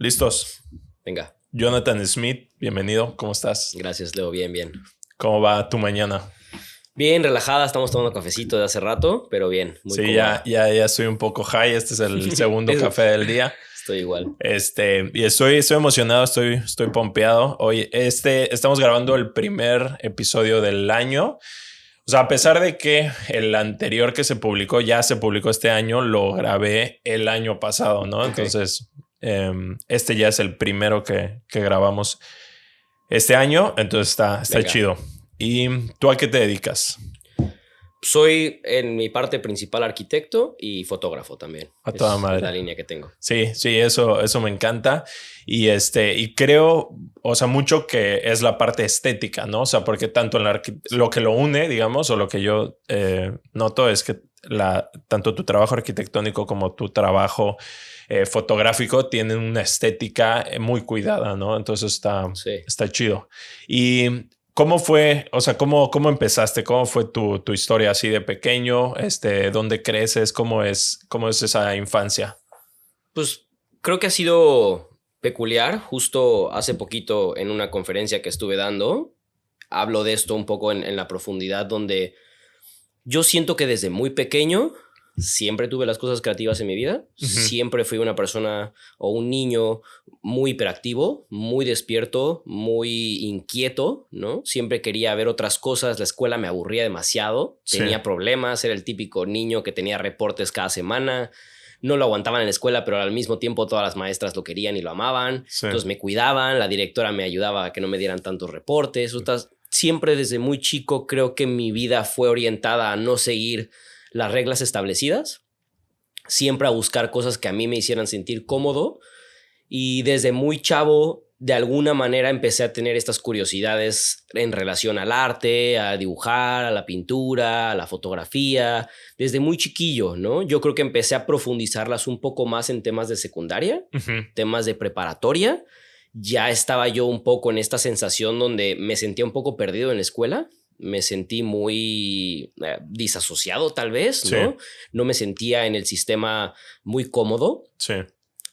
¿Listos? Venga, Jonathan Smith, bienvenido. ¿Cómo estás? gracias, Leo. Bien, bien. ¿Cómo va tu mañana? Bien, relajada. Estamos tomando cafecito de hace rato, pero bien, muy Sí, ya, cómoda. ya estoy un poco high. Este es el segundo café del día. Estoy igual. Y estoy emocionado, estoy pompeado. Hoy, estamos grabando el primer episodio del año. O sea, a pesar de que el anterior que se publicó ya se publicó este año, lo grabé el año pasado, ¿no? Ok. Entonces, este ya es el primero que grabamos este año, entonces está Venga. chido. ¿Y tú a qué te dedicas? Soy en mi parte principal arquitecto y fotógrafo también. A toda madre. Es la línea que tengo. Sí, eso me encanta. Y creo, o sea, mucho que es la parte estética, ¿no? O sea, porque tanto en lo que lo une, digamos, o lo que yo noto es que tanto tu trabajo arquitectónico como tu trabajo fotográfico tienen una estética muy cuidada, ¿no? Entonces Sí. está chido. Y ¿cómo fue? O sea, ¿cómo empezaste? ¿Cómo fue tu historia así de pequeño? ¿Dónde creces? ¿Cómo es esa infancia? Pues creo que ha sido peculiar. Justo hace poquito en una conferencia que estuve dando, hablo de esto un poco en la profundidad, donde yo siento que desde muy pequeño siempre tuve las cosas creativas en mi vida. Ujú. Siempre fui una persona o un niño muy hiperactivo, muy despierto, muy inquieto, ¿no? Siempre quería ver otras cosas. La escuela me aburría demasiado. Sí. Tenía problemas. Era el típico niño que tenía reportes cada semana. No lo aguantaban en la escuela, pero al mismo tiempo todas las maestras lo querían y lo amaban. Sí. Entonces me cuidaban. La directora me ayudaba a que no me dieran tantos reportes. Siempre desde muy chico creo que mi vida fue orientada a no seguir las reglas establecidas, siempre a buscar cosas que a mí me hicieran sentir cómodo, y desde muy chavo de alguna manera empecé a tener estas curiosidades en relación al arte, a dibujar, a la pintura, a la fotografía, desde muy chiquillo, ¿no? Yo creo que empecé a profundizarlas un poco más en temas de secundaria, temas de preparatoria. Ya estaba yo un poco en esta sensación donde me sentía un poco perdido en la escuela. Me sentí muy disasociado, tal vez, ¿no? Sí. No me sentía en el sistema muy cómodo. Sí.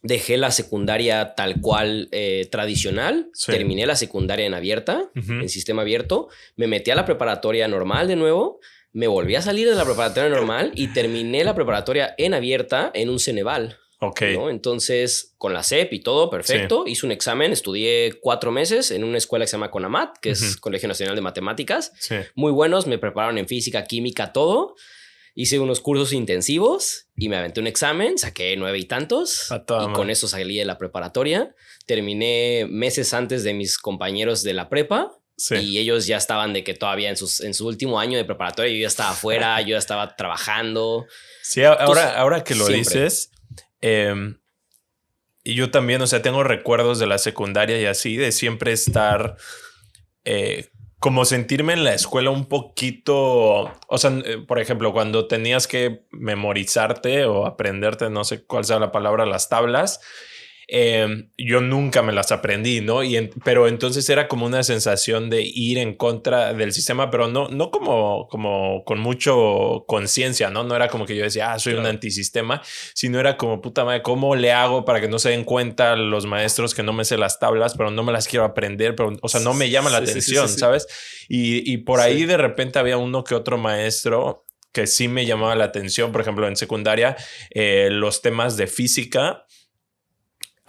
Dejé la secundaria tal cual tradicional. Sí. Terminé la secundaria en abierta, Ujú. en sistema abierto. Me metí a la preparatoria normal de nuevo. Me volví a salir de la preparatoria normal y terminé la preparatoria en abierta en un Ceneval. Ok. ¿No? Entonces, con la SEP y todo, perfecto. Sí. Hice un examen, estudié 4 meses en una escuela que se llama CONAMAT, que es Colegio Nacional de Matemáticas. Sí. Muy buenos, me prepararon en física, química, todo. Hice unos cursos intensivos y me aventé un examen, saqué 9 y tantos. Y con eso salí de la preparatoria. Terminé meses antes de mis compañeros de la prepa. Sí. Y ellos ya estaban de que todavía en su último año de preparatoria, yo ya estaba afuera, yo ya estaba trabajando. Sí, ahora que lo siempre dices, y yo también, o sea, tengo recuerdos de la secundaria y así, de siempre estar como sentirme en la escuela un poquito, o sea, por ejemplo, cuando tenías que memorizarte o aprenderte, no sé cuál sea la palabra, las tablas. Yo nunca me las aprendí, ¿no? Pero entonces era como una sensación de ir en contra del sistema, pero no como con mucho conciencia, ¿no? No era como que yo decía, soy un antisistema, sino era como, puta madre, ¿cómo le hago para que no se den cuenta los maestros que no me sé las tablas, pero no me las quiero aprender, pero, o sea, no me llama la atención, ¿sabes? Y por ahí de repente había uno que otro maestro que sí me llamaba la atención, por ejemplo, en secundaria, los temas de física,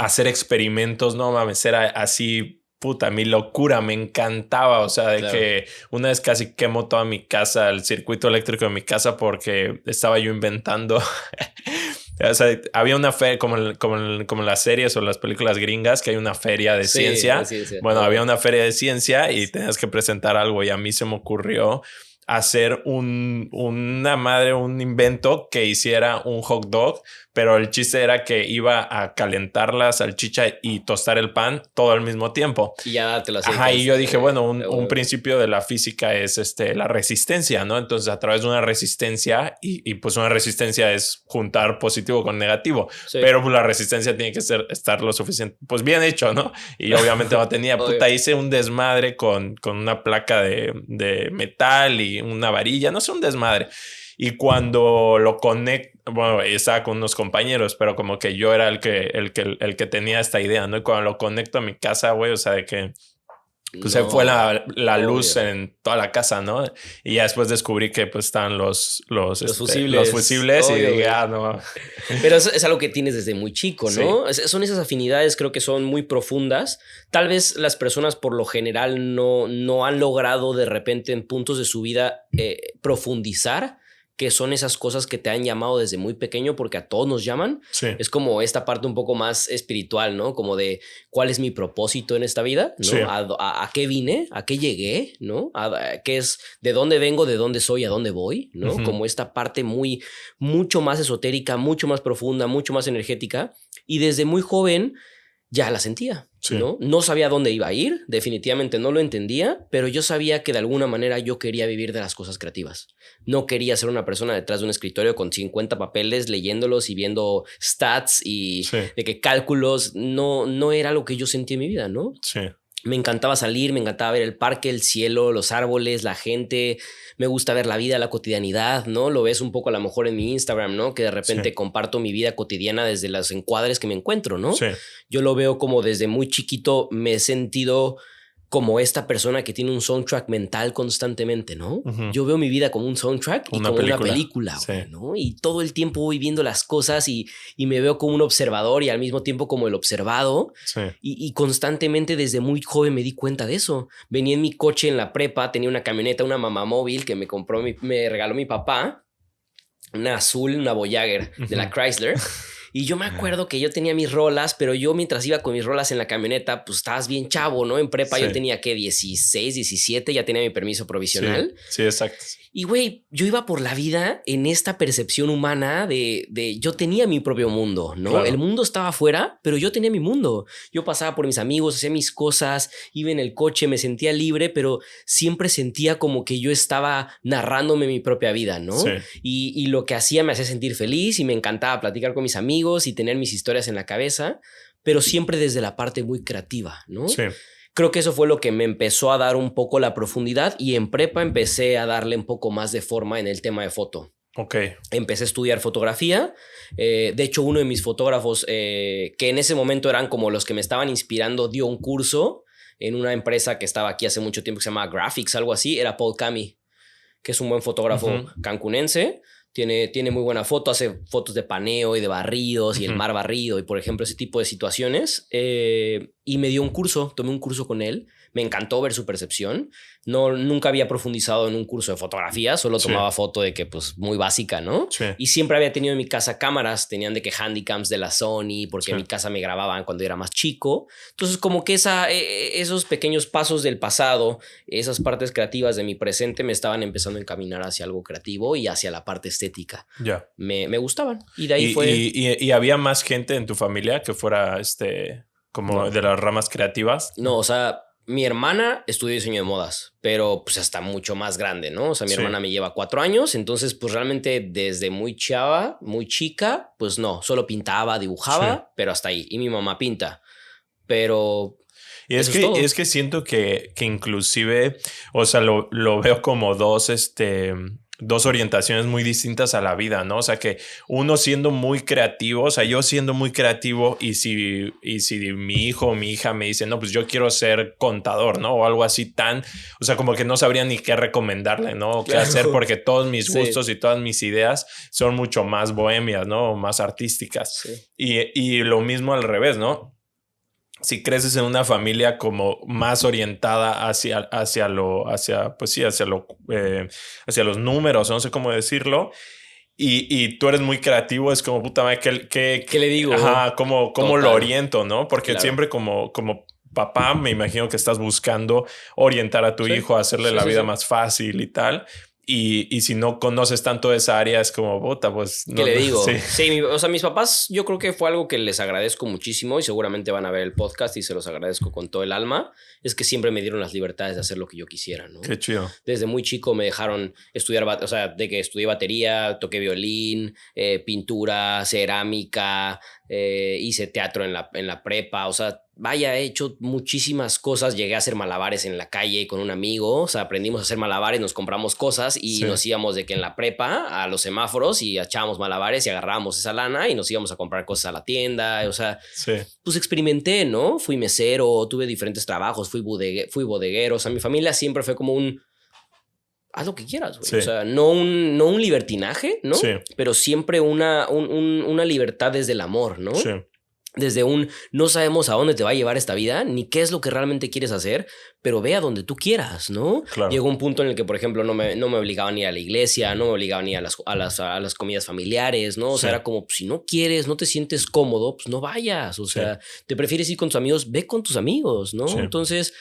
hacer experimentos, no mames, era así, puta, mi locura, me encantaba, o sea, de que una vez casi quemó toda mi casa, el circuito eléctrico de mi casa porque estaba yo inventando. O sea, había una feria como en las series o las películas gringas, que hay una feria de ciencia. Bueno, había una feria de ciencia y tenías que presentar algo y a mí se me ocurrió hacer un invento que hiciera un hot dog, pero el chiste era que iba a calentar la salchicha y tostar el pan todo al mismo tiempo. Y ya dártelo así. Ajá, y yo dije, bueno, un principio de la física es la resistencia, ¿no? Entonces, a través de una resistencia, y pues una resistencia es juntar positivo con negativo, pero pues la resistencia tiene que estar lo suficiente, pues bien hecho, ¿no? Y obviamente no tenía, puta, hice un desmadre con una placa de metal y una varilla, no sé, un desmadre. Y cuando lo conecto, bueno, estaba con unos compañeros, pero como que yo era el que tenía esta idea, ¿no? Y cuando lo conecto a mi casa, güey, o sea, de que pues se fue la luz en toda la casa, ¿no? Y ya después descubrí que pues estaban los fusibles obvio, y dije, no. Pero es algo que tienes desde muy chico, ¿no? Sí. Son esas afinidades, creo que son muy profundas. Tal vez las personas por lo general no han logrado de repente en puntos de su vida profundizar, que son esas cosas que te han llamado desde muy pequeño, porque a todos nos llaman. Sí. Es como esta parte un poco más espiritual, ¿no? Como de cuál es mi propósito en esta vida, ¿no? Sí. ¿A qué vine? ¿A qué llegué? ¿No? ¿Qué es? ¿De dónde vengo? ¿De dónde soy? ¿A dónde voy? ¿No? Uh-huh. Como esta parte mucho más esotérica, mucho más profunda, mucho más energética. Y desde muy joven ya la sentía. Sí. No sabía dónde iba a ir, definitivamente no lo entendía, pero yo sabía que de alguna manera yo quería vivir de las cosas creativas. No quería ser una persona detrás de un escritorio con 50 papeles leyéndolos y viendo stats y de que cálculos no era lo que yo sentía en mi vida, ¿no? Sí. Me encantaba salir, me encantaba ver el parque, el cielo, los árboles, la gente. Me gusta ver la vida, la cotidianidad, ¿no? Lo ves un poco a lo mejor en mi Instagram, ¿no? Que de repente comparto mi vida cotidiana desde los encuadres que me encuentro, ¿no? Sí. Yo lo veo como desde muy chiquito me he sentido como esta persona que tiene un soundtrack mental constantemente, ¿no? Uh-huh. Yo veo mi vida como un soundtrack y como una película, sí. ¿no? Y todo el tiempo voy viendo las cosas y me veo como un observador y al mismo tiempo como el observado. Sí. Y constantemente desde muy joven me di cuenta de eso. Venía en mi coche en la prepa, tenía una camioneta, una mamamóvil que me regaló mi papá, una azul, una Voyager de la Chrysler. Y yo me acuerdo que yo tenía mis rolas, pero yo mientras iba con mis rolas en la camioneta, pues estabas bien chavo, ¿no? En prepa yo tenía, ¿qué? 16, 17, ya tenía mi permiso provisional. Sí, exacto. Y, güey, yo iba por la vida en esta percepción humana de yo tenía mi propio mundo, ¿no? Claro. El mundo estaba afuera, pero yo tenía mi mundo. Yo pasaba por mis amigos, hacía mis cosas, iba en el coche, me sentía libre, pero siempre sentía como que yo estaba narrándome mi propia vida, ¿no? Sí. Y lo que hacía me hacía sentir feliz y me encantaba platicar con mis amigos y tener mis historias en la cabeza, pero siempre desde la parte muy creativa, ¿no? Sí. Creo que eso fue lo que me empezó a dar un poco la profundidad y en prepa empecé a darle un poco más de forma en el tema de foto. Ok. Empecé a estudiar fotografía. De hecho, uno de mis fotógrafos, que en ese momento eran como los que me estaban inspirando, dio un curso en una empresa que estaba aquí hace mucho tiempo que se llama Graphics, algo así. Era Paul Cami, que es un buen fotógrafo cancunense. Tiene muy buena foto, hace fotos de paneo y de barridos y el mar barrido y, por ejemplo, ese tipo de situaciones. Y me dio un curso, tomé un curso con él. Me encantó ver su percepción. Nunca había profundizado en un curso de fotografía, solo tomaba foto de que, pues, muy básica, ¿no? Sí. Y siempre había tenido en mi casa cámaras, tenían de que handycams de la Sony, porque en mi casa me grababan cuando era más chico. Entonces, como que esos pequeños pasos del pasado, esas partes creativas de mi presente me estaban empezando a encaminar hacia algo creativo y hacia la parte estética. Ya. Me gustaban. Y de ahí fue... ¿Y había más gente en tu familia que fuera como de las ramas creativas? No, o sea, mi hermana estudió diseño de modas, pero pues hasta mucho más grande, ¿no? O sea, mi hermana me lleva 4 años, entonces pues realmente desde muy chica, pues no, solo pintaba, dibujaba, pero hasta ahí. Y mi mamá pinta, pero... Y es que siento que inclusive, o sea, lo veo como dos orientaciones muy distintas a la vida, ¿no? O sea, que uno siendo muy creativo, o sea, yo siendo muy creativo y si mi hijo o mi hija me dice, no, pues yo quiero ser contador, ¿no? O algo así o sea, como que no sabría ni qué recomendarle, ¿no? O qué hacer, porque todos mis gustos y todas mis ideas son mucho más bohemias, ¿no? O más artísticas. Sí. Y lo mismo al revés, ¿no? Si creces en una familia como más orientada hacia los números, no sé cómo decirlo, y tú eres muy creativo, es como, puta madre, ¿qué le digo? Ajá, ¿cómo lo oriento, no? Porque siempre como papá, me imagino que estás buscando orientar a tu hijo, hacerle la vida más fácil y tal. Y si no conoces tanto esa área, es como, puta, pues... ¿Qué le digo? Sí, o sea, mis papás, yo creo que fue algo que les agradezco muchísimo y seguramente van a ver el podcast y se los agradezco con todo el alma. Es que siempre me dieron las libertades de hacer lo que yo quisiera, ¿no? Qué chido. Desde muy chico me dejaron estudiar, o sea, de que estudié batería, toqué violín, pintura, cerámica, hice teatro en la prepa, o sea, vaya, he hecho muchísimas cosas, llegué a hacer malabares en la calle con un amigo, o sea, aprendimos a hacer malabares, nos compramos cosas y nos íbamos de que en la prepa a los semáforos y echábamos malabares y agarrábamos esa lana y nos íbamos a comprar cosas a la tienda, o sea, pues experimenté, ¿no? Fui mesero, tuve diferentes trabajos, fui bodeguero, o sea, mi familia siempre fue como un... Haz lo que quieras, güey. O sea, no un libertinaje, ¿no? Pero siempre una libertad desde el amor, ¿no? Desde no sabemos a dónde te va a llevar esta vida, ni qué es lo que realmente quieres hacer, pero ve a donde tú quieras, ¿no? Claro. Llegó un punto en el que, por ejemplo, no me obligaban a ir a la iglesia, no me obligaban a ir a las comidas familiares, ¿no? O sea, era como, pues, si no quieres, no te sientes cómodo, pues no vayas. O sea, te prefieres ir con tus amigos, ve con tus amigos, ¿no? Entonces...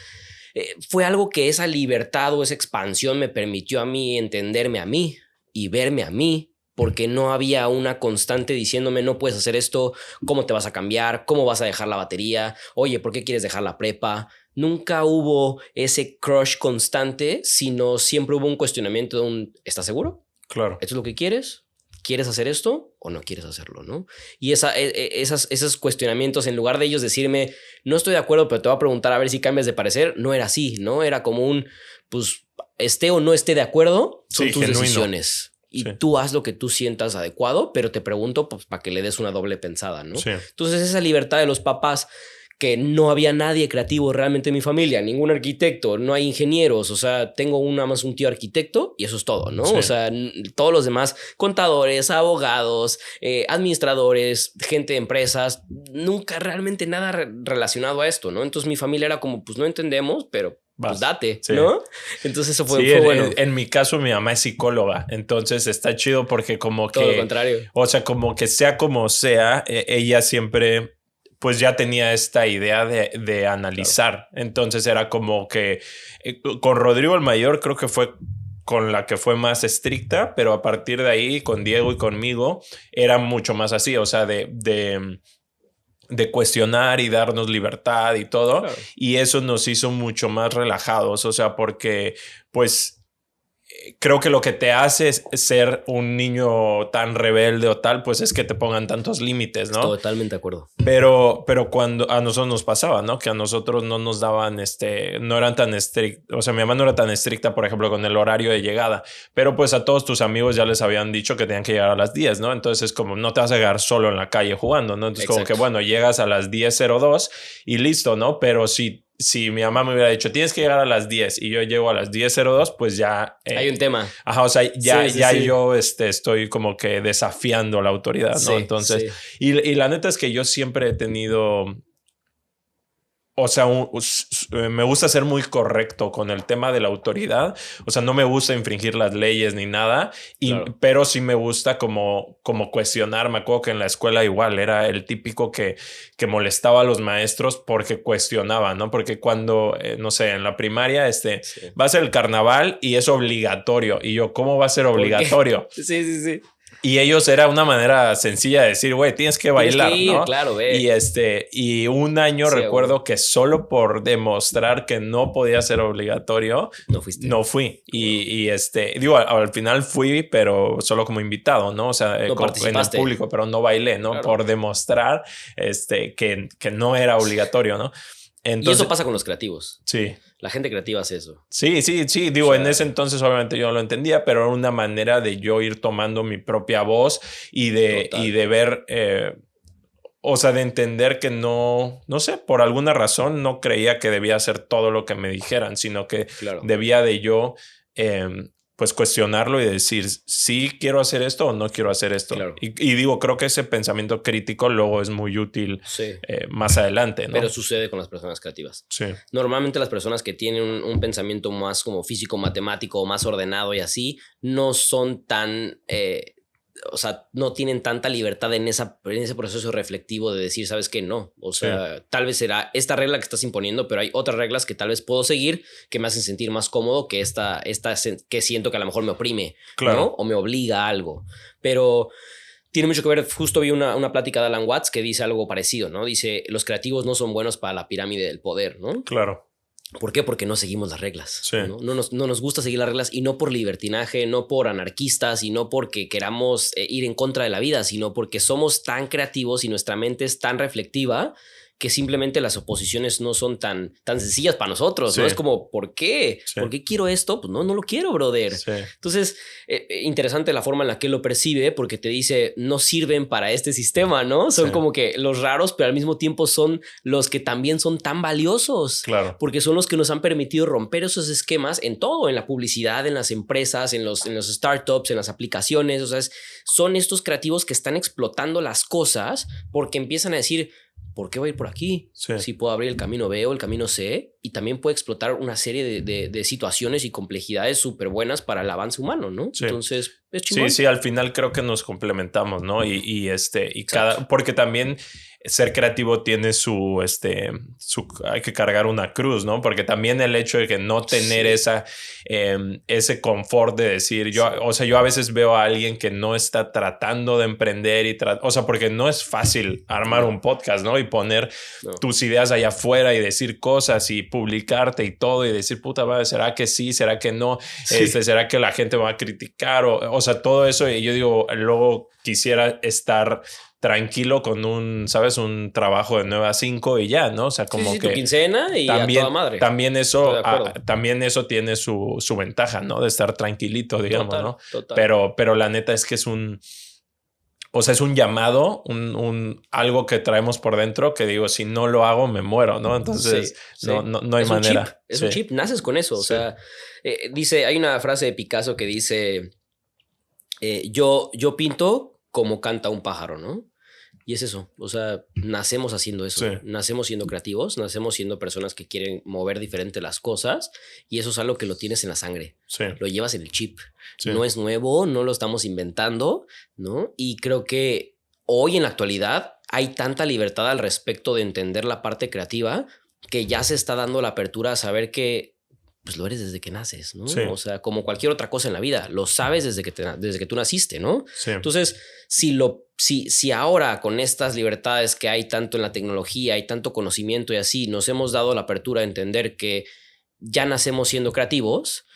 fue algo que esa libertad o esa expansión me permitió a mí entenderme a mí y verme a mí, porque no había una constante diciéndome no puedes hacer esto, cómo te vas a cambiar, cómo vas a dejar la batería, oye, ¿por qué quieres dejar la prepa? Nunca hubo ese crush constante, sino siempre hubo un cuestionamiento de ¿estás seguro? Claro. ¿Esto es lo que quieres? ¿Quieres hacer esto o no quieres hacerlo, no? Y esos cuestionamientos, en lugar de ellos decirme, no estoy de acuerdo, pero te voy a preguntar a ver si cambias de parecer, no era así, ¿no? Era como pues, esté o no esté de acuerdo, son tus genuino. Decisiones. Y tú haz lo que tú sientas adecuado, pero te pregunto, pues, para que le des una doble pensada, ¿no? Entonces, esa libertad de los papás, que no había nadie creativo realmente en mi familia, ningún arquitecto, no hay ingenieros, o sea, tengo nada más un tío arquitecto y eso es todo, ¿no? O sea, todos los demás, contadores, abogados, administradores, gente de empresas, nunca realmente nada relacionado a esto, ¿no? Entonces mi familia era como, pues no entendemos, pero... Pues date, ¿no? Entonces eso fue bueno. En mi caso, mi mamá es psicóloga. Entonces está chido porque como todo que... lo contrario. O sea, como que sea como sea, ella siempre... pues ya tenía esta idea de analizar. Claro. Entonces era como que con Rodrigo el mayor creo que fue con la que fue más estricta, pero a partir de ahí con Diego y conmigo era mucho más así, o sea, de cuestionar y darnos libertad y todo. Claro. Y eso nos hizo mucho más relajados, o sea, porque pues... creo que lo que te hace ser un niño tan rebelde o tal, pues es que te pongan tantos límites, ¿no? Totalmente de acuerdo. Pero cuando a nosotros nos pasaba, ¿no? Que a nosotros no nos daban, no eran tan estrictos. O sea, mi mamá no era tan estricta, por ejemplo, con el horario de llegada. Pero pues a todos tus amigos ya les habían dicho que tenían que llegar a las 10, ¿no? Entonces es como, no te vas a quedar solo en la calle jugando, ¿no? Entonces como que, bueno, llegas a las 10:02 y listo, ¿no? Pero si mi mamá me hubiera dicho, tienes que llegar a las 10 y yo llego a las 10:02, pues ya... hay un tema. Ajá, o sea, ya yo estoy como que desafiando la autoridad, ¿no? Entonces, y la neta es que yo siempre he tenido... O sea, me gusta ser muy correcto con el tema de la autoridad. O sea, no me gusta infringir las leyes ni nada. Pero sí me gusta como cuestionar. Me acuerdo que en la escuela igual era el típico que molestaba a los maestros porque cuestionaba, ¿no? Porque cuando, no sé, en la primaria va a ser el carnaval y es obligatorio. Y yo, ¿cómo va a ser obligatorio? Sí. Y ellos era una manera sencilla de decir, güey, tienes que bailar, tienes que ir, ¿no? Claro, ve. Y un año recuerdo que solo por demostrar que no podía ser obligatorio, no fui. Y digo, al final fui, pero solo como invitado, ¿no? O sea, en el público, pero no bailé, ¿no? Claro. Por demostrar que no era obligatorio, ¿no? Entonces, y eso pasa con los creativos. Sí. La gente creativa hace eso. Sí. Digo, en ese entonces obviamente yo no lo entendía, pero era una manera de yo ir tomando mi propia voz y de ver, o sea, de entender que no sé, por alguna razón no creía que debía hacer todo lo que me dijeran, sino que debía de yo... pues cuestionarlo y decir sí quiero hacer esto o no quiero hacer esto. Claro. Y digo, creo que ese pensamiento crítico luego es muy útil más adelante, ¿no? Pero sucede con las personas creativas. Sí. Normalmente las personas que tienen un pensamiento más como físico, matemático, más ordenado y así, no son tan... o sea, no tienen tanta libertad en ese proceso reflectivo de decir, ¿sabes qué? No. O sea, tal vez será esta regla que estás imponiendo, pero hay otras reglas que tal vez puedo seguir que me hacen sentir más cómodo que esta que siento que a lo mejor me oprime, ¿no? O me obliga a algo. Pero tiene mucho que ver, justo vi una plática de Alan Watts que dice algo parecido, ¿no? Dice, los creativos no son buenos para la pirámide del poder, ¿no? Claro. ¿Por qué? Porque no seguimos las reglas. Sí. No nos gusta seguir las reglas, y no por libertinaje, no por anarquistas, y no porque queramos ir en contra de la vida, sino porque somos tan creativos y nuestra mente es tan reflectiva que simplemente las oposiciones no son tan sencillas para nosotros. Sí. No es como, ¿por qué? Sí. ¿Por qué quiero esto? Pues no lo quiero, brother. Sí. Entonces, interesante la forma en la que él lo percibe, porque te dice, no sirven para este sistema, ¿no? Son como que los raros, pero al mismo tiempo son los que también son tan valiosos. Claro. Porque son los que nos han permitido romper esos esquemas en todo, en la publicidad, en las empresas, en los startups, en las aplicaciones. O sea, son estos creativos que están explotando las cosas porque empiezan a decir, ¿por qué voy a ir por aquí? Sí. Si puedo abrir el camino B o el camino C, y también puede explotar una serie de situaciones y complejidades súper buenas para el avance humano, ¿no? Sí. Entonces, es chingón. Sí, al final creo que nos complementamos, ¿no? Porque también ser creativo tiene hay que cargar una cruz, ¿no? Porque también el hecho de que no tener ese confort de decir, yo a veces veo a alguien que no está tratando de emprender porque no es fácil armar un podcast, ¿no? Y poner tus ideas allá afuera y decir cosas y publicarte y todo y decir, puta madre, ¿será que sí? ¿Será que no? Sí. ¿Será que la gente va a criticar? O sea, todo eso. Y yo digo, luego quisiera estar tranquilo con un trabajo de 9 a 5 y ya, ¿no? O sea, como que tu quincena y también, a toda madre. También eso tiene su ventaja, ¿no? De estar tranquilito, digamos, total, ¿no? Total. Pero la neta es que es un llamado, algo que traemos por dentro que digo, si no lo hago, me muero, ¿no? Entonces, no hay manera. Es un chip, naces con eso. O sea, hay una frase de Picasso que dice, yo pinto como canta un pájaro, ¿no? Y es eso, o sea, nacemos haciendo eso, nacemos siendo creativos, nacemos siendo personas que quieren mover diferente las cosas, y eso es algo que lo tienes en la sangre, lo llevas en el chip, no es nuevo, no lo estamos inventando, ¿no? Y creo que hoy en la actualidad hay tanta libertad al respecto de entender la parte creativa que ya se está dando la apertura a saber que pues lo eres desde que naces, ¿no? O sea, como cualquier otra cosa en la vida, lo sabes desde que tú naciste, ¿no? Entonces, si ahora con estas libertades que hay tanto en la tecnología, hay tanto conocimiento y así, nos hemos dado la apertura a entender que ya nacemos siendo creativos,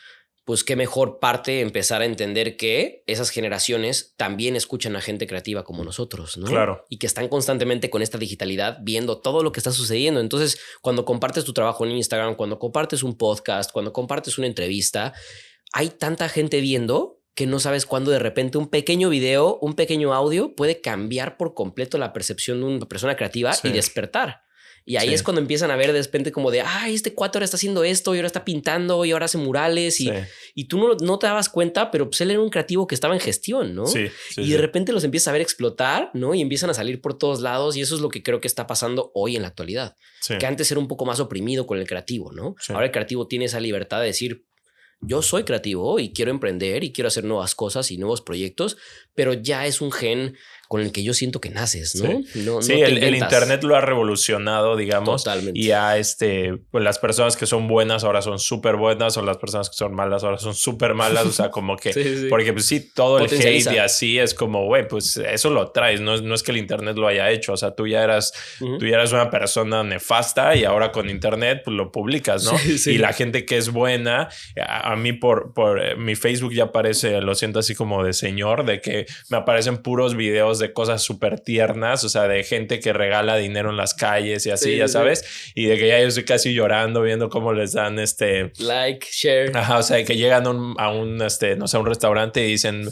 pues qué mejor parte empezar a entender que esas generaciones también escuchan a gente creativa como nosotros, ¿no? Claro. Y que están constantemente con esta digitalidad viendo todo lo que está sucediendo. Entonces, cuando compartes tu trabajo en Instagram, cuando compartes un podcast, cuando compartes una entrevista, hay tanta gente viendo que no sabes cuándo de repente un pequeño video, un pequeño audio puede cambiar por completo la percepción de una persona creativa y despertar. Y ahí es cuando empiezan a ver de repente como de, este cuate ahora está haciendo esto y ahora está pintando y ahora hace murales y tú no te dabas cuenta, pero pues él era un creativo que estaba en gestión, ¿no? Y de repente los empiezas a ver explotar, ¿no? Y empiezan a salir por todos lados, y eso es lo que creo que está pasando hoy en la actualidad. Que antes era un poco más oprimido con el creativo, ¿no? Ahora el creativo tiene esa libertad de decir, yo soy creativo y quiero emprender y quiero hacer nuevas cosas y nuevos proyectos, pero ya es un gen con el que yo siento que naces, ¿no? El internet lo ha revolucionado, digamos. Totalmente. Y pues las personas que son buenas ahora son súper buenas, o las personas que son malas ahora son súper malas. O sea, como que... Porque pues todo el hate y así es como, güey, pues eso lo traes. No es que el internet lo haya hecho. O sea, tú ya eras una persona nefasta y ahora con internet pues lo publicas, ¿no? Y la gente que es buena, a mí por mi Facebook ya aparece, lo siento así como de señor, de que me aparecen puros videos de cosas súper tiernas, o sea, de gente que regala dinero en las calles y así, ya sabes, y de que ya yo estoy casi llorando viendo cómo les dan like, share. Ajá, o sea, que llegan a un restaurante y dicen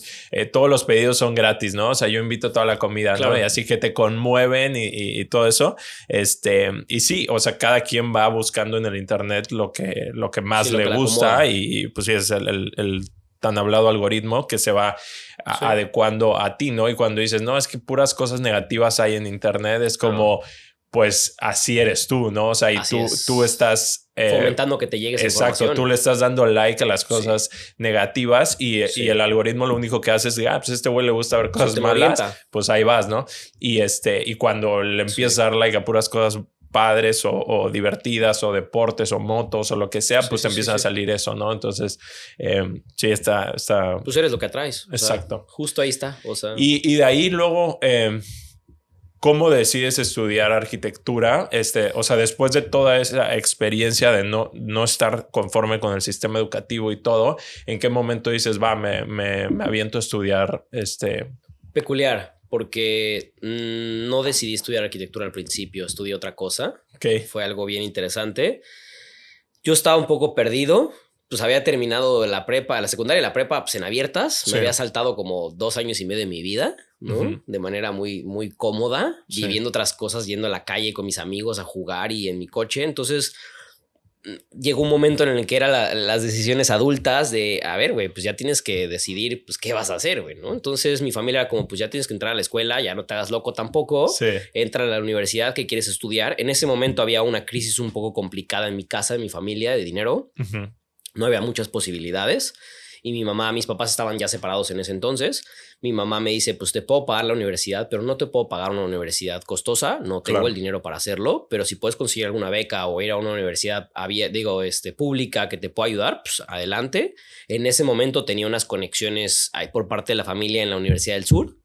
todos los pedidos son gratis, ¿no? O sea, yo invito toda la comida, ¿no? Y así que te conmueven y todo eso. Y sí, o sea, cada quien va buscando en el internet lo que más le gusta, y pues sí, es el tan hablado algoritmo que se va adecuando a ti, ¿no? Y cuando dices, no, es que puras cosas negativas hay en internet, es como, pues así eres tú, ¿no? O sea, y tú estás... fomentando que te llegue esa información. Exacto, tú le estás dando like a las cosas negativas y el algoritmo lo único que hace es, pues a este güey le gusta ver cosas malas, pues ahí vas, ¿no? Y cuando le empiezas a dar like a puras cosas padres o divertidas o deportes o motos o lo que sea, pues empieza a salir eso, ¿no? Entonces, sí, está... Pues eres lo que atraes. Exacto. O sea, justo ahí está. O sea. Y de ahí luego, ¿cómo decides estudiar arquitectura? O sea, después de toda esa experiencia de no estar conforme con el sistema educativo y todo, ¿en qué momento dices, me aviento a estudiar Peculiar, porque no decidí estudiar arquitectura al principio, estudié otra cosa. Okay. Fue algo bien interesante. Yo estaba un poco perdido, pues había terminado la prepa, la secundaria y la prepa pues en abiertas. Sí. Me había saltado como 2 años y medio de mi vida, ¿no? De manera muy, muy cómoda, viviendo otras cosas, yendo a la calle con mis amigos a jugar y en mi coche. Entonces llegó un momento en el que eran las decisiones adultas de, a ver, güey, pues ya tienes que decidir, pues, qué vas a hacer, güey, ¿no? Entonces mi familia era como, pues ya tienes que entrar a la escuela, ya no te hagas loco tampoco, entra a la universidad que quieres estudiar. En ese momento había una crisis un poco complicada en mi casa, en mi familia, de dinero. No había muchas posibilidades. Y mis papás estaban ya separados en ese entonces. Mi mamá me dice, pues te puedo pagar la universidad, pero no te puedo pagar una universidad costosa. No tengo el dinero para hacerlo, pero si puedes conseguir alguna beca o ir a una universidad, pública que te pueda ayudar, pues adelante. En ese momento tenía unas conexiones por parte de la familia en la Universidad del Sur,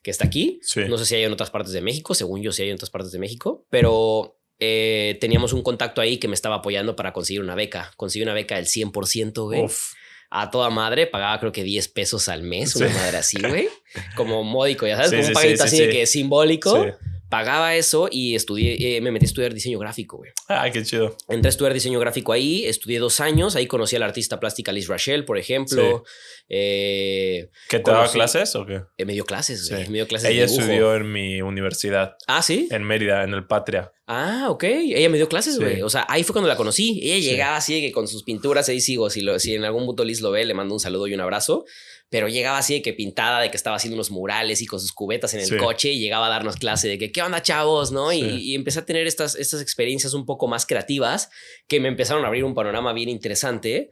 que está aquí. Sí. No sé si hay en otras partes de México, según yo sí hay en otras partes de México, pero teníamos un contacto ahí que me estaba apoyando para conseguir una beca. Conseguí una beca del 100%, güey. Uf. A toda madre, pagaba creo que 10 pesos al mes, una madre así, güey. Como módico, ya sabes, como un paguito así de que simbólico. Sí. Pagaba eso y estudié, me metí a estudiar diseño gráfico, güey. Ah, qué chido. Entré a estudiar diseño gráfico ahí, estudié 2 años, ahí conocí a la artista plástica Liz Rachel, por ejemplo. Sí. ¿Qué te daba clases o qué? Me dio clases, güey. Me dio clases Ella de dibujo. Estudió en mi universidad. Ah, ¿sí? En Mérida, en el Patria. Ah, ok. Ella me dio clases, güey. O sea, ahí fue cuando la conocí. Ella llegaba así que con sus pinturas, ahí sigo. Si en algún punto Liz lo ve, le mando un saludo y un abrazo. Pero llegaba así de que pintada, de que estaba haciendo unos murales y con sus cubetas en el coche y llegaba a darnos clase de que, ¿qué onda, chavos? ¿No? Y empecé a tener estas experiencias un poco más creativas que me empezaron a abrir un panorama bien interesante.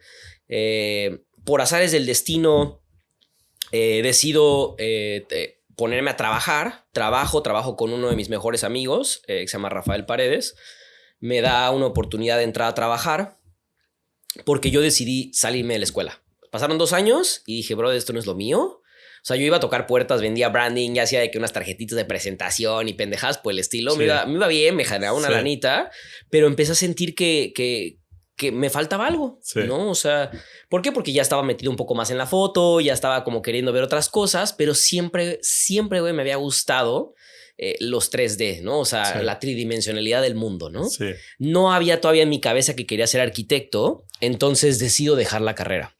Por azares del destino, decido ponerme a trabajar. Trabajo con uno de mis mejores amigos, que se llama Rafael Paredes. Me da una oportunidad de entrar a trabajar porque yo decidí salirme de la escuela. Pasaron 2 años y dije, bro, esto no es lo mío. O sea, yo iba a tocar puertas, vendía branding, ya hacía de que unas tarjetitas de presentación y pendejadas por el estilo. Sí. Me iba bien, me generaba una lanita, pero empecé a sentir que me faltaba algo, ¿no? O sea, ¿por qué? Porque ya estaba metido un poco más en la foto, ya estaba como queriendo ver otras cosas, pero siempre, güey, me había gustado los 3D, ¿no? O sea, la tridimensionalidad del mundo, ¿no? Sí. No había todavía en mi cabeza que quería ser arquitecto, entonces decido dejar la carrera.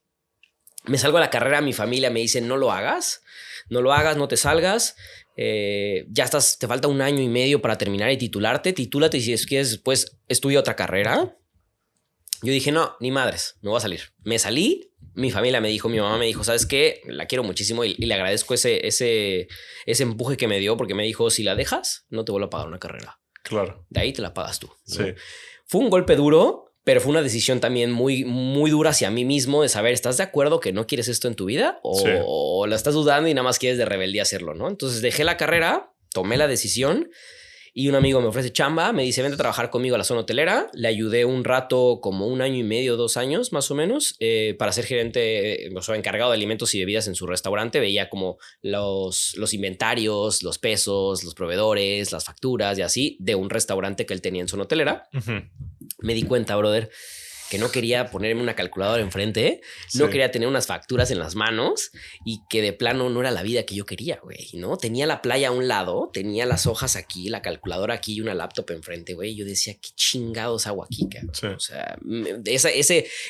Me salgo a la carrera, mi familia me dice, no lo hagas, no te salgas, te falta 1 año y medio para terminar y titularte, titúlate y si quieres después estudia otra carrera. Yo dije, no, ni madres, me voy a salir. Me salí, mi mamá me dijo, ¿sabes qué? La quiero muchísimo y le agradezco ese empuje que me dio porque me dijo, si la dejas, no te vuelvo a pagar una carrera. Claro. De ahí te la pagas tú, ¿no? Sí. Fue un golpe duro, pero fue una decisión también muy, muy dura hacia mí mismo de saber, ¿estás de acuerdo que no quieres esto en tu vida? O la estás dudando y nada más quieres de rebeldía hacerlo, ¿no? Entonces dejé la carrera, tomé la decisión y un amigo me ofrece chamba, me dice, vente a trabajar conmigo a la zona hotelera. Le ayudé un rato, como 1 año y medio, 2 años más o menos, para ser gerente, o sea, encargado de alimentos y bebidas en su restaurante. Veía como los inventarios, los pesos, los proveedores, las facturas y así de un restaurante que él tenía en zona hotelera. Me di cuenta, brother, que no quería ponerme una calculadora enfrente, no quería tener unas facturas en las manos y que de plano no era la vida que yo quería, güey, ¿no? Tenía la playa a un lado, tenía las hojas aquí, la calculadora aquí y una laptop enfrente, güey. Yo decía, ¿qué chingados hago aquí, cabrón? Sí. O sea,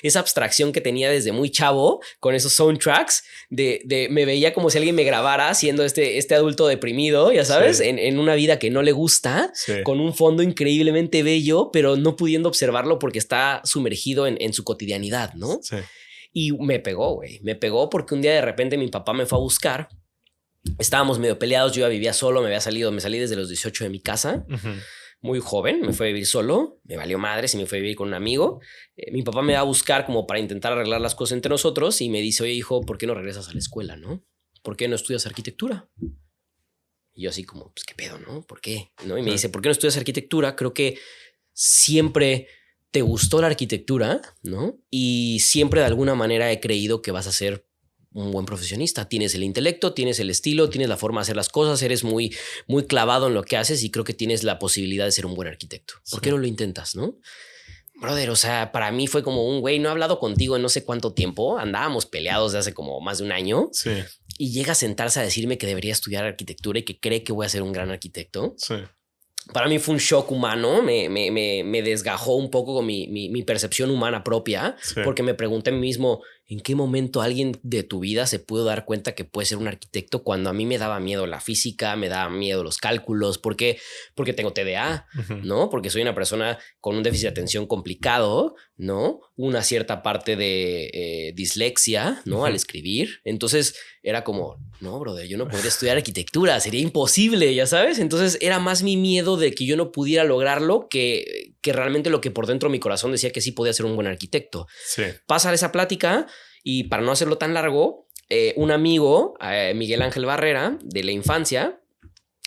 esa abstracción que tenía desde muy chavo con esos soundtracks me veía como si alguien me grabara siendo este adulto deprimido, ya sabes, en una vida que no le gusta, con un fondo increíblemente bello, pero no pudiendo observarlo porque está sumergido en su cotidianidad, ¿no? Sí. Y me pegó, güey. Me pegó porque un día de repente mi papá me fue a buscar. Estábamos medio peleados. Yo ya vivía solo. Me salí desde los 18 de mi casa. Muy joven. Me fui a vivir solo. Me valió madre si me fui a vivir con un amigo. Mi papá me va a buscar como para intentar arreglar las cosas entre nosotros y me dice, oye, hijo, ¿por qué no regresas a la escuela, no? ¿Por qué no estudias arquitectura? Y yo así como, pues, ¿qué pedo, no? ¿Por qué? ¿No? Y me dice, ¿por qué no estudias arquitectura? Creo que siempre te gustó la arquitectura, ¿no? Y siempre de alguna manera he creído que vas a ser un buen profesionista. Tienes el intelecto, tienes el estilo, tienes la forma de hacer las cosas, eres muy, muy clavado en lo que haces y creo que tienes la posibilidad de ser un buen arquitecto. ¿Por qué no lo intentas, no? Brother, o sea, para mí fue como un güey, no he hablado contigo en no sé cuánto tiempo, andábamos peleados de hace como más de un año. Sí. Y llega a sentarse a decirme que debería estudiar arquitectura y que cree que voy a ser un gran arquitecto. Sí. Para mí fue un shock humano, me desgajó un poco con mi percepción humana propia, Sí. porque me pregunté a mí mismo, ¿en qué momento alguien de tu vida se pudo dar cuenta que puede ser un arquitecto cuando a mí me daba miedo la física, me daba miedo los cálculos? ¿Por qué? Porque tengo TDA, ¿no? Porque soy una persona con un déficit de atención complicado, ¿no? Una cierta parte de dislexia, ¿no? Al escribir. Entonces era como, no, brother, yo no podría estudiar arquitectura, sería imposible, ya sabes. Entonces era más mi miedo de que yo no pudiera lograrlo que realmente lo que por dentro mi corazón decía que sí podía ser un buen arquitecto. Sí. Pasa esa plática y para no hacerlo tan largo, un amigo, Miguel Ángel Barrera, de la infancia,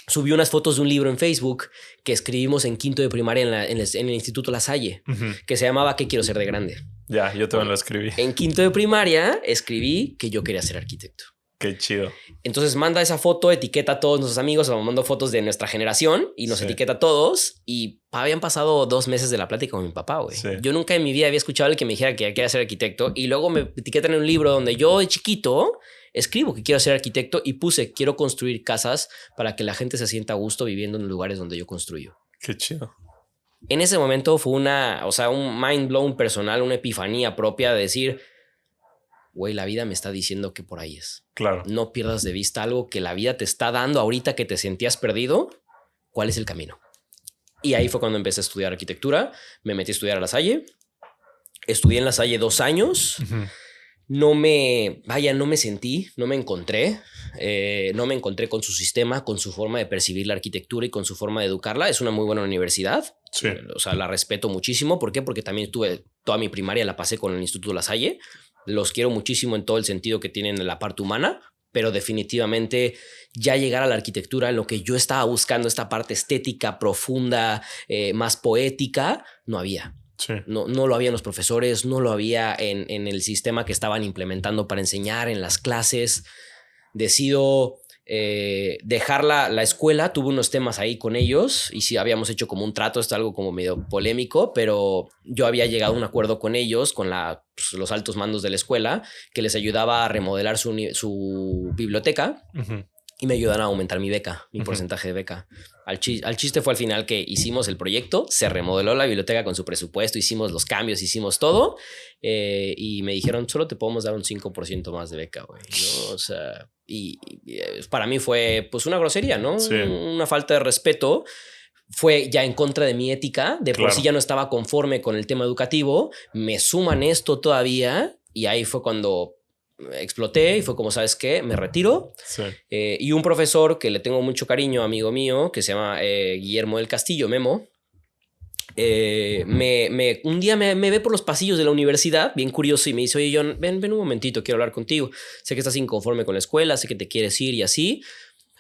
subió unas fotos de un libro en Facebook que escribimos en quinto de primaria en el Instituto La Salle, que se llamaba ¿Qué quiero ser de grande? Ya, yo también lo escribí. En quinto de primaria escribí que yo quería ser arquitecto. Qué chido. Entonces manda esa foto, etiqueta a todos nuestros amigos, o mando fotos de nuestra generación y nos etiqueta a todos. Y habían pasado 2 meses de la plática con mi papá, güey. Sí. Yo nunca en mi vida había escuchado a alguien que me dijera que quería ser arquitecto. Y luego me etiquetan en un libro donde yo de chiquito escribo que quiero ser arquitecto y puse quiero construir casas para que la gente se sienta a gusto viviendo en lugares donde yo construyo. Qué chido. En ese momento fue un mind blown personal, una epifanía propia de decir, güey, la vida me está diciendo que por ahí es. Claro. No pierdas de vista algo que la vida te está dando ahorita que te sentías perdido. ¿Cuál es el camino? Y ahí fue cuando empecé a estudiar arquitectura. Me metí a estudiar a La Salle. Estudié en La Salle 2 años. No me sentí, no me encontré. No me encontré con su sistema, con su forma de percibir la arquitectura y con su forma de educarla. Es una muy buena universidad. Sí. O sea, la respeto muchísimo. ¿Por qué? Porque también toda mi primaria la pasé con el Instituto La Salle. Los quiero muchísimo en todo el sentido que tienen en la parte humana, pero definitivamente ya llegar a la arquitectura, en lo que yo estaba buscando, esta parte estética profunda, más poética, no había. Sí. No lo había en los profesores, no lo había en el sistema que estaban implementando para enseñar en las clases. Decido dejar la escuela, tuve unos temas ahí con ellos y sí habíamos hecho como un trato, esto es algo como medio polémico, pero yo había llegado a un acuerdo con ellos, con los altos mandos de la escuela, que les ayudaba a remodelar su biblioteca y me ayudaron a aumentar mi beca, mi porcentaje de beca. Al chiste fue al final que hicimos el proyecto, se remodeló la biblioteca con su presupuesto, hicimos los cambios, hicimos todo y me dijeron, solo te podemos dar un 5% más de beca, güey, ¿no? O sea, y para mí fue pues una grosería, ¿no? Sí. Una falta de respeto. Fue ya en contra de mi ética, de por sí ya no estaba conforme con el tema educativo, me suman esto todavía y ahí fue cuando exploté y fue como, ¿sabes qué? Me retiro. Sí. Y un profesor que le tengo mucho cariño, amigo mío, que se llama Guillermo del Castillo, Memo, un día me ve por los pasillos de la universidad, bien curioso, y me dice, oye, John, ven un momentito, quiero hablar contigo. Sé que estás inconforme con la escuela, sé que te quieres ir y así.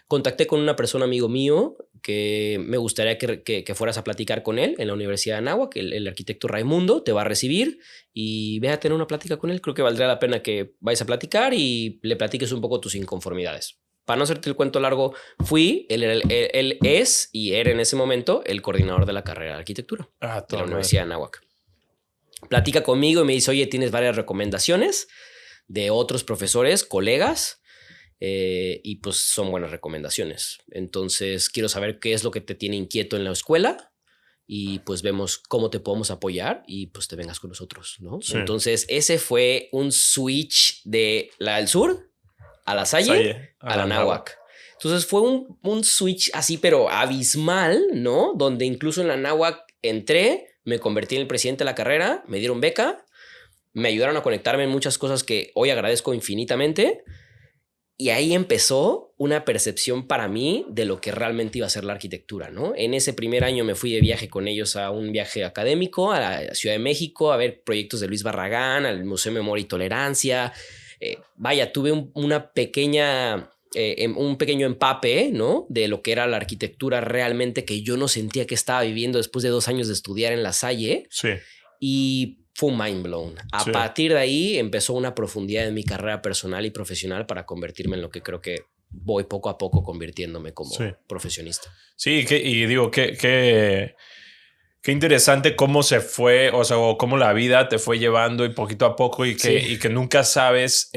Contacté con una persona, amigo mío, que me gustaría que fueras a platicar con él en la Universidad de Anáhuac, el arquitecto Raimundo, te va a recibir y ve a tener una plática con él. Creo que valdría la pena que vayas a platicar y le platiques un poco tus inconformidades. Para no hacerte el cuento largo, él es y era en ese momento el coordinador de la carrera de arquitectura de la Universidad de Anáhuac. Platica conmigo y me dice, oye, tienes varias recomendaciones de otros profesores, colegas, y pues son buenas recomendaciones. Entonces quiero saber qué es lo que te tiene inquieto en la escuela y pues vemos cómo te podemos apoyar y pues te vengas con nosotros, ¿no? Sí. Entonces ese fue un switch de la del sur a La Salle a la Anáhuac. Entonces fue un switch así pero abismal, ¿no? Donde incluso en la Anáhuac entré, me convertí en el presidente de la carrera, me dieron beca, me ayudaron a conectarme en muchas cosas que hoy agradezco infinitamente. Y ahí empezó una percepción para mí de lo que realmente iba a ser la arquitectura, ¿no? En ese primer año me fui de viaje con ellos a un viaje académico a la Ciudad de México, a ver proyectos de Luis Barragán, al Museo de Memoria y Tolerancia. Tuve un pequeño empape, ¿no? De lo que era la arquitectura realmente que yo no sentía que estaba viviendo después de 2 años de estudiar en La Salle. Sí. Y fue un mind blown. A partir de ahí empezó una profundidad en mi carrera personal y profesional para convertirme en lo que creo que voy poco a poco convirtiéndome como profesionista. Sí, y digo, qué interesante cómo se fue, o sea, o cómo la vida te fue llevando y poquito a poco y que nunca sabes.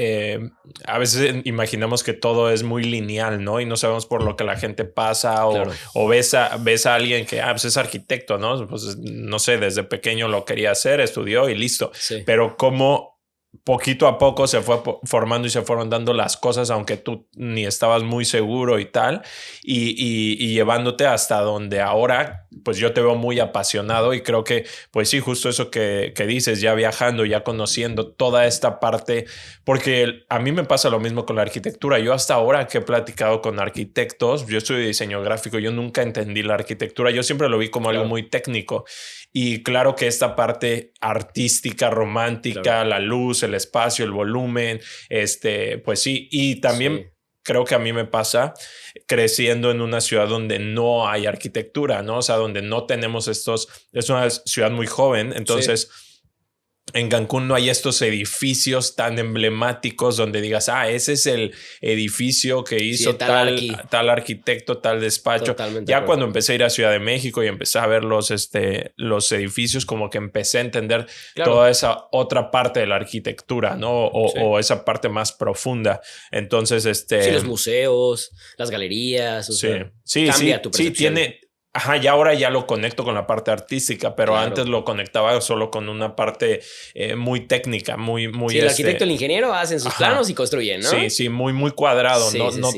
A veces imaginamos que todo es muy lineal, ¿no? Y no sabemos por lo que la gente pasa o ves a alguien que pues es arquitecto, ¿no? Pues no sé, desde pequeño lo quería hacer, estudió y listo. Sí. Pero cómo poquito a poco se fue formando y se fueron dando las cosas, aunque tú ni estabas muy seguro y tal, y llevándote hasta donde ahora, pues yo te veo muy apasionado y creo que, pues sí, justo eso que dices, ya viajando, ya conociendo toda esta parte, porque a mí me pasa lo mismo con la arquitectura. Yo hasta ahora que he platicado con arquitectos, yo estudio diseño gráfico, yo nunca entendí la arquitectura, yo siempre lo vi como algo muy técnico. Y claro que esta parte artística, romántica, la luz, el espacio, el volumen, pues sí. Y también creo que a mí me pasa creciendo en una ciudad donde no hay arquitectura, ¿no? O sea, donde no tenemos es una ciudad muy joven, entonces... En Cancún no hay estos edificios tan emblemáticos donde digas, ese es el edificio que hizo tal arquitecto, tal despacho. Totalmente ya cuando empecé a ir a Ciudad de México y empecé a ver los edificios, como que empecé a entender toda esa otra parte de la arquitectura, ¿no? O esa parte más profunda. Entonces, Sí, los museos, las galerías. Cambia tu percepción. Sí, tiene... Ajá, y ahora ya lo conecto con la parte artística, pero antes lo conectaba solo con una parte muy técnica, muy... Sí, el arquitecto y el ingeniero hacen sus planos y construyen, ¿no? Sí, muy cuadrado,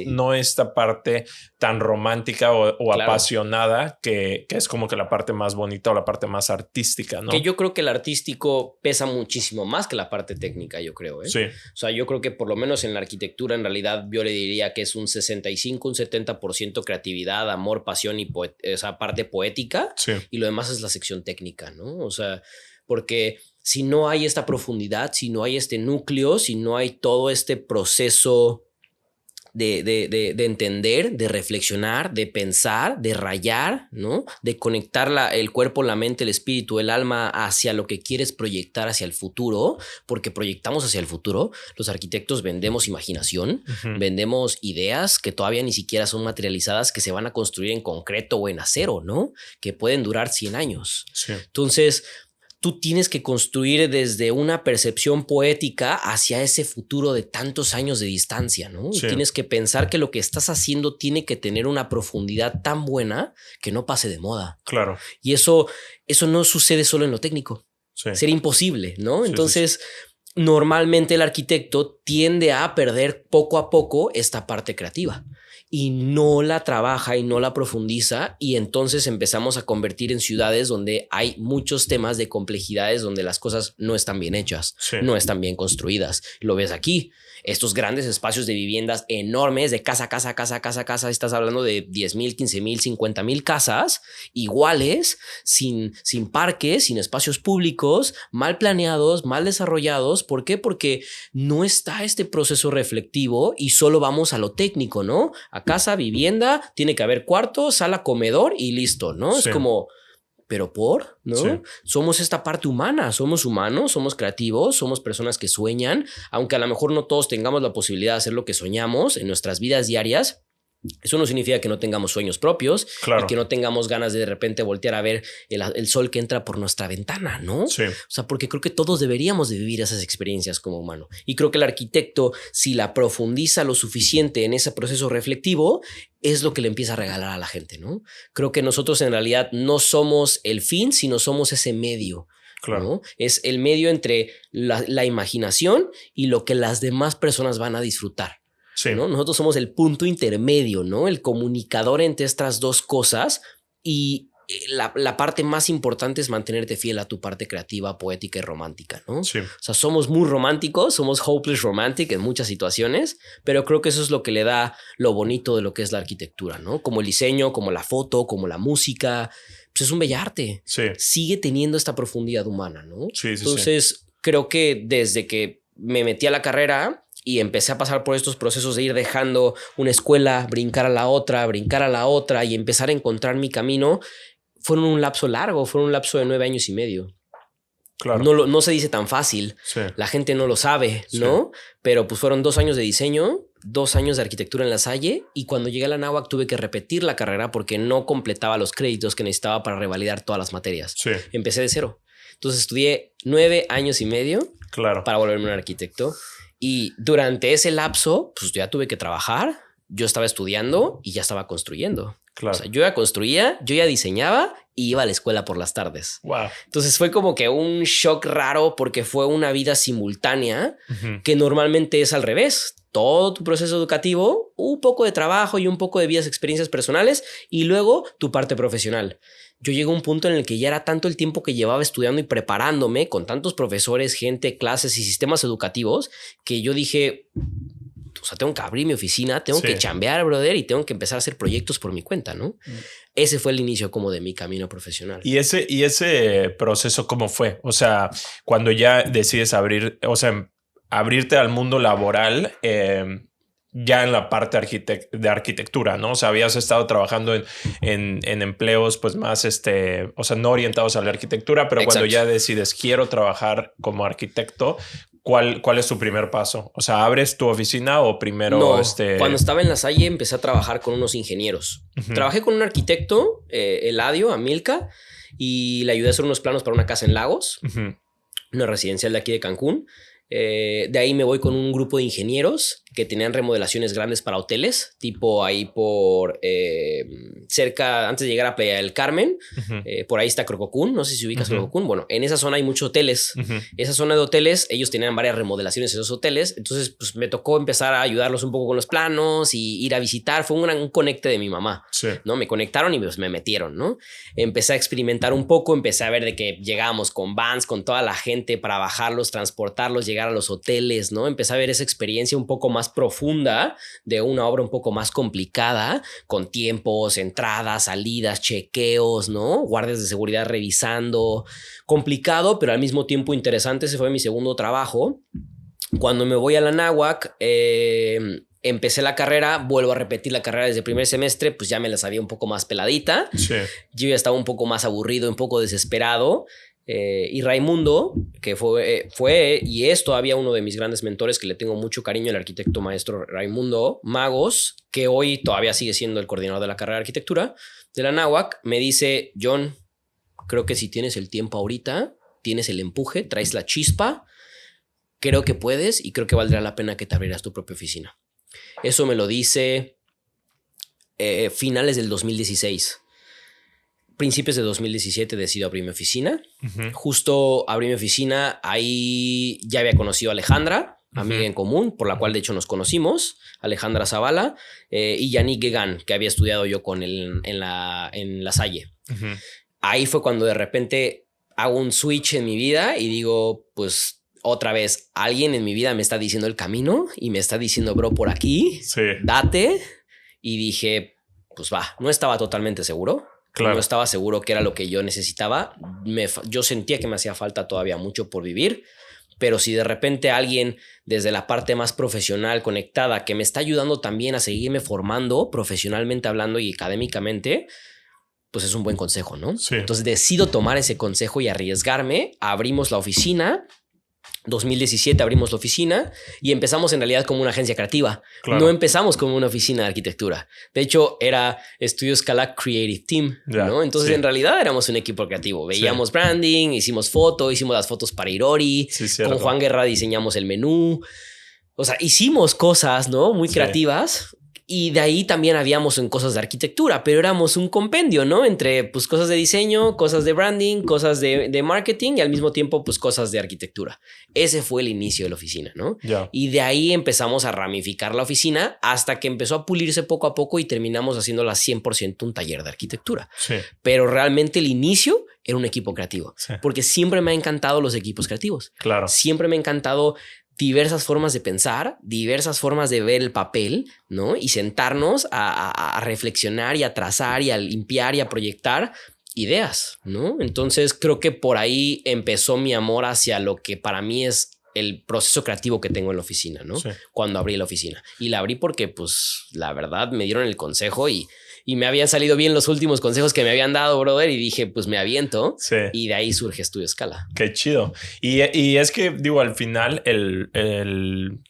no esta parte tan romántica o apasionada que es como que la parte más bonita o la parte más artística, ¿no? Que yo creo que el artístico pesa muchísimo más que la parte técnica, yo creo, ¿eh? Sí. O sea, yo creo que por lo menos en la arquitectura, en realidad, yo le diría que es un 65, un 70% creatividad, amor, pasión y esa parte poética, y lo demás es la sección técnica, ¿no? O sea, porque si no hay esta profundidad, si no hay este núcleo, si no hay todo este proceso de entender, de reflexionar, de pensar, de rayar, ¿no? De conectar el cuerpo, la mente, el espíritu, el alma hacia lo que quieres proyectar hacia el futuro, porque proyectamos hacia el futuro. Los arquitectos vendemos imaginación, vendemos ideas que todavía ni siquiera son materializadas, que se van a construir en concreto o en acero, ¿no? Que pueden durar 100 años. Sí. Entonces, tú tienes que construir desde una percepción poética hacia ese futuro de tantos años de distancia, ¿no? Sí. Y tienes que pensar que lo que estás haciendo tiene que tener una profundidad tan buena que no pase de moda. Claro. Y eso no sucede solo en lo técnico. Sí. Sería imposible, ¿no? Sí, entonces, normalmente el arquitecto tiende a perder poco a poco esta parte creativa. Y no la trabaja y no la profundiza, y entonces empezamos a convertir en ciudades donde hay muchos temas de complejidades, donde las cosas no están bien hechas, no están bien construidas. Lo ves aquí, estos grandes espacios de viviendas enormes de casa, estás hablando de 10,000, 15,000, 50,000 casas iguales, sin parques, sin espacios públicos, mal planeados, mal desarrollados. ¿Por qué? Porque no está este proceso reflectivo y solo vamos a lo técnico, ¿no? A casa, vivienda, tiene que haber cuarto, sala, comedor y listo, ¿no? Sí. Es como, pero ¿no? Sí. Somos esta parte humana, somos humanos, somos creativos, somos personas que sueñan, aunque a lo mejor no todos tengamos la posibilidad de hacer lo que soñamos en nuestras vidas diarias. Eso no significa que no tengamos sueños propios, claro, y que no tengamos ganas de repente voltear a ver el sol que entra por nuestra ventana, ¿no? Sí. O sea, porque creo que todos deberíamos de vivir esas experiencias como humano. Y creo que el arquitecto, si la profundiza lo suficiente en ese proceso reflectivo, es lo que le empieza a regalar a la gente, ¿no? Creo que nosotros en realidad no somos el fin, sino somos ese medio. Claro. ¿No? Es el medio entre la imaginación y lo que las demás personas van a disfrutar. Sí. ¿No? Nosotros somos el punto intermedio, ¿no? El comunicador entre estas dos cosas, y la parte más importante es mantenerte fiel a tu parte creativa, poética y romántica, ¿no? Sí. O sea, somos muy románticos, somos hopeless romantic en muchas situaciones, pero creo que eso es lo que le da lo bonito de lo que es la arquitectura, ¿no? Como el diseño, como la foto, como la música, pues es un bellarte. Sí. Sigue teniendo esta profundidad humana, ¿no? Sí, entonces, creo que desde que me metí a la carrera y empecé a pasar por estos procesos de ir dejando una escuela, brincar a la otra y empezar a encontrar mi camino, fueron un lapso largo, fueron un lapso de 9 años y medio. Claro. No se dice tan fácil. Sí. La gente no lo sabe, ¿no? Pero pues fueron 2 años de diseño, 2 años de arquitectura en La Salle, y cuando llegué a la Anáhuac tuve que repetir la carrera porque no completaba los créditos que necesitaba para revalidar todas las materias. Sí. Empecé de cero. Entonces estudié 9 años y medio para volverme un arquitecto. Y durante ese lapso, pues ya tuve que trabajar. Yo estaba estudiando y ya estaba construyendo. Claro. O sea, yo ya construía, yo ya diseñaba y iba a la escuela por las tardes. Wow. Entonces fue como que un shock raro porque fue una vida simultánea que normalmente es al revés. Todo tu proceso educativo, un poco de trabajo y un poco de vidas, experiencias personales y luego tu parte profesional. Yo llegué a un punto en el que ya era tanto el tiempo que llevaba estudiando y preparándome con tantos profesores, gente, clases y sistemas educativos que yo dije... O sea, tengo que abrir mi oficina, tengo que chambear, brother, y tengo que empezar a hacer proyectos por mi cuenta, ¿no? Ese fue el inicio como de mi camino profesional. ¿Y ese proceso cómo fue? O sea, cuando ya decides abrirte al mundo laboral, ya en la parte de arquitectura, ¿no? O sea, habías estado trabajando en empleos pues más, o sea, no orientados a la arquitectura, pero cuando ya decides quiero trabajar como arquitecto, ¿cuál es tu primer paso? O sea, ¿abres tu oficina o primero? No, cuando estaba en La Salle empecé a trabajar con unos ingenieros. Trabajé con un arquitecto, Eladio, Amilca, y le ayudé a hacer unos planos para una casa en Lagos, una residencial de aquí de Cancún. De ahí me voy con un grupo de ingenieros que tenían remodelaciones grandes para hoteles, tipo ahí por cerca, antes de llegar a Playa del Carmen, por ahí está Crococún, no sé si ubicas Crococún. Bueno, en esa zona hay muchos hoteles. Esa zona de hoteles, ellos tenían varias remodelaciones en esos hoteles, entonces pues me tocó empezar a ayudarlos un poco con los planos y ir a visitar. Fue un conecte de mi mamá, ¿no? Me conectaron y pues me metieron, ¿no? Empecé a experimentar un poco, empecé a ver de que llegábamos con vans, con toda la gente para bajarlos, transportarlos, llegar a los hoteles, ¿no? Empecé a ver esa experiencia un poco más profunda de una obra un poco más complicada, con tiempos, entradas, salidas, chequeos, ¿no? Guardias de seguridad revisando. Complicado, pero al mismo tiempo interesante. Ese fue mi segundo trabajo. Cuando me voy a la Anáhuac, empecé la carrera, vuelvo a repetir la carrera desde el primer semestre, pues ya me la sabía un poco más peladita. Yo ya estaba un poco más aburrido, un poco desesperado. Y Raimundo, que fue y es todavía uno de mis grandes mentores, que le tengo mucho cariño, el arquitecto maestro Raimundo Magos, que hoy todavía sigue siendo el coordinador de la carrera de arquitectura de la Anáhuac, me dice: John, creo que si tienes el tiempo ahorita, tienes el empuje, traes la chispa, creo que puedes y creo que valdrá la pena que te abrieras tu propia oficina. Eso me lo dice finales del 2016. Principios de 2017 decido abrir mi oficina. Justo abrí mi oficina, ahí ya había conocido a Alejandra, amiga en común, por la cual de hecho nos conocimos, Alejandra Zavala, y Yannick Guegan, que había estudiado yo con él en la Salle. Ahí fue cuando de repente hago un switch en mi vida y digo, pues otra vez, alguien en mi vida me está diciendo el camino y me está diciendo, bro, por aquí, date. Y dije, pues va, no estaba totalmente seguro. No estaba seguro que era lo que yo necesitaba. Yo sentía que me hacía falta todavía mucho por vivir, pero si de repente alguien desde la parte más profesional conectada que me está ayudando también a seguirme formando profesionalmente hablando y académicamente, pues es un buen consejo, ¿no? Entonces decido tomar ese consejo y arriesgarme. Abrimos la oficina. 2017 abrimos la oficina y empezamos en realidad como una agencia creativa. No empezamos como una oficina de arquitectura. De hecho, era Estudios Calac Creative Team, ¿no? Entonces, en realidad éramos un equipo creativo. Veíamos branding, hicimos las fotos para Irori. Con Juan Guerra diseñamos el menú. O sea, hicimos cosas, ¿no? Muy creativas. Y de ahí también habíamos en cosas de arquitectura, pero éramos un compendio, ¿no? Entre pues cosas de diseño, cosas de branding, cosas de marketing y al mismo tiempo pues cosas de arquitectura. Ese fue el inicio de la oficina, ¿no? Y de ahí empezamos a ramificar la oficina hasta que empezó a pulirse poco a poco y terminamos haciéndola 100% un taller de arquitectura. Pero realmente el inicio era un equipo creativo, porque siempre me han encantado los equipos creativos. Siempre me ha encantado diversas formas de pensar, diversas formas de ver el papel, ¿no? Y sentarnos a reflexionar y a trazar y a limpiar y a proyectar ideas, ¿no? Entonces creo que por ahí empezó mi amor hacia lo que para mí es el proceso creativo que tengo en la oficina, ¿no? Cuando abrí la oficina. Y la abrí porque, pues, la verdad, me dieron el consejo y y me habían salido bien los últimos consejos que me habían dado, brother, y dije, pues me aviento. Sí. Y de ahí surge Estudio Scala. Qué chido. Y es que, digo, al final el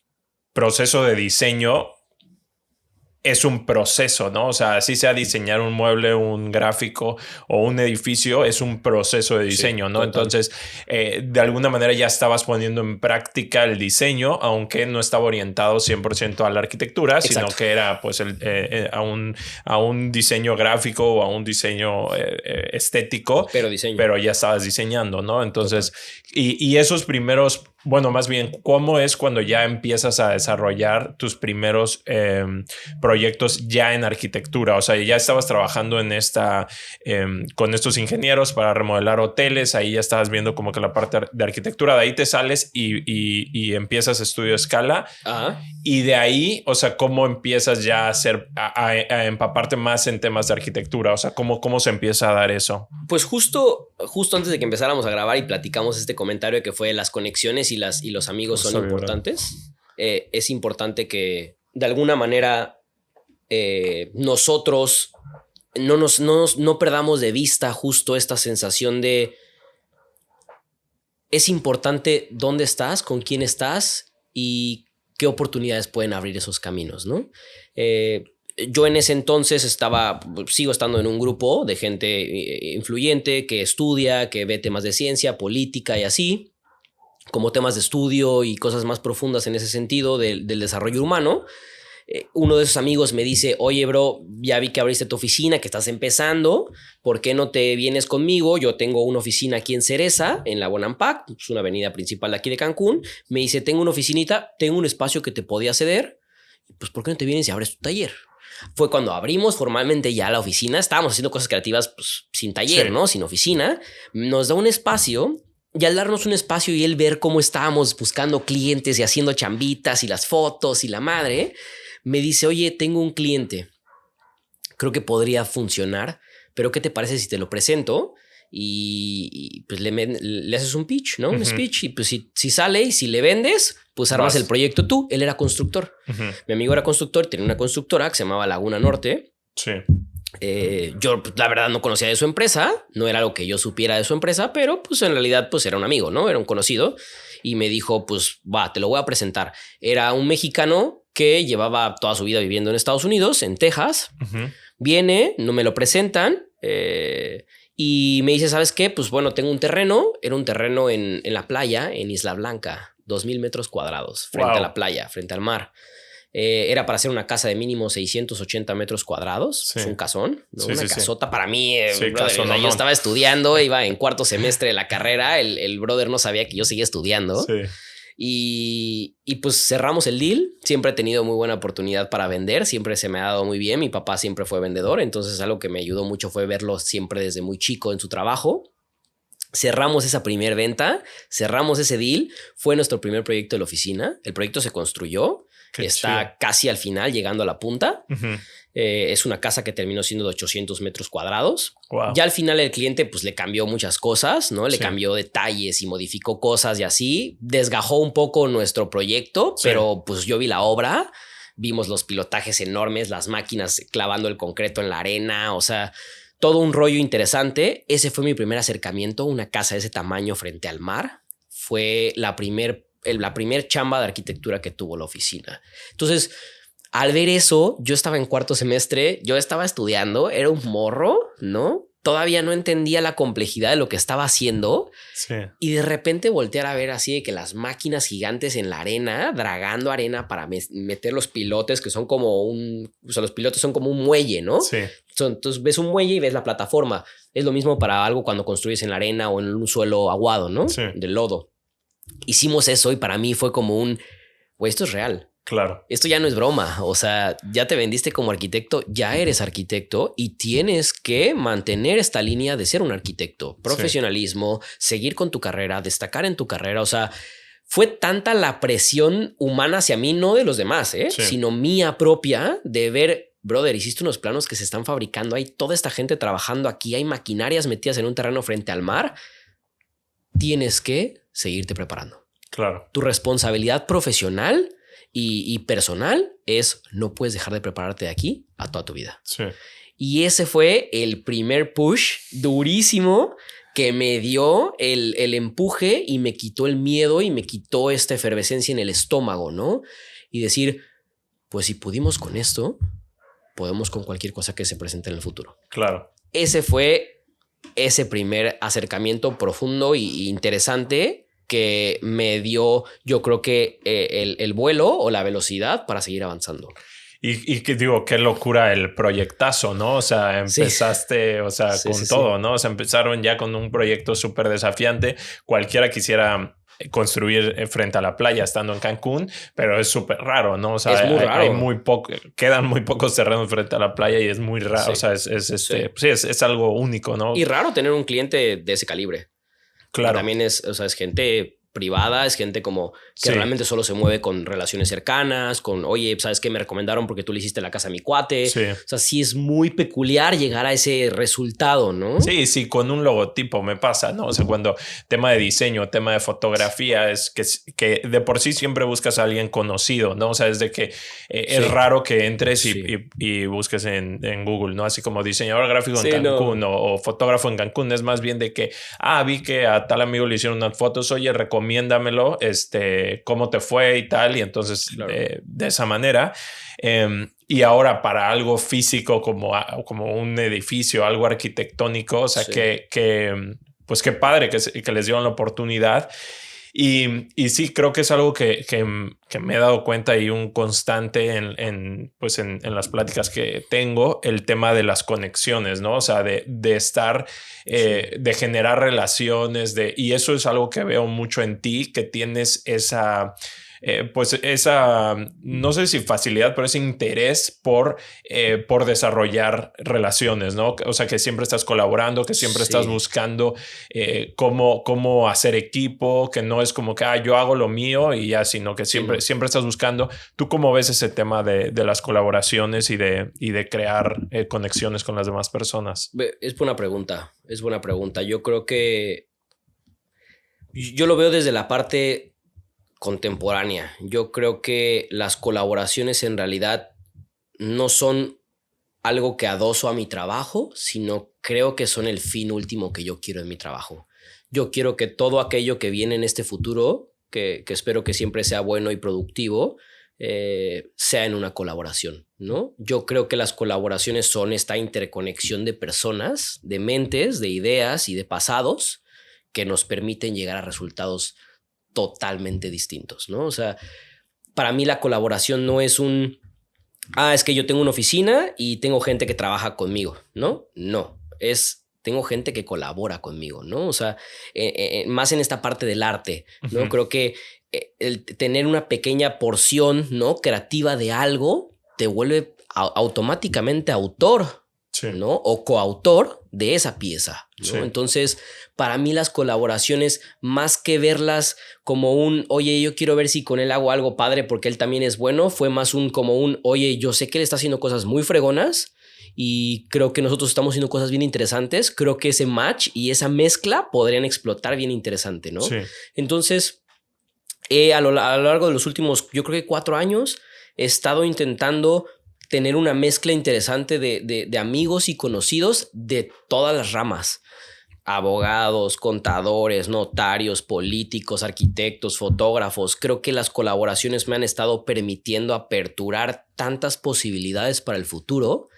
proceso de diseño es un proceso, ¿no? O sea, así sea diseñar un mueble, un gráfico o un edificio, es un proceso de diseño, Sí, ¿no? total. Entonces, de alguna manera ya estabas poniendo en práctica el diseño, aunque no estaba orientado 100% a la arquitectura, Exacto. sino que era pues a un diseño gráfico o a un diseño estético. Pero diseño. Pero ya estabas diseñando, ¿no? Entonces, y esos primeros... Bueno, más bien, ¿cómo es cuando ya empiezas a desarrollar tus primeros proyectos ya en arquitectura? O sea, ya estabas trabajando en con estos ingenieros para remodelar hoteles, ahí ya estabas viendo como que la parte de arquitectura, de ahí te sales y empiezas Estudio Scala. Ajá. Y de ahí, o sea, ¿cómo empiezas ya a empaparte más en temas de arquitectura? O sea, ¿cómo se empieza a dar eso? Pues justo antes de que empezáramos a grabar y platicamos este comentario que fue las conexiones y los amigos son importantes. Es importante que de alguna manera nosotros no perdamos de vista justo esta sensación de es importante dónde estás, con quién estás y qué oportunidades pueden abrir esos caminos, ¿no? Yo en ese entonces sigo estando en un grupo de gente influyente que estudia, que ve temas de ciencia, política y así, como temas de estudio y cosas más profundas en ese sentido del desarrollo humano. Uno de esos amigos me dice, oye, bro, ya vi que abriste tu oficina, que estás empezando, ¿por qué no te vienes conmigo? Yo tengo una oficina aquí en Cereza, en la Bonampak, es una avenida principal de aquí de Cancún. Me dice, tengo una oficinita, tengo un espacio que te podía ceder, pues ¿por qué no te vienes y abres tu taller? Fue cuando abrimos formalmente ya la oficina, estábamos haciendo cosas creativas pues, sin taller, sí, ¿no? Sin oficina. Nos da un espacio y al darnos un espacio y él ver cómo estábamos buscando clientes y haciendo chambitas y las fotos y la madre, me dice, oye, tengo un cliente, creo que podría funcionar, pero ¿qué te parece si te lo presento? Y pues le haces un pitch, ¿no? Un speech y pues si sale y si le vendes, pues armas el proyecto tú. Él era constructor. Mi amigo era constructor, tenía una constructora que se llamaba Laguna Norte. Sí. Yo la verdad no conocía de su empresa, no era algo que yo supiera de su empresa, pero pues en realidad pues era un amigo, ¿no? Era un conocido y me dijo, pues va, te lo voy a presentar. Era un mexicano que llevaba toda su vida viviendo en Estados Unidos, en Texas. Viene, no me lo presentan, y me dice, ¿sabes qué? Pues bueno, tengo un terreno. Era un terreno en la playa, en Isla Blanca, 2,000 metros cuadrados, frente a la playa, frente al mar. Era para hacer una casa de mínimo 680 metros cuadrados. Sí. Es un casón, ¿no? Sí, una casota para mí. Sí, brother, yo estaba estudiando, iba en cuarto semestre de la carrera. El brother no sabía que yo seguía estudiando. Sí. Y pues cerramos el deal. Siempre he tenido muy buena oportunidad para vender. Siempre se me ha dado muy bien. Mi papá siempre fue vendedor. Entonces algo que me ayudó mucho fue verlo siempre desde muy chico en su trabajo. Cerramos esa primer venta. Cerramos ese deal. Fue nuestro primer proyecto de la oficina. El proyecto se construyó. Está casi al final, llegando a la punta. Es una casa que terminó siendo de 800 metros cuadrados. Wow. Ya al final el cliente pues le cambió muchas cosas, ¿no? Le cambió detalles y modificó cosas y así. Desgajó un poco nuestro proyecto, pero pues yo vi la obra. Vimos los pilotajes enormes, las máquinas clavando el concreto en la arena. O sea, todo un rollo interesante. Ese fue mi primer acercamiento a una casa de ese tamaño frente al mar. Fue la primer chamba de arquitectura que tuvo la oficina. Entonces, al ver eso, yo estaba en cuarto semestre, yo estaba estudiando, era un morro, ¿no? Todavía no entendía la complejidad de lo que estaba haciendo. Sí. Y de repente voltear a ver así de que las máquinas gigantes en la arena, dragando arena para meter los pilotes, que son como los pilotes son como un muelle, ¿no? Sí. Entonces ves un muelle y ves la plataforma. Es lo mismo para algo cuando construyes en la arena o en un suelo aguado, ¿no? Sí. De lodo. Hicimos eso y para mí fue como güey, esto es real. Claro. Esto ya no es broma. O sea, ya te vendiste como arquitecto, ya eres arquitecto y tienes que mantener esta línea de ser un arquitecto. Profesionalismo, seguir con tu carrera, destacar en tu carrera. O sea, fue tanta la presión humana hacia mí, no de los demás, sino mía propia de ver, brother, hiciste unos planos que se están fabricando. Hay toda esta gente trabajando aquí. Hay maquinarias metidas en un terreno frente al mar. Tienes que seguirte preparando. Claro. Tu responsabilidad profesional y personal es no puedes dejar de prepararte de aquí a toda tu vida. Sí. Y ese fue el primer push durísimo que me dio el empuje y me quitó el miedo y me quitó esta efervescencia en el estómago, ¿no? Y decir, pues si pudimos con esto, podemos con cualquier cosa que se presente en el futuro. Claro. Ese fue ese primer acercamiento profundo y interesante que me dio, yo creo que el vuelo o la velocidad para seguir avanzando. Y que digo, qué locura el proyectazo, ¿no? O sea, empezaste, o sea, con todo, ¿no? O sea, empezaron ya con un proyecto súper desafiante. Cualquiera quisiera construir frente a la playa estando en Cancún, pero es súper raro, ¿no? O sea, es muy raro. Hay muy poco, quedan muy pocos terrenos frente a la playa y es muy raro. O sea, es algo único, ¿no? Y raro tener un cliente de ese calibre. Claro. Y también es gente privada, es gente como que realmente solo se mueve con relaciones cercanas, con, oye, ¿sabes qué? Me recomendaron porque tú le hiciste la casa a mi cuate. Sí. O sea, sí es muy peculiar llegar a ese resultado, ¿no? Sí, con un logotipo me pasa, ¿no? O sea, cuando tema de diseño, tema de fotografía, es que de por sí siempre buscas a alguien conocido, ¿no? O sea, es de que es raro que entres y busques en Google, ¿no? Así como diseñador gráfico en Cancún o fotógrafo en Cancún, es más bien de que, vi que a tal amigo le hicieron unas fotos, oye, recomiéndamelo, cómo te fue y tal, y entonces de esa manera. Y ahora para algo físico como un edificio, algo arquitectónico, o sea, pues qué padre que les dieron la oportunidad. Y sí, creo que es algo que me he dado cuenta y un constante en las pláticas que tengo, el tema de las conexiones, ¿no? O sea, de estar, de generar relaciones, y eso es algo que veo mucho en ti, que tienes esa... no sé si facilidad, pero ese interés por desarrollar relaciones, ¿no? O sea, que siempre estás colaborando, que siempre estás buscando cómo hacer equipo, que no es como que yo hago lo mío y ya, sino que siempre estás buscando. ¿Tú cómo ves ese tema de las colaboraciones y de crear conexiones con las demás personas? Es buena pregunta. Yo creo que yo lo veo desde la parte contemporánea. Yo creo que las colaboraciones en realidad no son algo que adoso a mi trabajo, sino creo que son el fin último que yo quiero en mi trabajo. Yo quiero que todo aquello que viene en este futuro, que espero que siempre sea bueno y productivo, sea en una colaboración, ¿no? Yo creo que las colaboraciones son esta interconexión de personas, de mentes, de ideas y de pasados que nos permiten llegar a resultados totalmente distintos, ¿no? O sea, para mí la colaboración no es es que yo tengo una oficina y tengo gente que trabaja conmigo, ¿no? No, tengo gente que colabora conmigo, ¿no? O sea, más en esta parte del arte, ¿no? Uh-huh. Creo que el tener una pequeña porción, ¿no? creativa de algo te vuelve automáticamente autor, ¿no? O coautor de esa pieza, ¿no? Sí. Entonces, para mí las colaboraciones, más que verlas como oye, yo quiero ver si con él hago algo padre porque él también es bueno, fue más oye, yo sé que él está haciendo cosas muy fregonas y creo que nosotros estamos haciendo cosas bien interesantes. Creo que ese match y esa mezcla podrían explotar bien interesante, ¿no? Sí. Entonces, a lo largo de los últimos, yo creo que 4 años, he estado intentando tener una mezcla interesante de amigos y conocidos de todas las ramas. Abogados, contadores, notarios, políticos, arquitectos, fotógrafos. Creo que las colaboraciones me han estado permitiendo aperturar tantas posibilidades para el futuro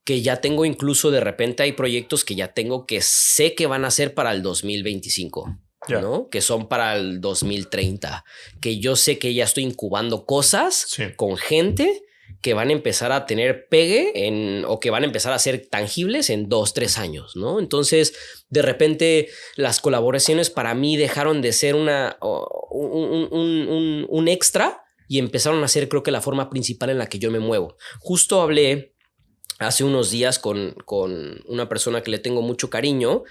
que ya tengo, incluso de repente hay proyectos que ya tengo que sé que van a ser para el 2025. ¿no? Que son para el 2030. Que yo sé que ya estoy incubando cosas con gente que van a empezar a tener pegue o que van a empezar a ser tangibles en 2-3 años, ¿no? Entonces, de repente, las colaboraciones para mí dejaron de ser un extra y empezaron a ser, creo que, la forma principal en la que yo me muevo. Justo hablé hace unos días con una persona que le tengo mucho cariño,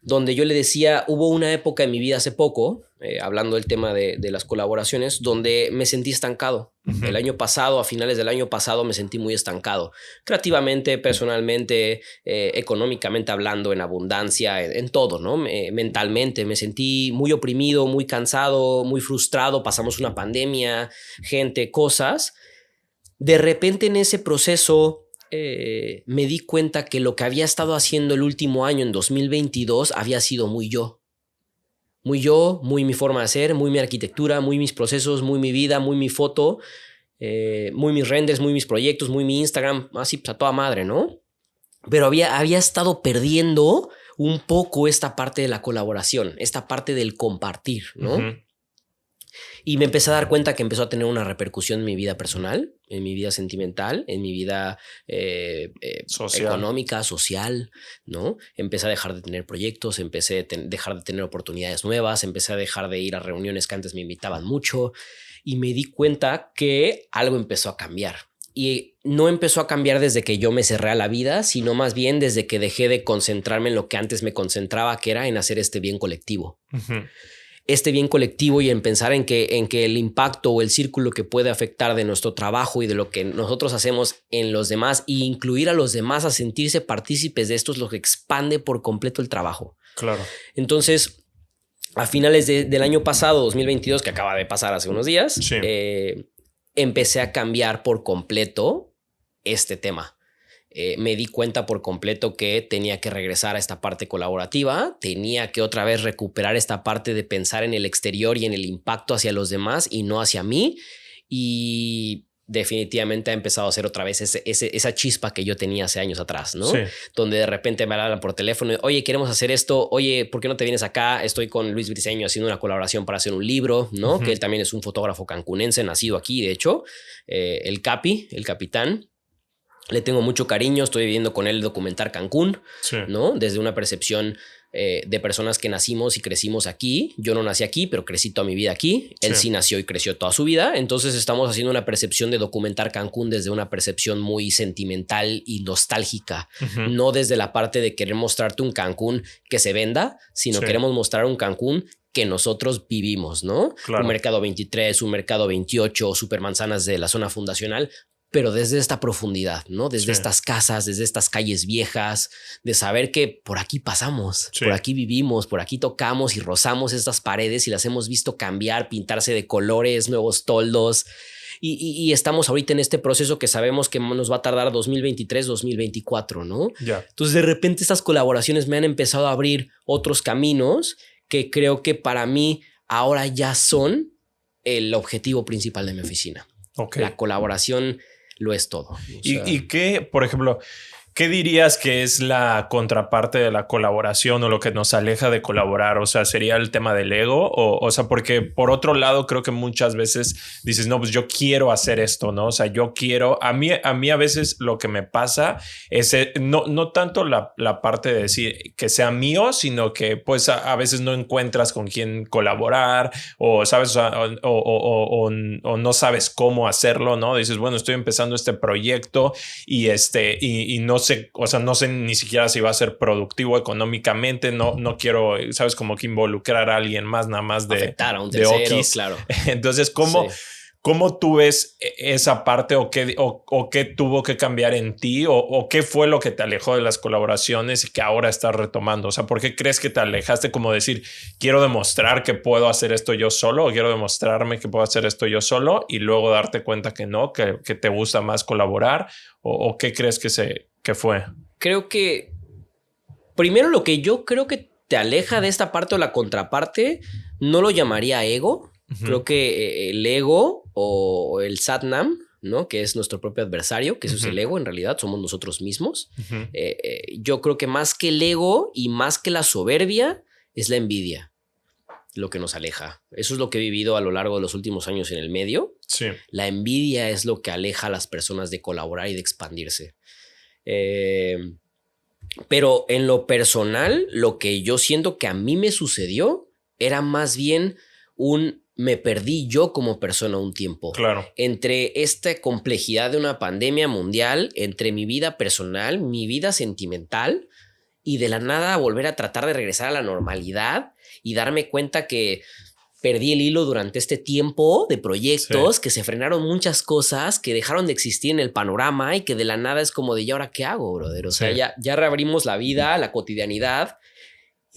donde yo le decía, hubo una época en mi vida hace poco, hablando del tema de las colaboraciones, donde me sentí estancado. Uh-huh. El año pasado, a finales del año pasado, me sentí muy estancado. Creativamente, personalmente, económicamente hablando, en abundancia, en todo, ¿no? Mentalmente, me sentí muy oprimido, muy cansado, muy frustrado. Pasamos una pandemia, gente, cosas. De repente en ese proceso me di cuenta que lo que había estado haciendo el último año, en 2022, había sido muy yo. Muy yo, muy mi forma de ser, muy mi arquitectura, muy mis procesos, muy mi vida, muy mi foto, muy mis renders, muy mis proyectos, muy mi Instagram, así pues a toda madre, ¿no? Pero había estado perdiendo un poco esta parte de la colaboración, esta parte del compartir, ¿no? Uh-huh. Y me empecé a dar cuenta que empezó a tener una repercusión en mi vida personal, en mi vida sentimental, en mi vida económica, social, ¿no? Empecé a dejar de tener proyectos, empecé a dejar de tener oportunidades nuevas, empecé a dejar de ir a reuniones que antes me invitaban mucho y me di cuenta que algo empezó a cambiar. Y no empezó a cambiar desde que yo me cerré a la vida, sino más bien desde que dejé de concentrarme en lo que antes me concentraba, que era en hacer este bien colectivo. Uh-huh. Este bien colectivo y en pensar en que el impacto o el círculo que puede afectar de nuestro trabajo y de lo que nosotros hacemos en los demás e incluir a los demás a sentirse partícipes de esto es lo que expande por completo el trabajo. Claro. Entonces, a finales del año pasado, 2022, que acaba de pasar hace unos días, sí. Empecé a cambiar por completo este tema. Me di cuenta por completo que tenía que regresar a esta parte colaborativa, tenía que otra vez recuperar esta parte de pensar en el exterior y en el impacto hacia los demás y no hacia mí. Y definitivamente ha empezado a ser otra vez esa chispa que yo tenía hace años atrás, ¿no? Sí. Donde de repente me hablan por teléfono, oye, queremos hacer esto, oye, ¿por qué no te vienes acá? Estoy con Luis Briceño haciendo una colaboración para hacer un libro, ¿no? Uh-huh. Que él también es un fotógrafo cancunense, nacido aquí, de hecho, el Capi, el capitán. Le tengo mucho cariño, estoy viviendo con él documentar Cancún, sí. ¿no? Desde una percepción de personas que nacimos y crecimos aquí. Yo no nací aquí, pero crecí toda mi vida aquí. Él sí nació y creció toda su vida. Entonces estamos haciendo una percepción de documentar Cancún desde una percepción muy sentimental y nostálgica. Uh-huh. No desde la parte de querer mostrarte un Cancún que se venda, sino queremos mostrar un Cancún que nosotros vivimos, ¿no? Claro. Un mercado 23, un mercado 28, supermanzanas de la zona fundacional, pero desde esta profundidad, ¿no? Desde estas casas, desde estas calles viejas, de saber que por aquí pasamos, por aquí vivimos, por aquí tocamos y rozamos estas paredes y las hemos visto cambiar, pintarse de colores, nuevos toldos. Y estamos ahorita en este proceso que sabemos que nos va a tardar 2023, 2024, ¿no? Yeah. Entonces, de repente estas colaboraciones me han empezado a abrir otros caminos que creo que para mí ahora ya son el objetivo principal de mi oficina. Okay. La colaboración lo es todo. ¿Y qué, por ejemplo, qué dirías que es la contraparte de la colaboración o lo que nos aleja de colaborar? O sea, ¿sería el tema del ego? O sea, porque por otro lado creo que muchas veces dices, no, pues yo quiero hacer esto, ¿no? O sea, yo quiero... A mí a veces lo que me pasa es no tanto la parte de decir que sea mío, sino que pues a veces no encuentras con quién colaborar o sabes, o no sabes cómo hacerlo, ¿no? Dices, bueno, estoy empezando este proyecto y no sé, o sea, no sé ni siquiera si va a ser productivo económicamente, no quiero, sabes, como que involucrar a alguien más, nada más de afectar a un tercero, de Okis. Claro. Entonces, ¿cómo tú ves esa parte o qué tuvo que cambiar en ti o qué fue lo que te alejó de las colaboraciones y que ahora estás retomando? O sea, ¿por qué crees que te alejaste? Como decir, quiero demostrar que puedo hacer esto yo solo o quiero demostrarme que puedo hacer esto yo solo y luego darte cuenta que no, que te gusta más colaborar o qué crees que fue. Creo que primero lo que yo creo que te aleja de esta parte o la contraparte, no lo llamaría ego. Uh-huh. Creo que el ego o el Satnam, ¿no? Que es nuestro propio adversario, que eso es el ego, en realidad somos nosotros mismos. Uh-huh. Yo creo que más que el ego y más que la soberbia es la envidia lo que nos aleja. Eso es lo que he vivido a lo largo de los últimos años en el medio. Sí. La envidia es lo que aleja a las personas de colaborar y de expandirse. Pero en lo personal, lo que yo siento que a mí me sucedió era más bien me perdí yo como persona un tiempo. Claro. Entre esta complejidad de una pandemia mundial, entre mi vida personal, mi vida sentimental, y de la nada volver a tratar de regresar a la normalidad y darme cuenta que perdí el hilo durante este tiempo de proyectos, que se frenaron muchas cosas, que dejaron de existir en el panorama y que de la nada es como de, ¿y ahora qué hago, brother? O sea, ya reabrimos la vida, la cotidianidad.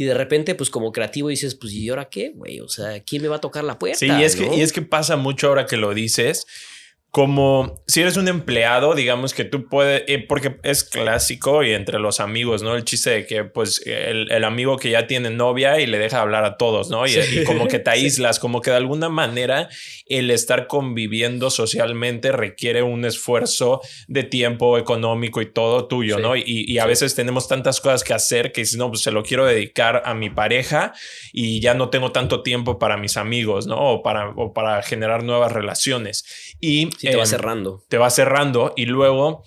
Y de repente, pues como creativo dices, pues ¿y ahora qué, güey? O sea, ¿quién me va a tocar la puerta? Sí, y es que pasa mucho ahora que lo dices, como si eres un empleado, digamos que tú puedes, porque es clásico y entre los amigos, ¿no? El chiste de que pues el amigo que ya tiene novia y le deja hablar a todos, ¿no? Y como que te aíslas, sí. Como que de alguna manera el estar conviviendo socialmente requiere un esfuerzo de tiempo económico y todo tuyo, sí. ¿No? Y a sí. veces tenemos tantas cosas que hacer que dices, no, pues se lo quiero dedicar a mi pareja y ya no tengo tanto tiempo para mis amigos, ¿no? O para generar nuevas relaciones. Y sí, te va cerrando. Te va cerrando y luego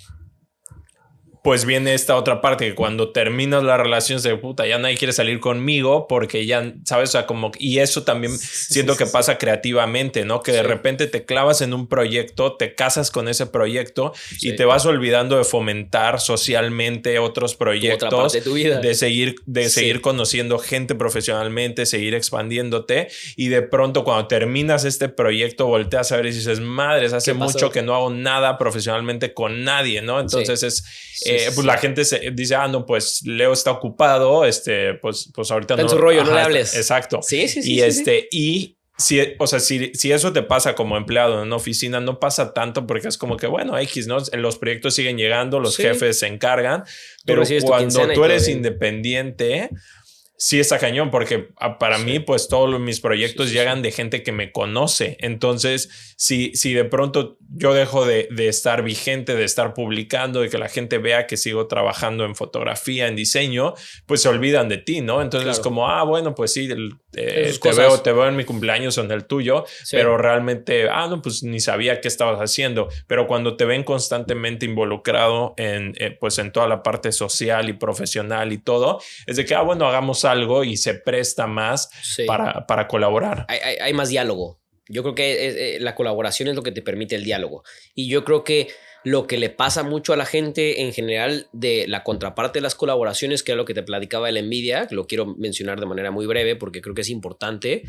pues viene esta otra parte que cuando terminas la relación de puta, ya nadie quiere salir conmigo porque ya, ¿sabes? O sea, como, y eso también siento que pasa creativamente, ¿no? Que de repente te clavas en un proyecto, te casas con ese proyecto y te vas olvidando de fomentar socialmente otros proyectos, otra parte de tu vida. de seguir conociendo gente profesionalmente, seguir expandiéndote y de pronto cuando terminas este proyecto volteas a ver y dices, madres, hace mucho que no hago nada profesionalmente con nadie, ¿no? Entonces pues la gente dice, no, pues Leo está ocupado, pues ahorita está no. En su rollo, no le hables. Exacto. Sí. Y si eso te pasa como empleado en una oficina, no pasa tanto porque es como que, bueno, X, ¿no? Los proyectos siguen llegando, los jefes se encargan, pero cuando tú eres independiente, sí está cañón, porque para mí, pues todos mis proyectos llegan de gente que me conoce. Entonces, si de pronto yo dejo de estar vigente, de estar publicando, de que la gente vea que sigo trabajando en fotografía, en diseño, pues se olvidan de ti, ¿no? Entonces, como, bueno, pues sí, te veo en mi cumpleaños o en el tuyo, pero realmente, no, pues ni sabía qué estabas haciendo. Pero cuando te ven constantemente involucrado pues en toda la parte social y profesional y todo, es de que, bueno, hagamos algo y se presta más para colaborar. Hay más diálogo. Yo creo que la colaboración es lo que te permite el diálogo. Y yo creo que lo que le pasa mucho a la gente en general de la contraparte de las colaboraciones, que es lo que te platicaba de la envidia, que lo quiero mencionar de manera muy breve porque creo que es importante.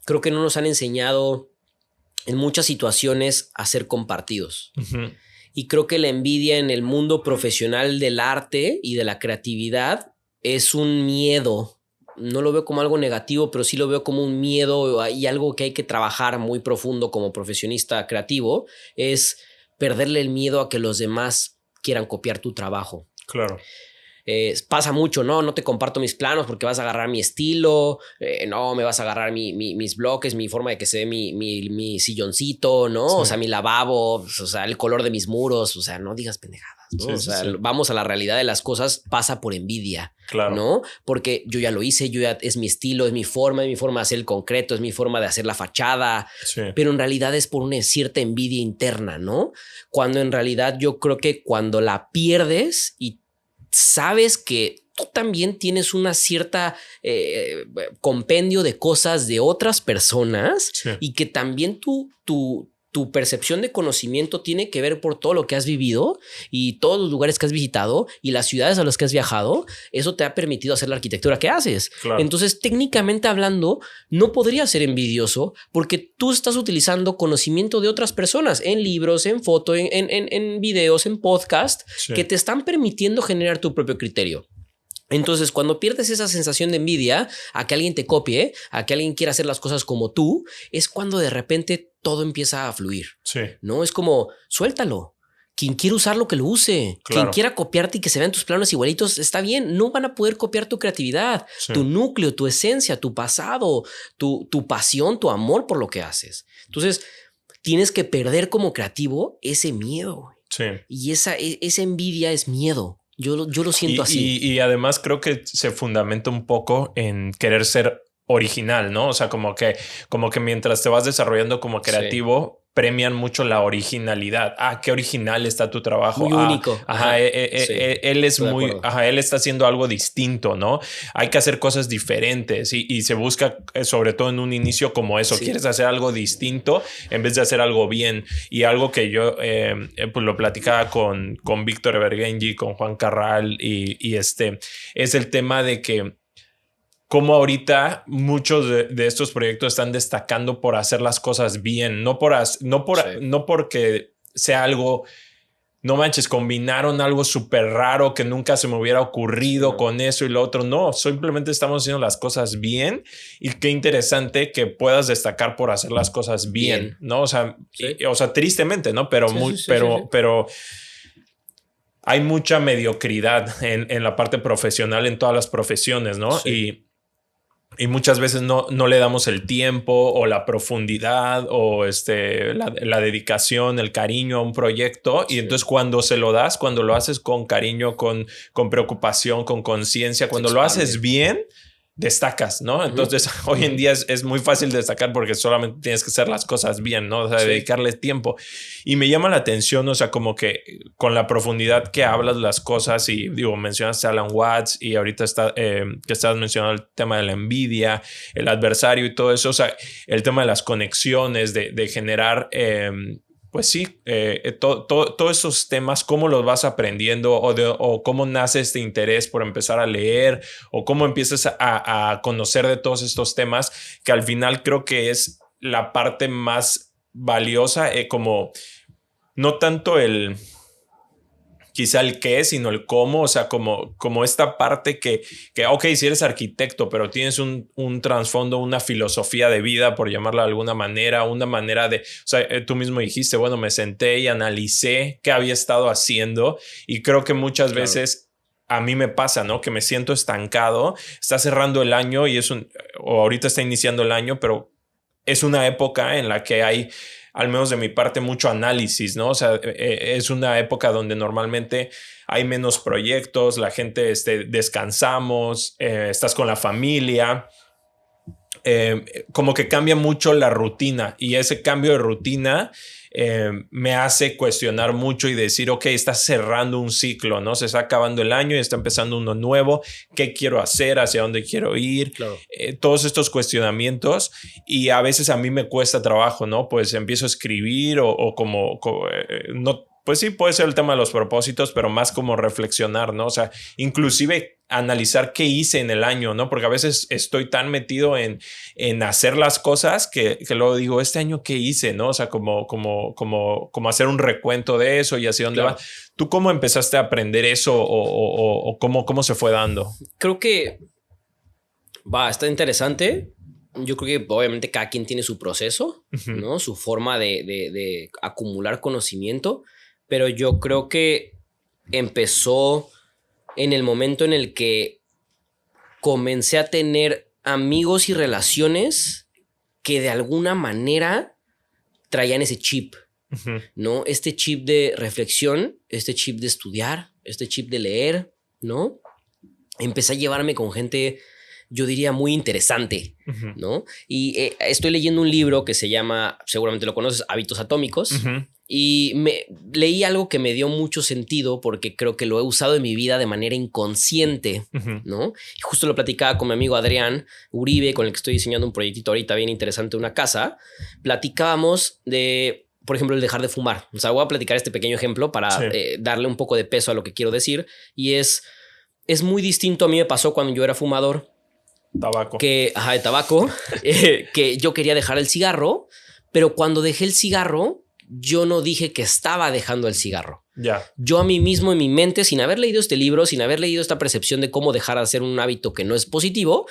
Creo que no nos han enseñado en muchas situaciones a ser compartidos. Uh-huh. Y creo que la envidia en el mundo profesional del arte y de la creatividad es un miedo. No lo veo como algo negativo, pero sí lo veo como un miedo y algo que hay que trabajar muy profundo como profesionista creativo, es perderle el miedo a que los demás quieran copiar tu trabajo. Claro. Pasa mucho, no te comparto mis planos porque vas a agarrar mi estilo, no me vas a agarrar mis bloques, mi forma de que se ve mi silloncito, ¿no? Sí. O sea, mi lavabo, o sea, el color de mis muros, o sea, no digas pendejadas, ¿no? Sí, vamos a la realidad de las cosas, pasa por envidia, claro. ¿No? Porque yo ya lo hice, es mi estilo, es mi forma de hacer el concreto, es mi forma de hacer la fachada, pero en realidad es por una cierta envidia interna, ¿no? Cuando en realidad yo creo que cuando la pierdes y sabes que tú también tienes una cierta compendio de cosas de otras personas y que también tu percepción de conocimiento tiene que ver por todo lo que has vivido y todos los lugares que has visitado y las ciudades a las que has viajado, eso te ha permitido hacer la arquitectura que haces. Claro. Entonces, técnicamente hablando, no podría ser envidioso porque tú estás utilizando conocimiento de otras personas en libros, en fotos, en videos, en podcast, que te están permitiendo generar tu propio criterio. Entonces, cuando pierdes esa sensación de envidia a que alguien te copie, a que alguien quiera hacer las cosas como tú, es cuando de repente todo empieza a fluir. ¿No? Es como, suéltalo. Quien quiera usarlo, que lo use. Claro. Quien quiera copiarte y que se vean tus planos igualitos, está bien. No van a poder copiar tu creatividad, tu núcleo, tu esencia, tu pasado, tu pasión, tu amor por lo que haces. Entonces, tienes que perder como creativo ese miedo. Y esa envidia es miedo. Yo lo siento así. Y además creo que se fundamenta un poco en querer ser original, ¿no? O sea, como que mientras te vas desarrollando como creativo, premian mucho la originalidad. Qué original está tu trabajo. Muy único. Él es muy... él está haciendo algo distinto, ¿no? Hay que hacer cosas diferentes y se busca, sobre todo en un inicio como eso. Quieres hacer algo distinto en vez de hacer algo bien. Y algo que yo pues lo platicaba con Víctor Evergenji, con Juan Carral y es el tema de que como ahorita muchos de estos proyectos están destacando por hacer las cosas bien, no porque sea algo no manches, combinaron algo súper raro que nunca se me hubiera ocurrido con eso y lo otro. No, simplemente estamos haciendo las cosas bien y qué interesante que puedas destacar por hacer las cosas bien. ¿No? O sea, tristemente, ¿no? Pero pero hay mucha mediocridad en la parte profesional en todas las profesiones, ¿no? Sí. Y muchas veces no le damos el tiempo o la profundidad o la dedicación, el cariño a un proyecto. Sí. Y entonces cuando se lo das, cuando lo haces con cariño, con preocupación, con conciencia, cuando lo haces bien, destacas, ¿no? Entonces hoy en día es muy fácil destacar porque solamente tienes que hacer las cosas bien, ¿no? O sea, dedicarle tiempo. Y me llama la atención, o sea, como que con la profundidad que hablas las cosas y digo, mencionaste a Alan Watts y ahorita que estás mencionando el tema de la envidia, el adversario y todo eso, o sea, el tema de las conexiones, de generar... pues sí, todos esos temas, cómo los vas aprendiendo o cómo nace este interés por empezar a leer o cómo empiezas a conocer de todos estos temas, que al final creo que es la parte más valiosa, como no tanto quizá el qué, sino el cómo, o sea, como esta parte que ok, si eres arquitecto, pero tienes un trasfondo, una filosofía de vida, por llamarla de alguna manera, una manera de, o sea, tú mismo dijiste, bueno, me senté y analicé qué había estado haciendo y creo que muchas veces a mí me pasa, ¿no? Que me siento estancado, está cerrando el año y o ahorita está iniciando el año, pero es una época en la que hay, al menos de mi parte, mucho análisis, ¿no? O sea, es una época donde normalmente hay menos proyectos, la gente descansamos, estás con la familia, como que cambia mucho la rutina y ese cambio de rutina me hace cuestionar mucho y decir, ok, está cerrando un ciclo, ¿no? Se está acabando el año y está empezando uno nuevo. ¿Qué quiero hacer? ¿Hacia dónde quiero ir? Claro. Todos estos cuestionamientos y a veces a mí me cuesta trabajo, ¿no? Pues empiezo a escribir o no. Pues sí, puede ser el tema de los propósitos, pero más como reflexionar, ¿no? O sea, inclusive analizar qué hice en el año, ¿no? Porque a veces estoy tan metido en hacer las cosas que luego digo, ¿este año qué hice? ¿No? O sea, como hacer un recuento de eso y hacia dónde va. ¿Tú cómo empezaste a aprender eso o cómo se fue dando? Creo que está interesante. Yo creo que obviamente cada quien tiene su proceso, ¿no? Su forma de acumular conocimiento. Pero yo creo que empezó en el momento en el que comencé a tener amigos y relaciones que de alguna manera traían ese chip, ¿no? Este chip de reflexión, este chip de estudiar, este chip de leer, ¿no? Empecé a llevarme con gente, yo diría, muy interesante, ¿no? Y estoy leyendo un libro que se llama, seguramente lo conoces, Hábitos Atómicos. Y leí algo que me dio mucho sentido porque creo que lo he usado en mi vida de manera inconsciente, ¿no? Y justo lo platicaba con mi amigo Adrián Uribe, con el que estoy diseñando un proyectito ahorita bien interesante, una casa. Platicábamos de, por ejemplo, el dejar de fumar. O sea, voy a platicar este pequeño ejemplo para darle un poco de peso a lo que quiero decir. Y es muy distinto. A mí me pasó cuando yo era fumador. Tabaco. De tabaco. Que yo quería dejar el cigarro, pero cuando dejé el cigarro, yo no dije que estaba dejando el cigarro. Yo a mí mismo en mi mente, sin haber leído este libro, sin haber leído esta percepción de cómo dejar de hacer un hábito que no es positivo,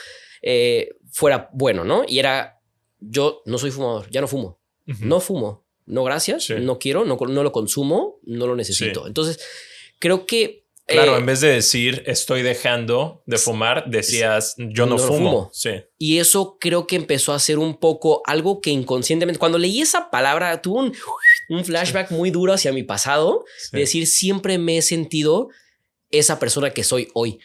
fuera bueno, ¿no? Y era, yo no soy fumador, ya no fumo. No fumo, no gracias, no quiero, no lo consumo, no lo necesito. Entonces, creo que... Claro, en vez de decir estoy dejando de fumar, decías yo no fumo. Sí. Y eso creo que empezó a ser un poco algo que inconscientemente, cuando leí esa palabra, tuve un flashback muy duro hacia mi pasado, de decir siempre me he sentido esa persona que soy hoy.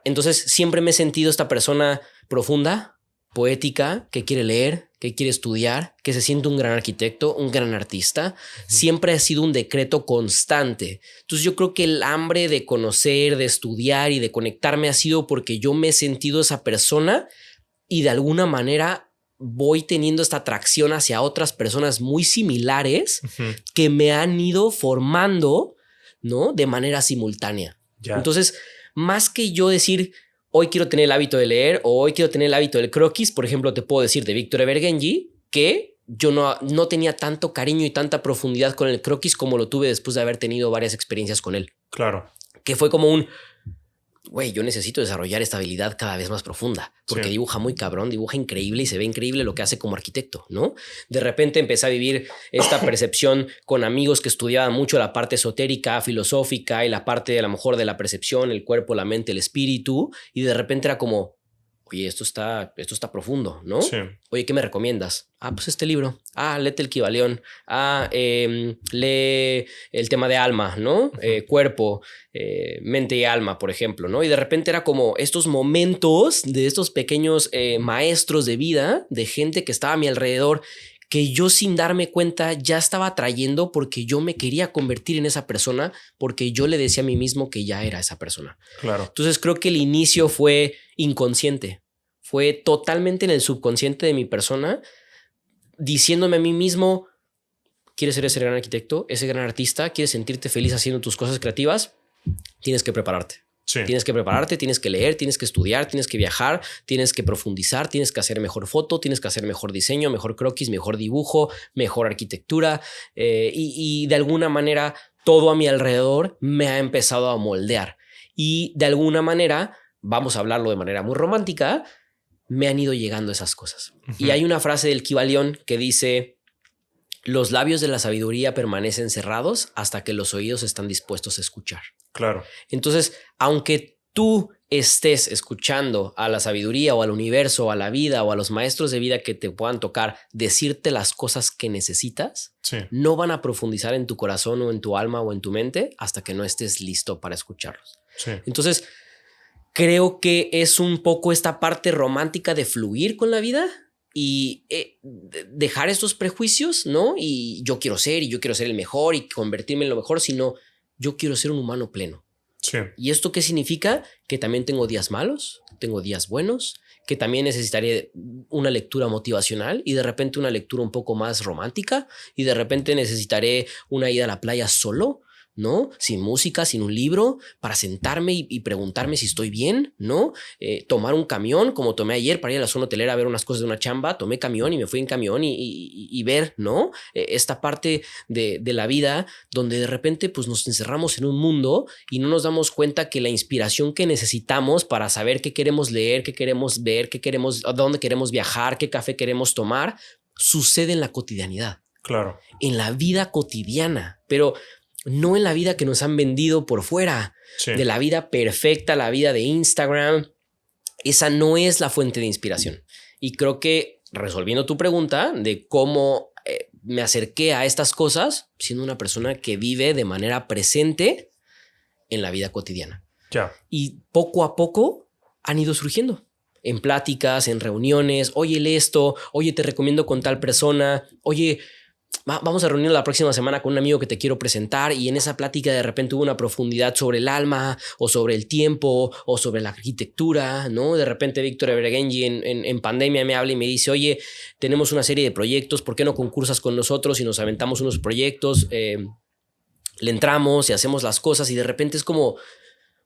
Entonces siempre me he sentido esta persona profunda, poética, que quiere leer, que quiere estudiar, que se siente un gran arquitecto, un gran artista. Siempre ha sido un decreto constante. Entonces yo creo que el hambre de conocer, de estudiar y de conectarme ha sido porque yo me he sentido esa persona y de alguna manera voy teniendo esta atracción hacia otras personas muy similares que me han ido formando, ¿no? De manera simultánea. Entonces, más que yo decir... hoy quiero tener el hábito de leer o hoy quiero tener el hábito del croquis, por ejemplo, te puedo decir de Víctor Evergenji que yo no tenía tanto cariño y tanta profundidad con el croquis como lo tuve después de haber tenido varias experiencias con él. Claro. Que fue como un, güey, yo necesito desarrollar esta habilidad cada vez más profunda, porque dibuja muy cabrón, dibuja increíble y se ve increíble lo que hace como arquitecto, ¿no? De repente empecé a vivir esta percepción con amigos que estudiaban mucho la parte esotérica, filosófica y la parte a lo mejor de la percepción, el cuerpo, la mente, el espíritu, y de repente era como, oye, esto está profundo, ¿no? Sí. Oye, ¿qué me recomiendas? Pues este libro. Léete el Kybalión. Lee el tema de alma, ¿no? Cuerpo, mente y alma, por ejemplo, ¿no? Y de repente era como estos momentos de estos pequeños maestros de vida, de gente que estaba a mi alrededor, que yo sin darme cuenta ya estaba atrayendo porque yo me quería convertir en esa persona, porque yo le decía a mí mismo que ya era esa persona. Claro. Entonces creo que el inicio fue inconsciente, fue totalmente en el subconsciente de mi persona, diciéndome a mí mismo, ¿quieres ser ese gran arquitecto, ese gran artista? ¿Quieres sentirte feliz haciendo tus cosas creativas? Tienes que prepararte. Sí. Tienes que prepararte, tienes que leer, tienes que estudiar, tienes que viajar, tienes que profundizar, tienes que hacer mejor foto, tienes que hacer mejor diseño, mejor croquis, mejor dibujo, mejor arquitectura y de alguna manera todo a mi alrededor me ha empezado a moldear y de alguna manera, vamos a hablarlo de manera muy romántica, me han ido llegando esas cosas. Y hay una frase del Kybalión que dice: los labios de la sabiduría permanecen cerrados hasta que los oídos están dispuestos a escuchar. Claro. Entonces, aunque tú estés escuchando a la sabiduría o al universo o a la vida o a los maestros de vida que te puedan tocar decirte las cosas que necesitas, no van a profundizar en tu corazón o en tu alma o en tu mente hasta que no estés listo para escucharlos. Entonces, creo que es un poco esta parte romántica de fluir con la vida y dejar estos prejuicios, ¿no? Y yo quiero ser el mejor y convertirme en lo mejor, sino yo quiero ser un humano pleno. ¿Y esto qué significa? Que también tengo días malos, tengo días buenos, que también necesitaré una lectura motivacional y de repente una lectura un poco más romántica y de repente necesitaré una ida a la playa solo, ¿no? Sin música, sin un libro, para sentarme y preguntarme si estoy bien, ¿no? Tomar un camión, como tomé ayer para ir a la zona hotelera a ver unas cosas de una chamba, tomé camión y me fui en camión y ver, ¿no? Esta parte de la vida donde de repente pues nos encerramos en un mundo y no nos damos cuenta que la inspiración que necesitamos para saber qué queremos leer, qué queremos ver, a dónde queremos viajar, qué café queremos tomar, sucede en la cotidianidad. Claro. En la vida cotidiana, pero no en la vida que nos han vendido por fuera, de la vida perfecta, la vida de Instagram. Esa no es la fuente de inspiración. Y creo que resolviendo tu pregunta de cómo me acerqué a estas cosas, siendo una persona que vive de manera presente en la vida cotidiana. Y poco a poco han ido surgiendo. En pláticas, en reuniones, oye, lee esto, oye, te recomiendo con tal persona, oye, vamos a reunirnos la próxima semana con un amigo que te quiero presentar y en esa plática de repente hubo una profundidad sobre el alma o sobre el tiempo o sobre la arquitectura, ¿no? De repente Víctor Evergenji en pandemia me habla y me dice, oye, tenemos una serie de proyectos, ¿por qué no concursas con nosotros y nos aventamos unos proyectos? Le entramos y hacemos las cosas y de repente es como...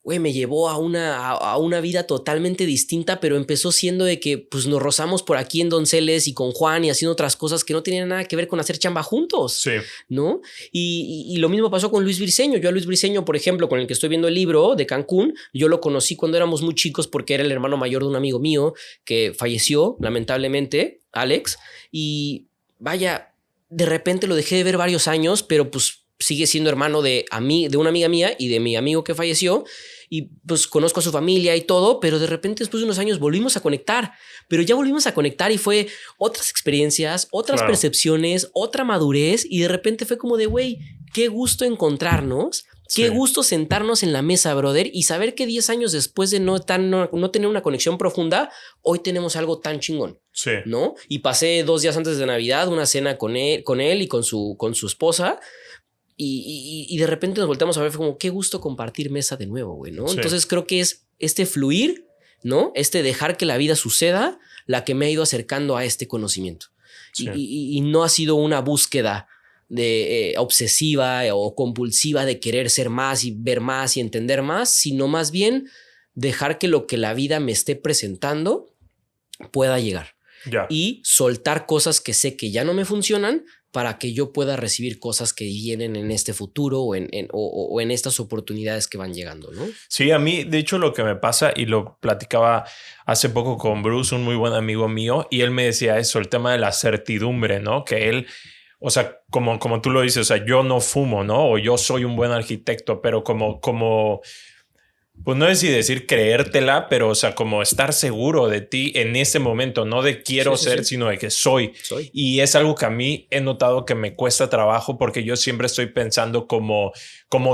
Güey, me llevó a una vida totalmente distinta, pero empezó siendo de que pues nos rozamos por aquí en Donceles y con Juan y haciendo otras cosas que no tenían nada que ver con hacer chamba juntos, ¿no? Y lo mismo pasó con Luis Briceño. Yo a Luis Briceño, por ejemplo, con el que estoy viendo el libro de Cancún, yo lo conocí cuando éramos muy chicos porque era el hermano mayor de un amigo mío que falleció, lamentablemente, Alex, y vaya, de repente lo dejé de ver varios años, pero pues sigue siendo hermano de una amiga mía y de mi amigo que falleció y pues conozco a su familia y todo, pero de repente después de unos años volvimos a conectar, pero ya volvimos a conectar y fue otras experiencias, otras percepciones, otra madurez y de repente fue como de, güey, qué gusto encontrarnos, qué gusto sentarnos en la mesa, brother, y saber que 10 años después de no tener una conexión profunda, hoy tenemos algo tan chingón, ¿no? Y pasé 2 días antes de Navidad una cena con él y con su esposa. Y de repente nos volteamos a ver como qué gusto compartir mesa de nuevo, güey, ¿no? Entonces creo que es este fluir, ¿no? Este dejar que la vida suceda la que me ha ido acercando a este conocimiento. Y no ha sido una búsqueda de obsesiva o compulsiva de querer ser más y ver más y entender más, sino más bien dejar que lo que la vida me esté presentando pueda llegar. Ya. y soltar cosas que sé que ya no me funcionan para que yo pueda recibir cosas que vienen en este futuro o en estas oportunidades que van llegando, ¿no? Sí, a mí, de hecho, lo que me pasa, y lo platicaba hace poco con Bruce, un muy buen amigo mío, y él me decía eso, el tema de la certidumbre, ¿no? Que él, o sea, como tú lo dices, o sea, yo no fumo, ¿no? O yo soy un buen arquitecto, pero pues no es si decir creértela, pero o sea, como estar seguro de ti en ese momento, no de quiero ser, sino de que soy. Y es algo que a mí he notado que me cuesta trabajo porque yo siempre estoy pensando como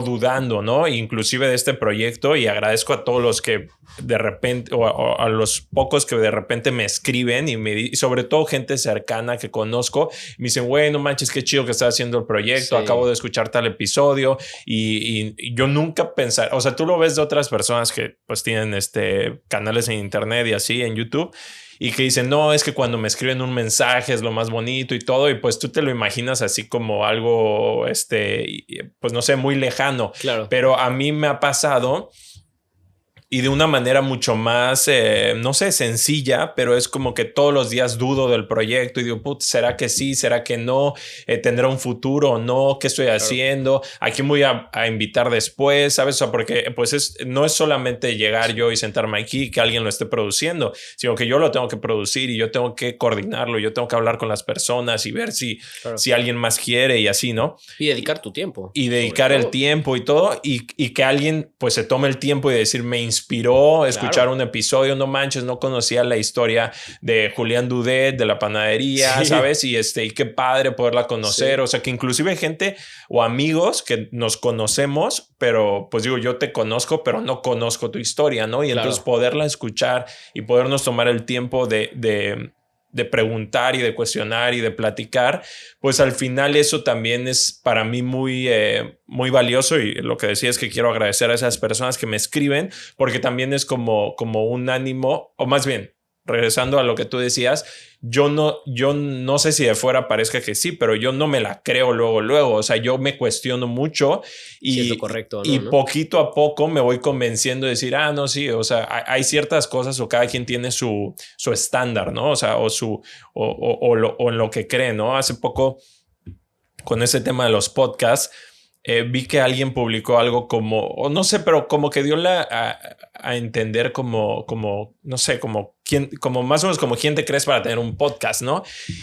dudando, ¿no? Inclusive de este proyecto, y agradezco a todos los que de repente, o a los pocos que de repente me escriben y sobre todo gente cercana que conozco, me dicen, güey, no manches, qué chido que estás haciendo el proyecto, acabo de escuchar tal episodio y yo nunca pensar, o sea, tú lo ves de otras personas que pues tienen canales en internet y así en YouTube y que dicen, no, es que cuando me escriben un mensaje es lo más bonito y todo, y pues tú te lo imaginas así como algo, pues no sé, muy lejano. Claro. Pero a mí me ha pasado y de una manera mucho más, no sé, sencilla, pero es como que todos los días dudo del proyecto y digo, ¿será que sí? ¿Será que no? ¿Tendrá un futuro o no? ¿Qué estoy haciendo? ¿A quién voy a invitar después? ¿Sabes? O sea, porque pues no es solamente llegar yo y sentarme aquí, que alguien lo esté produciendo, sino que yo lo tengo que producir y yo tengo que coordinarlo, yo tengo que hablar con las personas y ver si alguien más quiere y así, ¿no? Y dedicar tu tiempo. Y dedicar el tiempo y todo, y que alguien pues se tome el tiempo y decir, me inspiró escuchar un episodio, no manches, no conocía la historia de Julián Dudet, de la panadería, ¿sabes? Y qué padre poderla conocer, o sea, que inclusive hay gente o amigos que nos conocemos, pero pues digo, yo te conozco, pero no conozco tu historia, ¿no? Y entonces poderla escuchar y podernos tomar el tiempo de preguntar y de cuestionar y de platicar, pues al final eso también es para mí muy, muy valioso, y lo que decía es que quiero agradecer a esas personas que me escriben porque también es como un ánimo, o más bien, regresando a lo que tú decías, yo no sé si de fuera parezca que sí, pero yo no me la creo luego, o sea, yo me cuestiono mucho y, es lo correcto, y poquito a poco me voy convenciendo de decir, no, sí, o sea, hay ciertas cosas o cada quien tiene su estándar, ¿no? O sea, o en lo que cree, ¿no? Hace poco con ese tema de los podcasts, vi que alguien publicó algo como, o no sé, pero como que dio a entender como, no sé, como más o menos como quién te crees para tener un podcast, ¿no?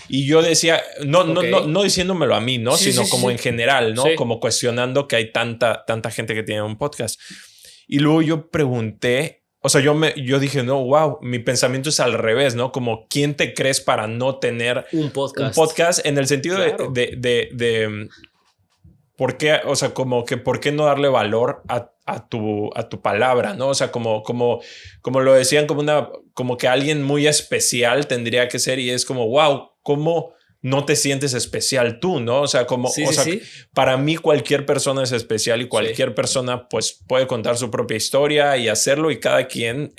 Y yo decía, no diciéndome a mí, ¿no? Sino como en general, ¿no? Como cuestionando que hay tanta gente que tiene un podcast. Y luego yo pregunté, o sea, yo dije, no, wow, mi pensamiento es al revés, ¿no? Como quién te crees para no tener un podcast. Un podcast en el sentido de ¿por qué? O sea, como que ¿por qué no darle valor a tu palabra, ¿no? O sea, como lo decían, como que alguien muy especial tendría que ser, y es como, wow, ¿cómo no te sientes especial tú, no? O sea, para mí cualquier persona es especial y cualquier persona pues puede contar su propia historia y hacerlo, y cada quien,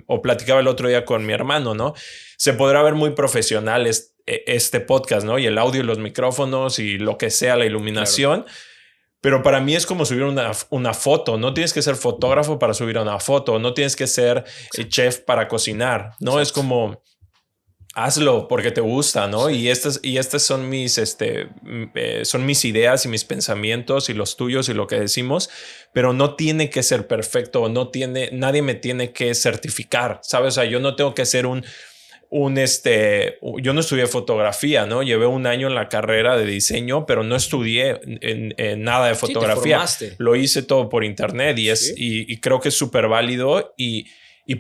o platicaba el otro día con mi hermano, ¿no? Se podrá ver muy profesional este podcast, ¿no? Y el audio y los micrófonos y lo que sea, la iluminación. Claro. Pero para mí es como subir una foto. No tienes que ser fotógrafo para subir una foto. No tienes que ser chef para cocinar, ¿no? Exacto. Es como hazlo porque te gusta, ¿no? Sí. Y estas son mis ideas y mis pensamientos y los tuyos y lo que decimos, pero no tiene que ser perfecto. Nadie me tiene que certificar, ¿sabes? O sea, yo no tengo que ser yo no estudié fotografía, ¿no? Llevé un año en la carrera de diseño, pero no estudié en nada de fotografía. Lo hice todo por internet y creo que es súper válido y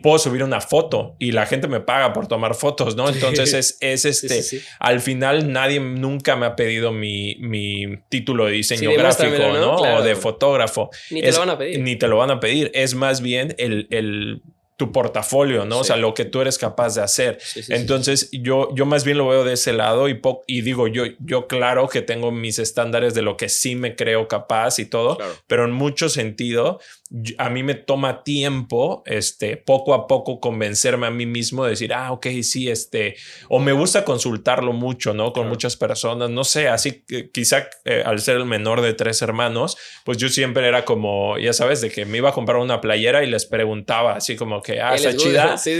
puedo subir una foto y la gente me paga por tomar fotos, ¿no? Entonces sí. Al final nadie nunca me ha pedido mi título de diseño gráfico, ¿no? Claro. O de fotógrafo. Ni te lo van a pedir. Ni te lo van a pedir. Es más bien tu portafolio, ¿no? Sí. O sea, lo que tú eres capaz de hacer. Sí, entonces, yo más bien lo veo de ese lado y digo, yo claro que tengo mis estándares de lo que sí me creo capaz y todo, claro. Pero en mucho sentido, a mí me toma tiempo, poco a poco convencerme a mí mismo de decir, ok, sí, o me gusta consultarlo mucho, ¿no? Con muchas personas, no sé, así que quizá al ser el menor de 3 hermanos, pues yo siempre era como, ya sabes, de que me iba a comprar una playera y les preguntaba así como que, que, está chida. Sí.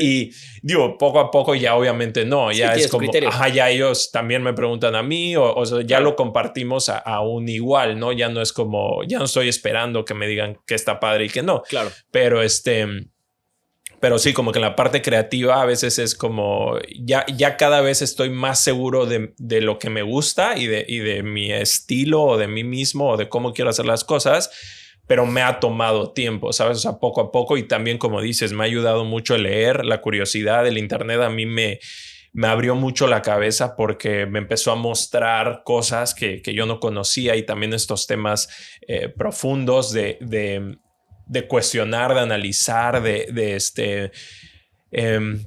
Y digo, poco a poco ya obviamente no, ya es como, ya ellos también me preguntan a mí, o sea, ya lo compartimos a un igual, ¿no? Ya no es como, ya no estoy esperando que me digan que está padre y que no. Claro. Pero sí, como que en la parte creativa a veces es como ya cada vez estoy más seguro de lo que me gusta y de mi estilo o de mí mismo o de cómo quiero hacer las cosas, pero me ha tomado tiempo, ¿sabes? O sea, poco a poco, y también, como dices, me ha ayudado mucho el leer, la curiosidad del internet a mí me abrió mucho la cabeza porque me empezó a mostrar cosas que yo no conocía, y también estos temas profundos de cuestionar, de analizar,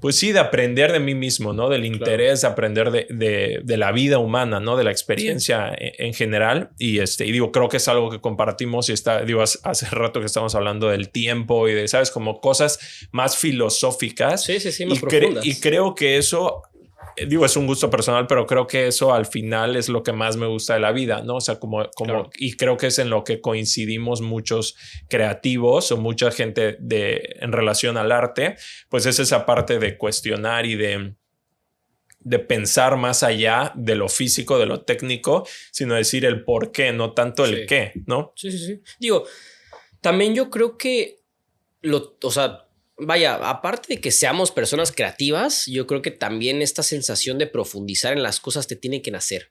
pues sí, de aprender de mí mismo, ¿no? Del interés, de aprender de la vida humana, ¿no? De la experiencia en general. Y digo, creo que es algo que compartimos, y digo, hace rato que estamos hablando del tiempo y de, ¿sabes? Como cosas más filosóficas. Sí, más profundas. Y creo que eso, digo, es un gusto personal, pero creo que eso al final es lo que más me gusta de la vida, ¿no? O sea, como claro. Y creo que es en lo que coincidimos muchos creativos o mucha gente en relación al arte, pues es esa parte de cuestionar y de pensar más allá de lo físico, de lo técnico, sino decir el por qué, no tanto el qué, ¿no? Sí. Digo, también yo creo que vaya, aparte de que seamos personas creativas, yo creo que también esta sensación de profundizar en las cosas te tiene que nacer.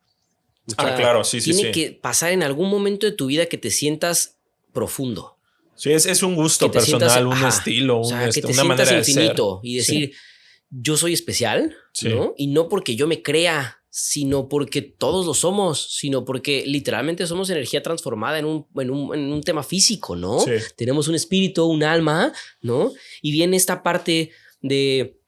O sea, claro, sí. Tiene que pasar en algún momento de tu vida que te sientas profundo. Sí, es un gusto personal, un estilo, que te una manera de ser. infinito y decir, yo soy especial, ¿no? Y no porque yo me crea, sino porque todos lo somos, sino porque literalmente somos energía transformada en un tema físico, ¿no? Sí. Tenemos un espíritu, un alma, ¿no? Y viene esta parte de,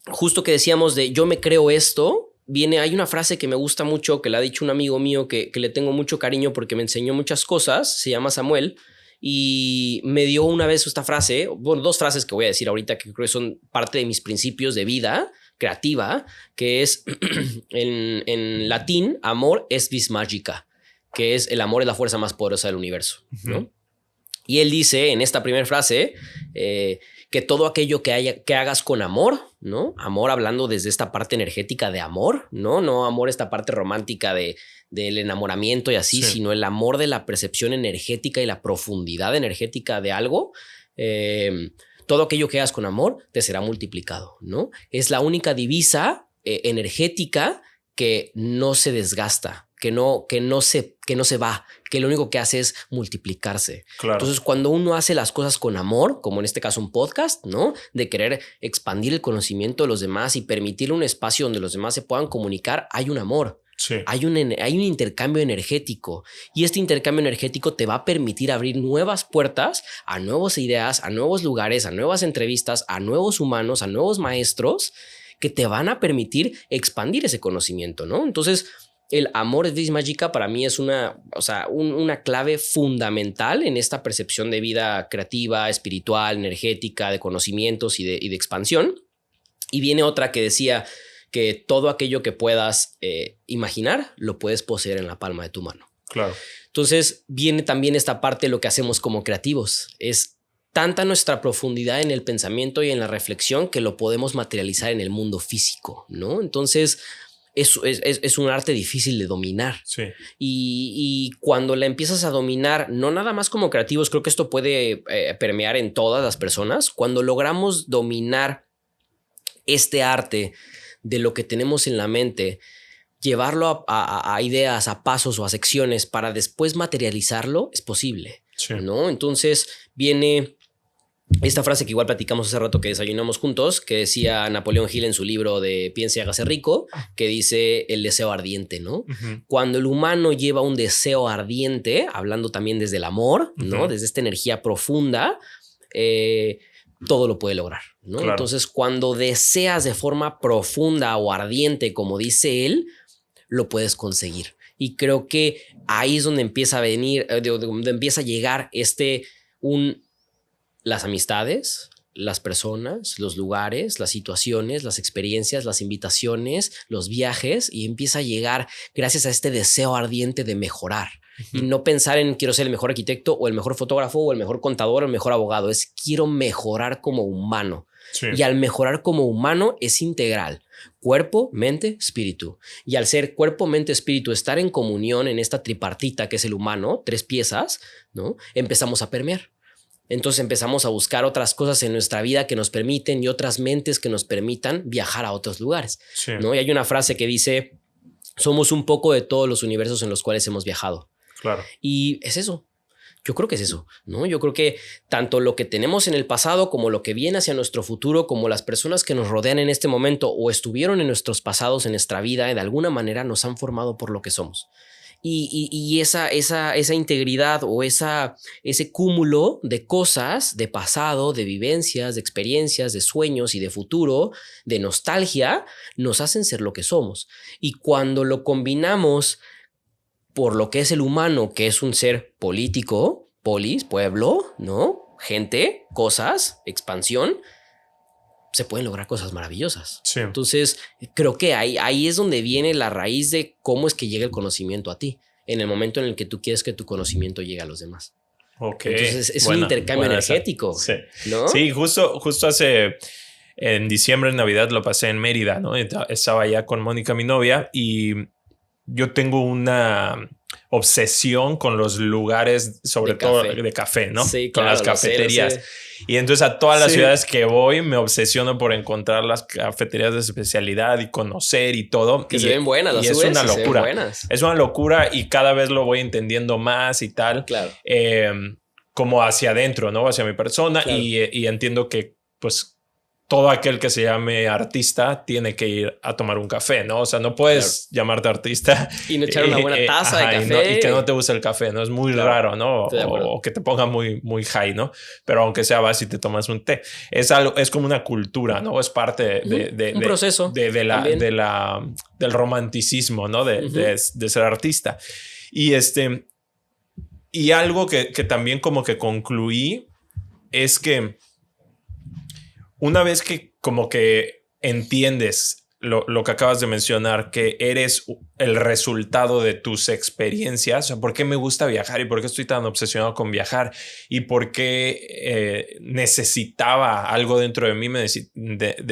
justo que decíamos de yo me creo esto, hay una frase que me gusta mucho, que la ha dicho un amigo mío que le tengo mucho cariño porque me enseñó muchas cosas, se llama Samuel, y me dio una vez esta frase, bueno, dos frases que voy a decir ahorita que creo que son parte de mis principios de vida creativa, que es en latín, amor es vis magica, que es el amor es la fuerza más poderosa del universo, ¿no? Y él dice en esta primera frase que todo aquello que hagas con amor, ¿no? Amor hablando desde esta parte energética de amor, no amor esta parte romántica del enamoramiento y así, sino el amor de la percepción energética y la profundidad energética de algo. Todo aquello que hagas con amor te será multiplicado, ¿no? Es la única divisa energética que no se desgasta, que no se va, que lo único que hace es multiplicarse. Claro. Entonces, cuando uno hace las cosas con amor, como en este caso un podcast, ¿no? De querer expandir el conocimiento de los demás y permitirle un espacio donde los demás se puedan comunicar, hay un amor. Sí. Hay un intercambio energético, y este intercambio energético te va a permitir abrir nuevas puertas a nuevas ideas, a nuevos lugares, a nuevas entrevistas, a nuevos humanos, a nuevos maestros que te van a permitir expandir ese conocimiento, ¿no? Entonces, el amor vis magica para mí es una clave fundamental en esta percepción de vida creativa, espiritual, energética, de conocimientos y de expansión. Y viene otra que decía que todo aquello que puedas imaginar lo puedes poseer en la palma de tu mano. Claro. Entonces viene también esta parte de lo que hacemos como creativos. Es tanta nuestra profundidad en el pensamiento y en la reflexión que lo podemos materializar en el mundo físico, ¿no? Entonces es un arte difícil de dominar. Sí. Y cuando la empiezas a dominar, no nada más como creativos, creo que esto puede permear en todas las personas. Cuando logramos dominar este arte de lo que tenemos en la mente, llevarlo a ideas, a pasos o a secciones para después materializarlo, es posible, ¿no? Entonces viene esta frase que igual platicamos hace rato que desayunamos juntos, que decía Napoleón Hill en su libro de Piense y hágase rico, que dice el deseo ardiente, ¿no? Cuando el humano lleva un deseo ardiente, hablando también desde el amor, ¿no? Desde esta energía profunda, todo lo puede lograr, ¿no? Claro. Entonces, cuando deseas de forma profunda o ardiente, como dice él, lo puedes conseguir. Y creo que ahí es donde empieza a venir, donde empieza a llegar las amistades, las personas, los lugares, las situaciones, las experiencias, las invitaciones, los viajes, y empieza a llegar gracias a este deseo ardiente de mejorar, Y no pensar en quiero ser el mejor arquitecto o el mejor fotógrafo o el mejor contador o el mejor abogado. Es quiero mejorar como humano. Sí. Y al mejorar como humano es integral. Cuerpo, mente, espíritu. Y al ser cuerpo, mente, espíritu, estar en comunión en esta tripartita que es el humano, 3 piezas, ¿no? Empezamos a permear. Entonces empezamos a buscar otras cosas en nuestra vida que nos permiten y otras mentes que nos permitan viajar a otros lugares, sí. ¿No? Y hay una frase que dice, somos un poco de todos los universos en los cuales hemos viajado. Claro. Y es eso. Yo creo que es eso, ¿no? Yo creo que tanto lo que tenemos en el pasado como lo que viene hacia nuestro futuro, como las personas que nos rodean en este momento o estuvieron en nuestros pasados, en nuestra vida, de alguna manera nos han formado por lo que somos. Y esa integridad o ese cúmulo de cosas, de pasado, de vivencias, de experiencias, de sueños y de futuro, de nostalgia, nos hacen ser lo que somos. Y cuando lo combinamos por lo que es el humano, que es un ser político, polis, pueblo, ¿no? Gente, cosas, expansión, se pueden lograr cosas maravillosas. Sí. Entonces, creo que ahí es donde viene la raíz de cómo es que llega el conocimiento a ti, en el momento en el que tú quieres que tu conocimiento llegue a los demás. Ok. Entonces, es un intercambio energético. Sí, ¿no? Sí, justo en diciembre, en Navidad, lo pasé en Mérida, ¿no? Estaba allá con Mónica, mi novia, y yo tengo una obsesión con los lugares, sobre todo de café, ¿no? Sí, con claro, las cafeterías. Sé. Y entonces a todas las ciudades que voy me obsesiono por encontrar las cafeterías de especialidad y conocer y todo. Que se ven buenas, y es una locura. Es una locura y cada vez lo voy entendiendo más y tal. Claro. Como hacia adentro, ¿no? Hacia mi persona. Claro. Y entiendo que, pues, todo aquel que se llame artista tiene que ir a tomar un café, ¿no? O sea, no puedes llamarte artista y no echar una buena taza de café. Y que no te guste el café, ¿no? Es muy raro, ¿no? O que te ponga muy, muy high, ¿no? Pero aunque sea vas y te tomas un té. Es como una cultura, ¿no? Es parte de un proceso. Del romanticismo, ¿no? De ser artista. Y algo que también como que concluí es que una vez que como que entiendes lo que acabas de mencionar, que eres el resultado de tus experiencias, o sea, ¿por qué me gusta viajar y por qué estoy tan obsesionado con viajar y por qué necesitaba algo dentro de mí?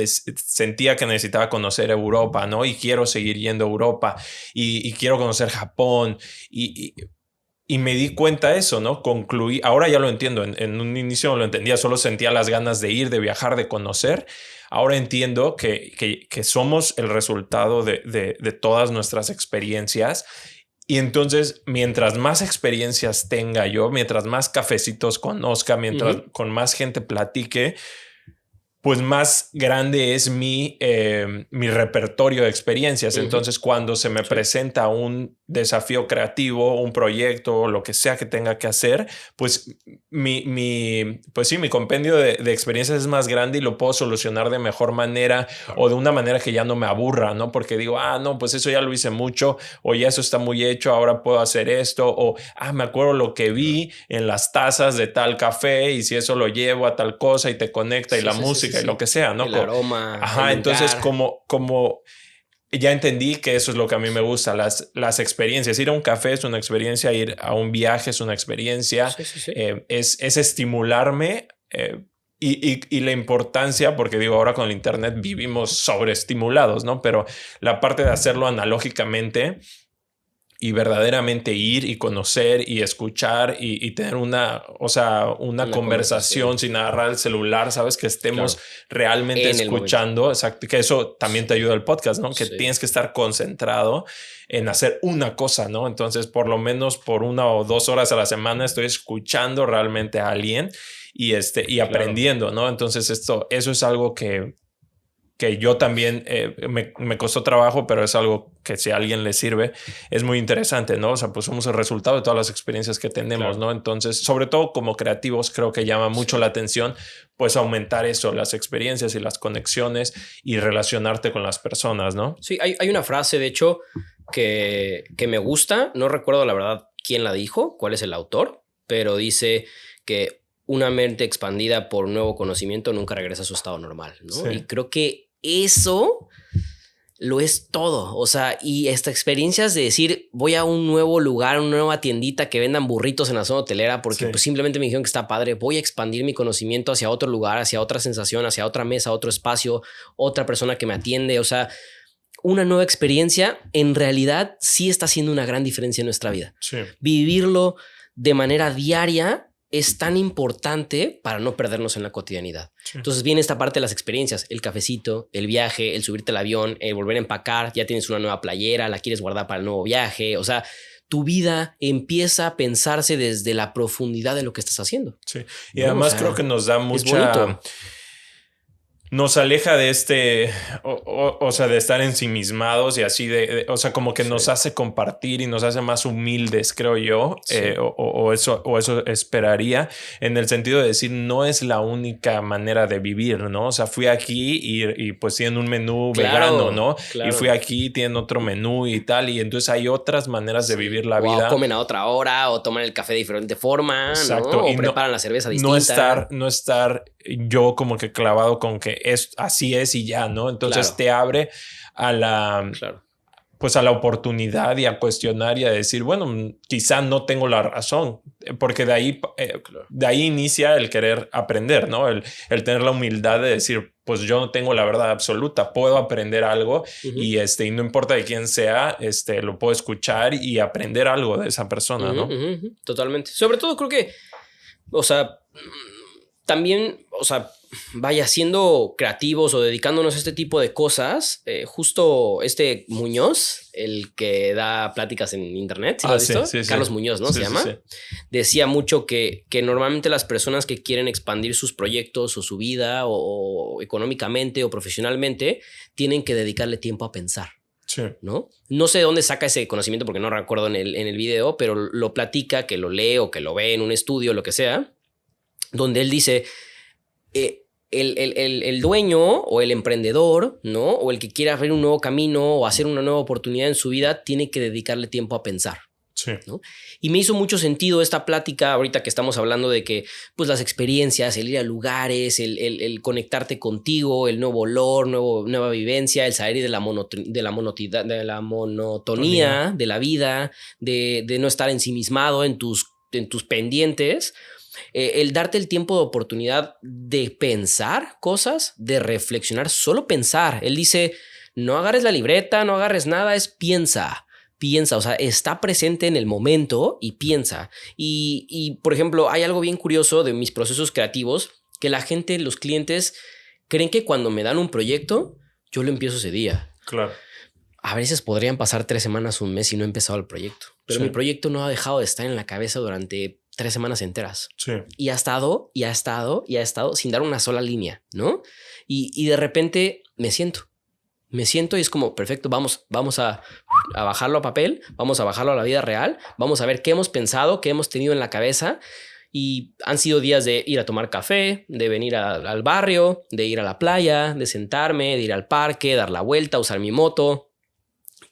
Sentía que necesitaba conocer Europa, ¿no? Y quiero seguir yendo a Europa y quiero conocer Japón y me di cuenta de eso, ¿no? Concluí, ahora ya lo entiendo, en un inicio no lo entendía, solo sentía las ganas de ir, de viajar, de conocer. Ahora entiendo que somos el resultado de todas nuestras experiencias. Y entonces, mientras más experiencias tenga yo, mientras más cafecitos conozca, mientras con más gente platique, pues más grande es mi repertorio de experiencias. Entonces, cuando se me presenta un desafío creativo, un proyecto, lo que sea que tenga que hacer, pues mi compendio de experiencias es más grande y lo puedo solucionar de mejor manera o de una manera que ya no me aburra, ¿no? Porque digo, no, pues eso ya lo hice mucho o ya eso está muy hecho, ahora puedo hacer esto o, me acuerdo lo que vi en las tazas de tal café y si eso lo llevo a tal cosa y te conecta y la música y lo que sea, ¿no? El aroma. Ajá, entonces como ya entendí que eso es lo que a mí me gusta, las experiencias. Ir a un café es una experiencia, ir a un viaje es una experiencia, es estimularme y la importancia, porque digo, ahora con el internet vivimos sobreestimulados, ¿no? Pero la parte de hacerlo analógicamente y verdaderamente ir y conocer y escuchar y tener una conversación sin agarrar el celular, ¿sabes? Que estemos realmente escuchando. Exacto. Que eso también te ayuda el podcast, ¿no? Que tienes que estar concentrado en hacer una cosa, ¿no? Entonces, por lo menos por 1 o 2 horas a la semana estoy escuchando realmente a alguien y aprendiendo, ¿no? Entonces, eso es algo que yo también me costó trabajo, pero es algo que si a alguien le sirve, es muy interesante, ¿no? O sea, pues somos el resultado de todas las experiencias que tenemos, ¿no? Entonces, sobre todo como creativos, creo que llama mucho la atención, pues aumentar eso, las experiencias y las conexiones y relacionarte con las personas, ¿no? Sí, hay una frase, de hecho, que me gusta, no recuerdo la verdad quién la dijo, cuál es el autor, pero dice que una mente expandida por nuevo conocimiento nunca regresa a su estado normal, ¿no? Sí. Y creo que eso lo es todo. O sea, y estas experiencias de decir, voy a un nuevo lugar, una nueva tiendita que vendan burritos en la zona hotelera porque pues, simplemente me dijeron que está padre. Voy a expandir mi conocimiento hacia otro lugar, hacia otra sensación, hacia otra mesa, otro espacio, otra persona que me atiende. O sea, una nueva experiencia en realidad sí está haciendo una gran diferencia en nuestra vida. Sí. Vivirlo de manera diaria es tan importante para no perdernos en la cotidianidad. Sí. Entonces viene esta parte de las experiencias, el cafecito, el viaje, el subirte al avión, el volver a empacar, ya tienes una nueva playera, la quieres guardar para el nuevo viaje. O sea, tu vida empieza a pensarse desde la profundidad de lo que estás haciendo. Sí. Y además creo que nos da mucha... Nos aleja de o sea, de estar ensimismados y así o sea, como que nos hace compartir y nos hace más humildes, creo yo, o eso esperaría, en el sentido de decir, no es la única manera de vivir, ¿no? O sea, fui aquí y pues tienen un menú vegano, ¿no? Claro. Y fui aquí, tienen otro menú y tal, y entonces hay otras maneras de vivir la vida. O comen a otra hora, o toman el café de diferente forma, exacto, ¿no? O preparan la cerveza distinta. No estar yo como que clavado con que así es y ya, ¿no? Entonces te abre a la pues a la oportunidad y a cuestionar y a decir, bueno, quizá no tengo la razón, porque de ahí inicia el querer aprender, ¿no? El tener la humildad de decir, pues yo no tengo la verdad absoluta, puedo aprender algo y no importa de quién sea, lo puedo escuchar y aprender algo de esa persona, ¿no? Totalmente. Sobre todo creo que, o sea, también, o sea, vaya, siendo creativos o dedicándonos a este tipo de cosas, justo Muñoz, el que da pláticas en internet, ¿sí lo has visto? Sí, Carlos Muñoz, ¿no? Se llama. Decía mucho que normalmente las personas que quieren expandir sus proyectos o su vida o económicamente o profesionalmente tienen que dedicarle tiempo a pensar. Sí. ¿No? No sé de dónde saca ese conocimiento porque no recuerdo en el video, pero lo platica, que lo lee o que lo ve en un estudio, lo que sea, donde él dice, el dueño o el emprendedor, ¿no? O el que quiera abrir un nuevo camino o hacer una nueva oportunidad en su vida, tiene que dedicarle tiempo a pensar. Sí. ¿No? Y me hizo mucho sentido esta plática ahorita que estamos hablando de que pues las experiencias, el ir a lugares, el conectarte contigo, el nuevo olor, nueva vivencia, el salir de la monotonía de la vida, de no estar ensimismado en tus pendientes. El darte el tiempo de oportunidad de pensar cosas, de reflexionar, solo pensar. Él dice, no agarres la libreta, no agarres nada, es piensa, o sea, está presente en el momento y piensa. Y por ejemplo, hay algo bien curioso de mis procesos creativos, que la gente, los clientes, creen que cuando me dan un proyecto, yo lo empiezo ese día. Claro. A veces podrían pasar 3 semanas, un mes y no he empezado el proyecto. Pero mi proyecto no ha dejado de estar en la cabeza durante 3 semanas enteras. Sí. Y ha estado sin dar una sola línea, ¿no? Y de repente me siento y es como, perfecto, vamos a bajarlo a papel, vamos a bajarlo a la vida real, vamos a ver qué hemos pensado, qué hemos tenido en la cabeza. Y han sido días de ir a tomar café, de venir al barrio, de ir a la playa, de sentarme, de ir al parque, dar la vuelta, usar mi moto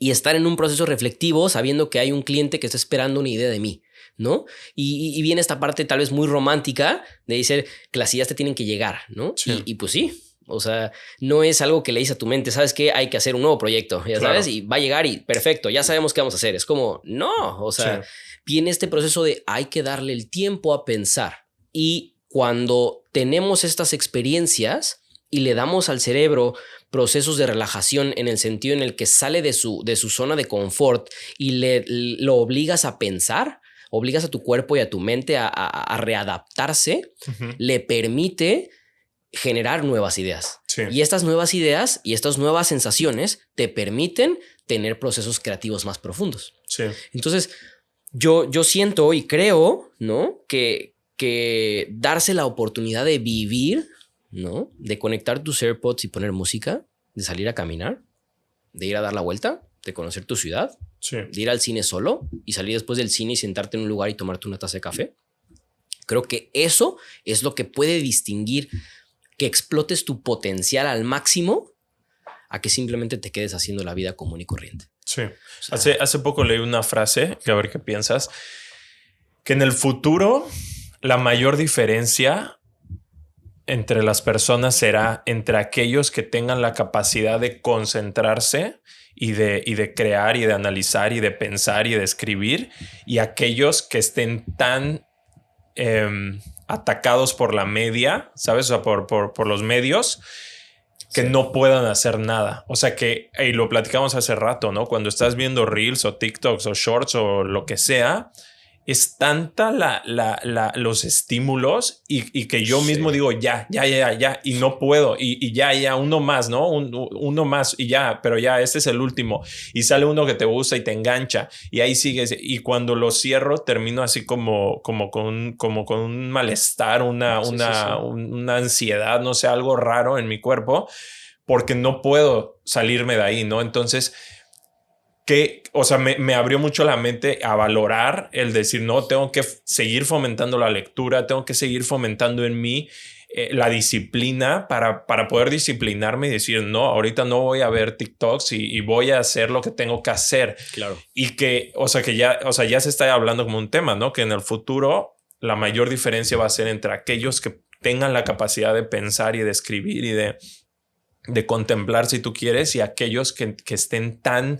y estar en un proceso reflectivo sabiendo que hay un cliente que está esperando una idea de mí, ¿no? Y viene esta parte tal vez muy romántica de decir que las ideas te tienen que llegar, ¿no? Sí. Y pues sí, o sea, no es algo que le dices a tu mente, ¿sabes qué? Hay que hacer un nuevo proyecto, ya sabes, y va a llegar y perfecto, ya sabemos qué vamos a hacer. Es como, no, o sea, viene este proceso de hay que darle el tiempo a pensar. Y cuando tenemos estas experiencias y le damos al cerebro procesos de relajación en el sentido en el que sale de su zona de confort y lo obligas a pensar, obligas a tu cuerpo y a tu mente a readaptarse, le permite generar nuevas ideas. Sí. Y estas nuevas ideas y estas nuevas sensaciones te permiten tener procesos creativos más profundos. Sí. Entonces, yo siento y creo, ¿no? Que darse la oportunidad de vivir, ¿no? De conectar tus AirPods y poner música, de salir a caminar, de ir a dar la vuelta, de conocer tu ciudad, de ir al cine solo y salir después del cine y sentarte en un lugar y tomarte una taza de café. Creo que eso es lo que puede distinguir que explotes tu potencial al máximo a que simplemente te quedes haciendo la vida común y corriente. Sí. O sea, hace poco leí una frase, que a ver qué piensas, que en el futuro la mayor diferencia entre las personas será entre aquellos que tengan la capacidad de concentrarse y de crear y de analizar y de pensar y de escribir, y aquellos que estén tan atacados por la media, ¿sabes? O sea, por los medios, que no puedan hacer nada. O sea que, y lo platicamos hace rato, ¿no? Cuando estás viendo Reels o TikToks o Shorts o lo que sea, es tanta los estímulos y que yo mismo digo ya, y no puedo, y ya, uno más, ¿no? Uno más y ya, pero ya, este es el último. Y sale uno que te gusta y te engancha y ahí sigues. Y cuando lo cierro, termino así como con un malestar, una ansiedad, no sé, algo raro en mi cuerpo, porque no puedo salirme de ahí, ¿no? Entonces, o sea, me abrió mucho la mente a valorar el decir, no, tengo que seguir fomentando la lectura, tengo que seguir fomentando en mí la disciplina para poder disciplinarme y decir, no, ahorita no voy a ver TikToks y voy a hacer lo que tengo que hacer. Claro. Y que, ya se está hablando como un tema, ¿no? Que en el futuro la mayor diferencia va a ser entre aquellos que tengan la capacidad de pensar y de escribir y de contemplar, si tú quieres, y aquellos que estén tan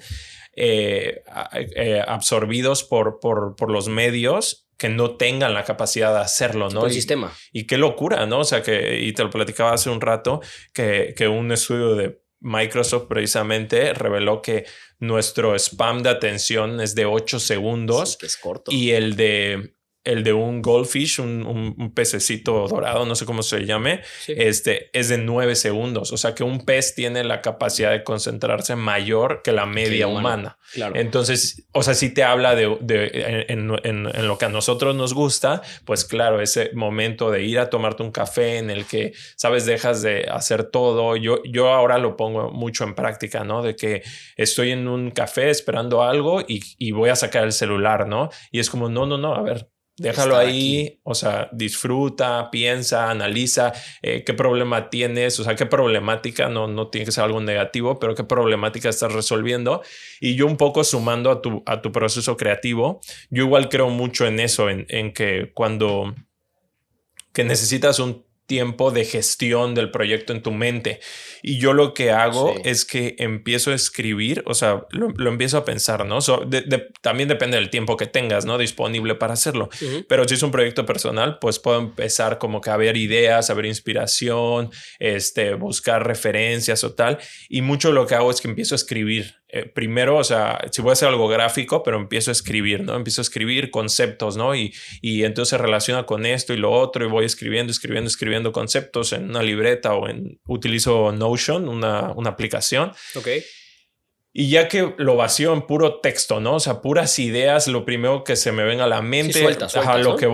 absorbidos por los medios que no tengan la capacidad de hacerlo, ¿no? El sistema. Y qué locura, ¿no? O sea, y te lo platicaba hace un rato, que un estudio de Microsoft precisamente reveló que nuestro spam de atención es de 8 segundos. Sí, que es corto. Y el de un goldfish, un pececito dorado, no sé cómo se llame, sí, es de 9 segundos. O sea que un pez tiene la capacidad de concentrarse mayor que la media humana. Claro. Entonces, o sea, sí te habla en lo que a nosotros nos gusta, pues claro, ese momento de ir a tomarte un café en el que, sabes, dejas de hacer todo. Yo ahora lo pongo mucho en práctica, ¿no? De que estoy en un café esperando algo y voy a sacar el celular, ¿no? Y es como, no, a ver, déjalo ahí, aquí. O sea, disfruta, piensa, analiza qué problema tienes, o sea, qué problemática, no tiene que ser algo negativo, pero qué problemática estás resolviendo. Y yo un poco sumando a tu proceso creativo, yo igual creo mucho en eso, en que que necesitas un tiempo de gestión del proyecto en tu mente. Y yo lo que hago es que empiezo a escribir, o sea, lo empiezo a pensar, ¿no? También depende del tiempo que tengas, ¿no? Disponible para hacerlo. Uh-huh. Pero si es un proyecto personal, pues puedo empezar como que a ver ideas, a ver inspiración, buscar referencias o tal. Y mucho lo que hago es que empiezo a escribir. Primero, o sea, si voy a hacer algo gráfico, pero empiezo a escribir, ¿no? Empiezo a escribir conceptos, ¿no? Y entonces se relaciona con esto y lo otro y voy escribiendo conceptos en una libreta o utilizo Notion, una aplicación. Ok. Y ya que lo vacío en puro texto, ¿no? O sea, puras ideas, lo primero que se me venga a la mente, sí, sueltas, lo que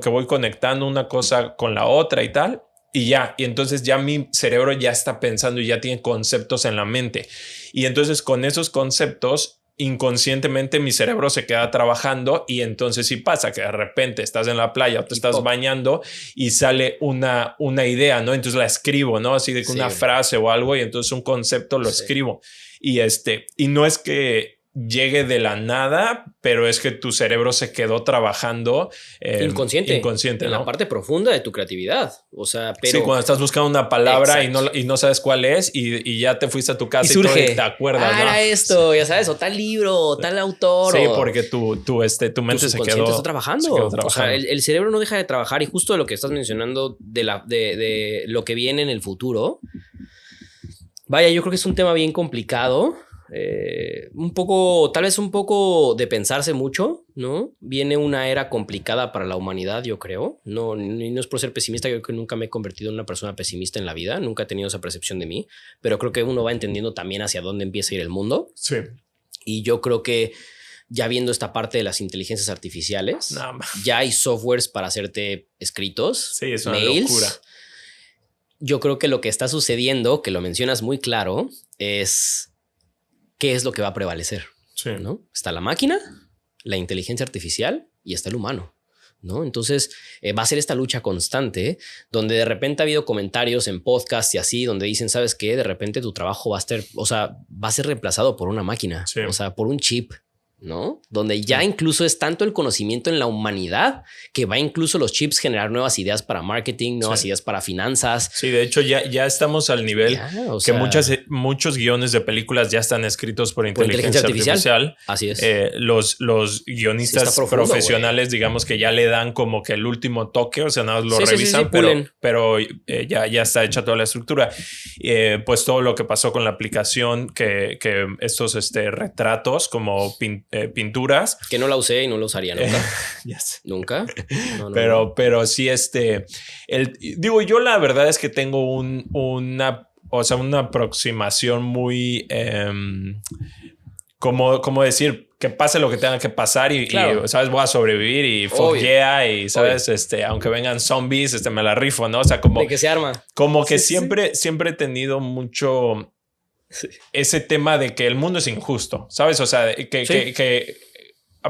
voy conectando una cosa con la otra y tal. Y ya, y entonces ya mi cerebro ya está pensando y ya tiene conceptos en la mente. Y entonces con esos conceptos, inconscientemente mi cerebro se queda trabajando y entonces sí pasa que de repente estás en la playa o te estás bañando y sale una idea, ¿no? Entonces la escribo, ¿no? Así de que una frase o algo y entonces un concepto lo escribo. Y no es que llegue de la nada, pero es que tu cerebro se quedó trabajando inconsciente, en la parte profunda de tu creatividad. O sea, pero sí, cuando estás buscando una palabra y no sabes cuál es y ya te fuiste a tu casa y surge, te acuerdas, ¿no? Era esto, ya sabes, o tal libro, o tal autor. Sí, porque tu mente se quedó está trabajando. O sea, el cerebro no deja de trabajar y justo de lo que estás mencionando de lo que viene en el futuro. Vaya, yo creo que es un tema bien complicado. Tal vez un poco de pensarse mucho, ¿no? Viene una era complicada para la humanidad, yo creo. No es por ser pesimista, yo creo que nunca me he convertido en una persona pesimista en la vida, nunca he tenido esa percepción de mí, pero creo que uno va entendiendo también hacia dónde empieza a ir el mundo. Sí. Y yo creo que ya viendo esta parte de las inteligencias artificiales, ya hay softwares para hacerte escritos, sí, es mails. Una locura. Yo creo que lo que está sucediendo, que lo mencionas muy claro, es qué es lo que va a prevalecer, sí, ¿no? Está la máquina, la inteligencia artificial y está el humano, ¿no? Entonces va a ser esta lucha constante donde de repente ha habido comentarios en podcast y así donde dicen, ¿sabes qué? De repente tu trabajo va a ser reemplazado por una máquina, sí, o sea, por un chip, ¿no? Donde ya incluso es tanto el conocimiento en la humanidad que va incluso los chips generar nuevas ideas para marketing, nuevas ideas para finanzas. Sí, de hecho ya estamos al nivel que muchos guiones de películas ya están escritos por inteligencia artificial. Así es. Los guionistas profesionales, digamos que ya le dan como que el último toque, o sea, nada más lo revisan, pero ya está hecha toda la estructura. Pues todo lo que pasó con la aplicación, que estos retratos como pinturas. Que no la usé y no la usaría nunca. Yes. Nunca. Pero sí, digo, yo la verdad es que tengo una aproximación muy, como decir, que pase lo que tenga que pasar y ¿sabes? Voy a sobrevivir y fuck yeah, y ¿sabes? Aunque vengan zombies, me la rifo, ¿no? O sea, como... De que se arma. Como que siempre he tenido mucho... Sí. Ese tema de que el mundo es injusto, ¿sabes? O sea,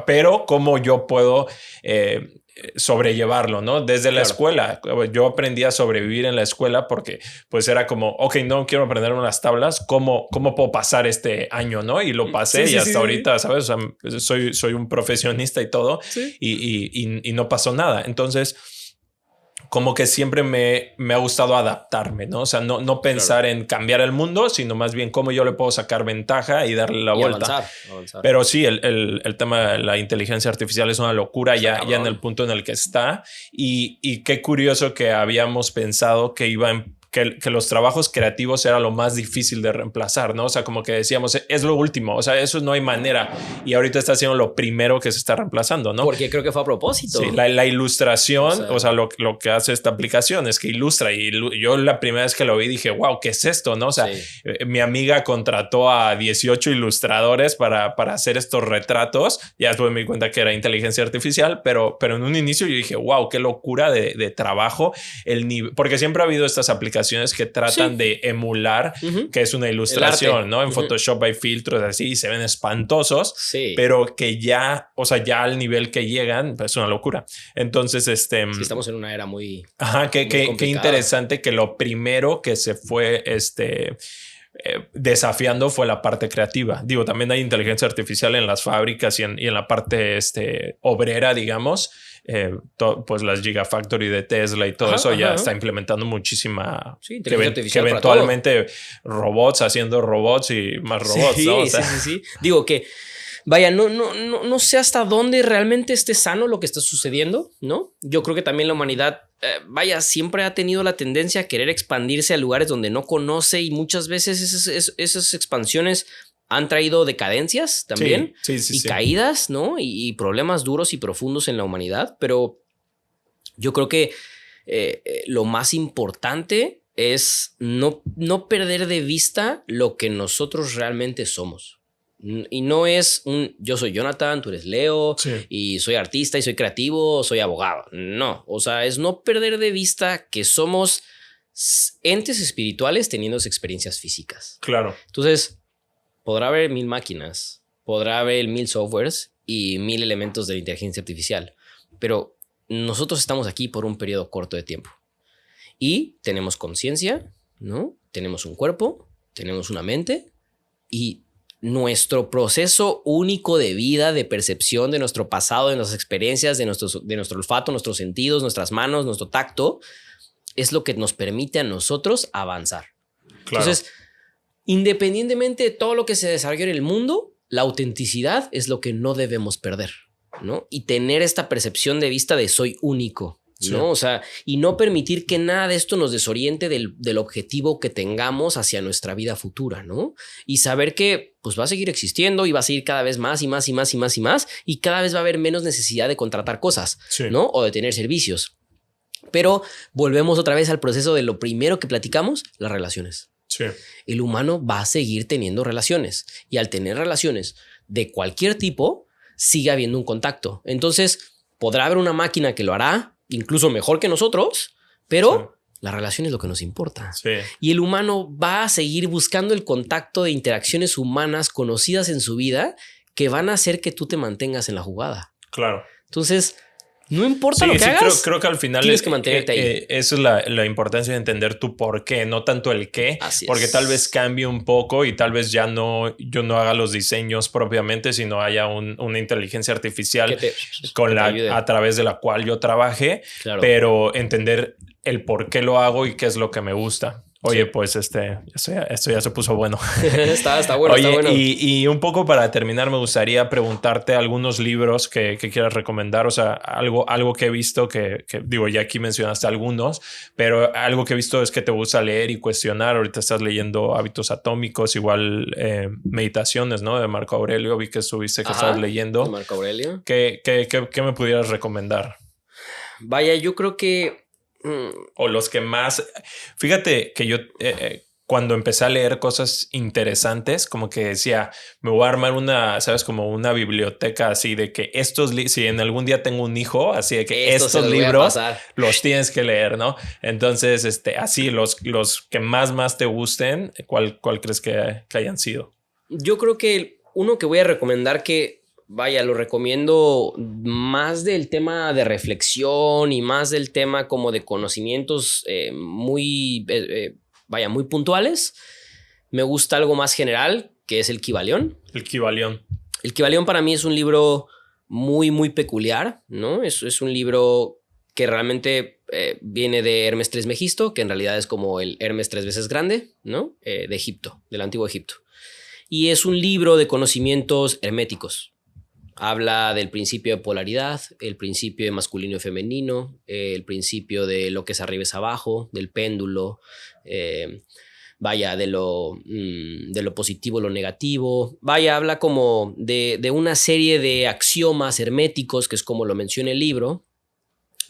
pero cómo yo puedo sobrellevarlo, ¿no? Desde la escuela. Yo aprendí a sobrevivir en la escuela porque pues era como, ok, no quiero aprender unas tablas, ¿cómo puedo pasar este año, no? Y lo pasé y hasta ahorita, ¿sabes? O sea, soy un profesionista y todo y no pasó nada. Entonces... como que siempre me ha gustado adaptarme, ¿no? O sea, no pensar en cambiar el mundo, sino más bien cómo yo le puedo sacar ventaja y darle la vuelta. Avanzar. Pero sí, el tema de la inteligencia artificial es una locura ya en el punto en el que está. Y qué curioso que habíamos pensado que que los trabajos creativos era lo más difícil de reemplazar, ¿no? O sea, como que decíamos, es lo último, o sea, eso no hay manera. Y ahorita está siendo lo primero que se está reemplazando, ¿no? Porque creo que fue a propósito. Sí, la ilustración, o sea lo que hace esta aplicación es que ilustra. Y yo la primera vez que lo vi dije, wow, ¿qué es esto? ¿No? O sea, mi amiga contrató a 18 ilustradores para hacer estos retratos. Ya después me di cuenta que era inteligencia artificial, pero en un inicio yo dije, wow, qué locura de trabajo. Porque siempre ha habido estas aplicaciones que tratan de emular que es una ilustración, ¿no? En Photoshop hay filtros así y se ven espantosos, pero que ya, o sea, ya al nivel que llegan, pues es una locura. Entonces, sí, estamos en una era muy... Ajá, qué interesante que lo primero que se fue, desafiando fue la parte creativa. Digo, también hay inteligencia artificial en las fábricas y en la parte obrera, digamos. Pues las Gigafactory de Tesla y todo eso ya está implementando muchísima que eventualmente robots haciendo robots y más robots, ¿no? O sea, sí. Digo que vaya, no sé hasta dónde realmente esté sano lo que está sucediendo, ¿no? Yo creo que también la humanidad, siempre ha tenido la tendencia a querer expandirse a lugares donde no conoce y muchas veces esas expansiones han traído decadencias también y caídas, ¿no? Y problemas duros y profundos en la humanidad. Pero yo creo que lo más importante es no perder de vista lo que nosotros realmente somos. Y no es yo soy Jonathan, tú eres Leo y soy artista y soy creativo, soy abogado. No, o sea, es no perder de vista que somos entes espirituales teniendo experiencias físicas. Claro. Entonces... podrá haber 1000 máquinas, podrá haber 1000 softwares y 1000 elementos de inteligencia artificial, pero nosotros estamos aquí por un periodo corto de tiempo y tenemos conciencia, ¿no? Tenemos un cuerpo, tenemos una mente y nuestro proceso único de vida, de percepción de nuestro pasado, de nuestras experiencias, de nuestro olfato, nuestros sentidos, nuestras manos, nuestro tacto, es lo que nos permite a nosotros avanzar. Claro. Entonces, independientemente de todo lo que se desarrolle en el mundo, la autenticidad es lo que no debemos perder, ¿no? Y tener esta percepción de vista de soy único, ¿no? O sea, y no permitir que nada de esto nos desoriente del objetivo que tengamos hacia nuestra vida futura, ¿no? Y saber que pues va a seguir existiendo y va a seguir cada vez más y más y más y más y más y cada vez va a haber menos necesidad de contratar cosas, ¿no? O de tener servicios. Pero volvemos otra vez al proceso de lo primero que platicamos, las relaciones. Sí. El humano va a seguir teniendo relaciones y al tener relaciones de cualquier tipo, sigue habiendo un contacto. Entonces, podrá haber una máquina que lo hará incluso mejor que nosotros, pero la relación es lo que nos importa. Y el humano va a seguir buscando el contacto de interacciones humanas conocidas en su vida que van a hacer que tú te mantengas en la jugada. Claro. Entonces, No importa lo que hagas. Creo que al final tienes que mantenerte ahí. Eso es la importancia de entender tu por qué, no tanto el qué. Así porque es. tal vez cambie un poco y tal vez yo no haga los diseños propiamente, sino haya una inteligencia artificial a través de la cual yo trabaje, claro. Pero entender el por qué lo hago y qué es lo que me gusta. Oye, pues esto ya se puso bueno. está bueno. Oye, está bueno. Y un poco para terminar, me gustaría preguntarte algunos libros que quieras recomendar. O sea, algo que he visto que digo, ya aquí mencionaste algunos, pero algo que he visto es que te gusta leer y cuestionar. Ahorita estás leyendo Hábitos Atómicos, igual Meditaciones, ¿no? De Marco Aurelio. Vi que estuviste que estabas leyendo. De Marco Aurelio. ¿Qué me pudieras recomendar? Vaya, yo creo que o los que más... Fíjate que yo cuando empecé a leer cosas interesantes, como que decía, me voy a armar ¿sabes? Como una biblioteca así de que si en algún día tengo un hijo, así de que estos libros los tienes que leer, ¿no? Entonces, así los que más te gusten, ¿cuál crees que hayan sido? Yo creo que uno que voy a recomendar vaya, lo recomiendo más del tema de reflexión y más del tema como de conocimientos muy puntuales. Me gusta algo más general, que es el Kybalión. El Kybalión. El Kybalión para mí es un libro muy, muy peculiar, ¿no? Es un libro que realmente viene de Hermes Trismegisto, que en realidad es como el Hermes 3 veces grande, ¿no? De Egipto, del antiguo Egipto. Y es un libro de conocimientos herméticos. Habla del principio de polaridad, el principio de masculino y femenino, el principio de lo que es arriba es abajo, del péndulo, de lo positivo, lo negativo. Habla como de una serie de axiomas herméticos, que es como lo menciona el libro,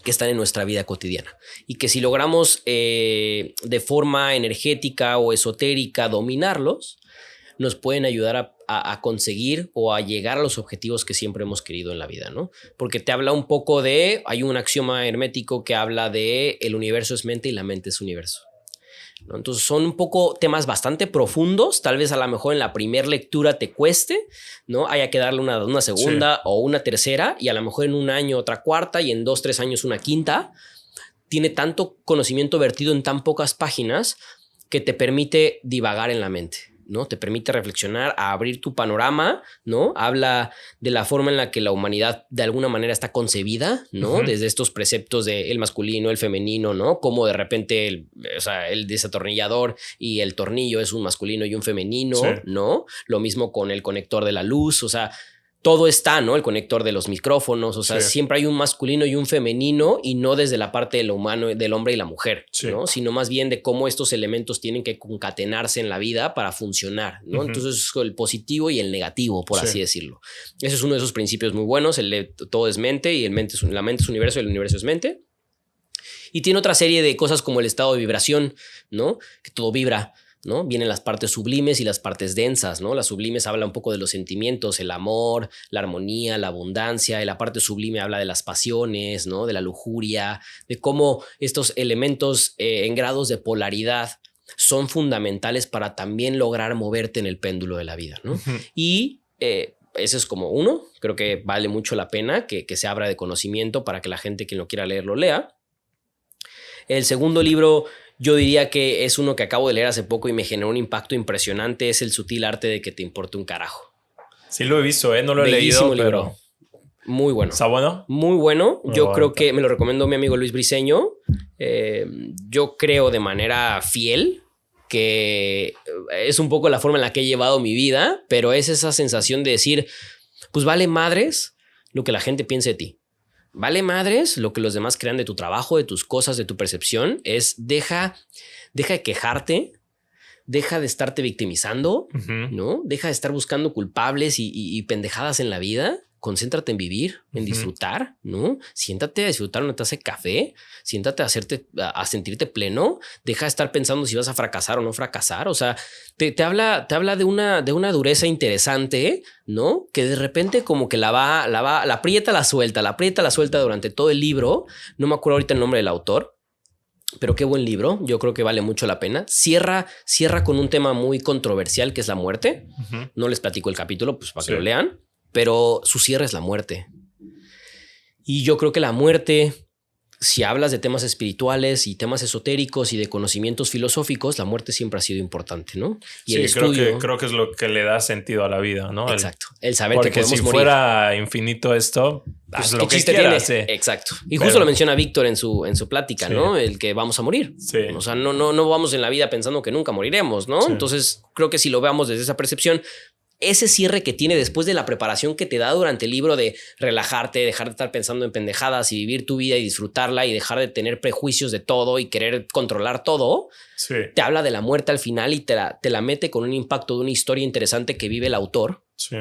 que están en nuestra vida cotidiana y que si logramos de forma energética o esotérica dominarlos, nos pueden ayudar a conseguir o a llegar a los objetivos que siempre hemos querido en la vida, ¿no? Porque te habla un poco hay un axioma hermético que habla de el universo es mente y la mente es universo, ¿no? Entonces son un poco temas bastante profundos, tal vez a lo mejor en la primera lectura te cueste, ¿no? Haya que darle una segunda o una tercera y a lo mejor en un año otra cuarta y en 2-3 años una quinta. Tiene tanto conocimiento vertido en tan pocas páginas que te permite divagar en la mente, ¿no? Te permite reflexionar, a abrir tu panorama, ¿no? Habla de la forma en la que la humanidad de alguna manera está concebida, ¿no? Uh-huh. Desde estos preceptos de el masculino, el femenino, ¿no? Como de repente el desatornillador y el tornillo es un masculino y un femenino, sí, ¿no? Lo mismo con el conector de la luz, o sea, todo está, ¿no? El conector de los micrófonos, o sea, sí, siempre hay un masculino y un femenino y no desde la parte de lo humano, del hombre y la mujer, sí, ¿no? Sino más bien de cómo estos elementos tienen que concatenarse en la vida para funcionar, ¿no? Uh-huh. Entonces, el positivo y el negativo, por así decirlo. Ese es uno de esos principios muy buenos, el de todo es mente y la mente es universo y el universo es mente. Y tiene otra serie de cosas como el estado de vibración, ¿no? Que todo vibra, ¿no? Vienen las partes sublimes y las partes densas, ¿no? Las sublimes habla un poco de los sentimientos, el amor, la armonía, la abundancia, y la parte sublime habla de las pasiones, ¿no? De la lujuria, de cómo estos elementos en grados de polaridad son fundamentales para también lograr moverte en el péndulo de la vida, ¿no? Uh-huh. Y ese es como uno, creo que vale mucho la pena que se abra de conocimiento para que la gente que lo quiera leer lo lea. El segundo libro yo diría que es uno que acabo de leer hace poco y me generó un impacto impresionante. Es El sutil arte de que te importe un carajo. Sí lo he visto, no lo he leído, libro. Pero... Muy bueno. ¿Está bueno? Muy bueno. Yo creo que me lo recomendó mi amigo Luis Briceño. Yo creo de manera fiel que es un poco la forma en la que he llevado mi vida, pero es esa sensación de decir, pues vale madres lo que la gente piense de ti. Vale madres lo que los demás crean de tu trabajo, de tus cosas, de tu percepción. Deja de quejarte, deja de estarte victimizando, uh-huh, ¿no? Deja de estar buscando culpables y pendejadas en la vida. Concéntrate en vivir, en disfrutar, ¿no? Siéntate a disfrutar una taza de café, siéntate a sentirte pleno, deja de estar pensando si vas a fracasar o no fracasar. O sea, te habla de una dureza interesante, ¿no? Que de repente como que la aprieta, la suelta durante todo el libro. No me acuerdo ahorita el nombre del autor, pero qué buen libro. Yo creo que vale mucho la pena. Cierra con un tema muy controversial que es la muerte. Uh-huh. No les platico el capítulo, pues para que lo lean. Pero su cierre es la muerte. Y yo creo que la muerte, si hablas de temas espirituales y temas esotéricos y de conocimientos filosóficos, la muerte siempre ha sido importante, ¿no? Y el estudio, creo que es lo que le da sentido a la vida, ¿no? Exacto. El saber que podemos morir. Porque si fuera infinito esto, haz lo que quieras. Sí. Exacto. Y justo lo menciona Víctor en su plática, sí, ¿no? El que vamos a morir. Sí. O sea, no vamos en la vida pensando que nunca moriremos, ¿no? Sí. Entonces, creo que si lo veamos desde esa percepción, ese cierre que tiene después de la preparación que te da durante el libro de relajarte, dejar de estar pensando en pendejadas y vivir tu vida y disfrutarla y dejar de tener prejuicios de todo y querer controlar todo, sí, te habla de la muerte al final y te la mete con un impacto de una historia interesante que vive el autor. Sí.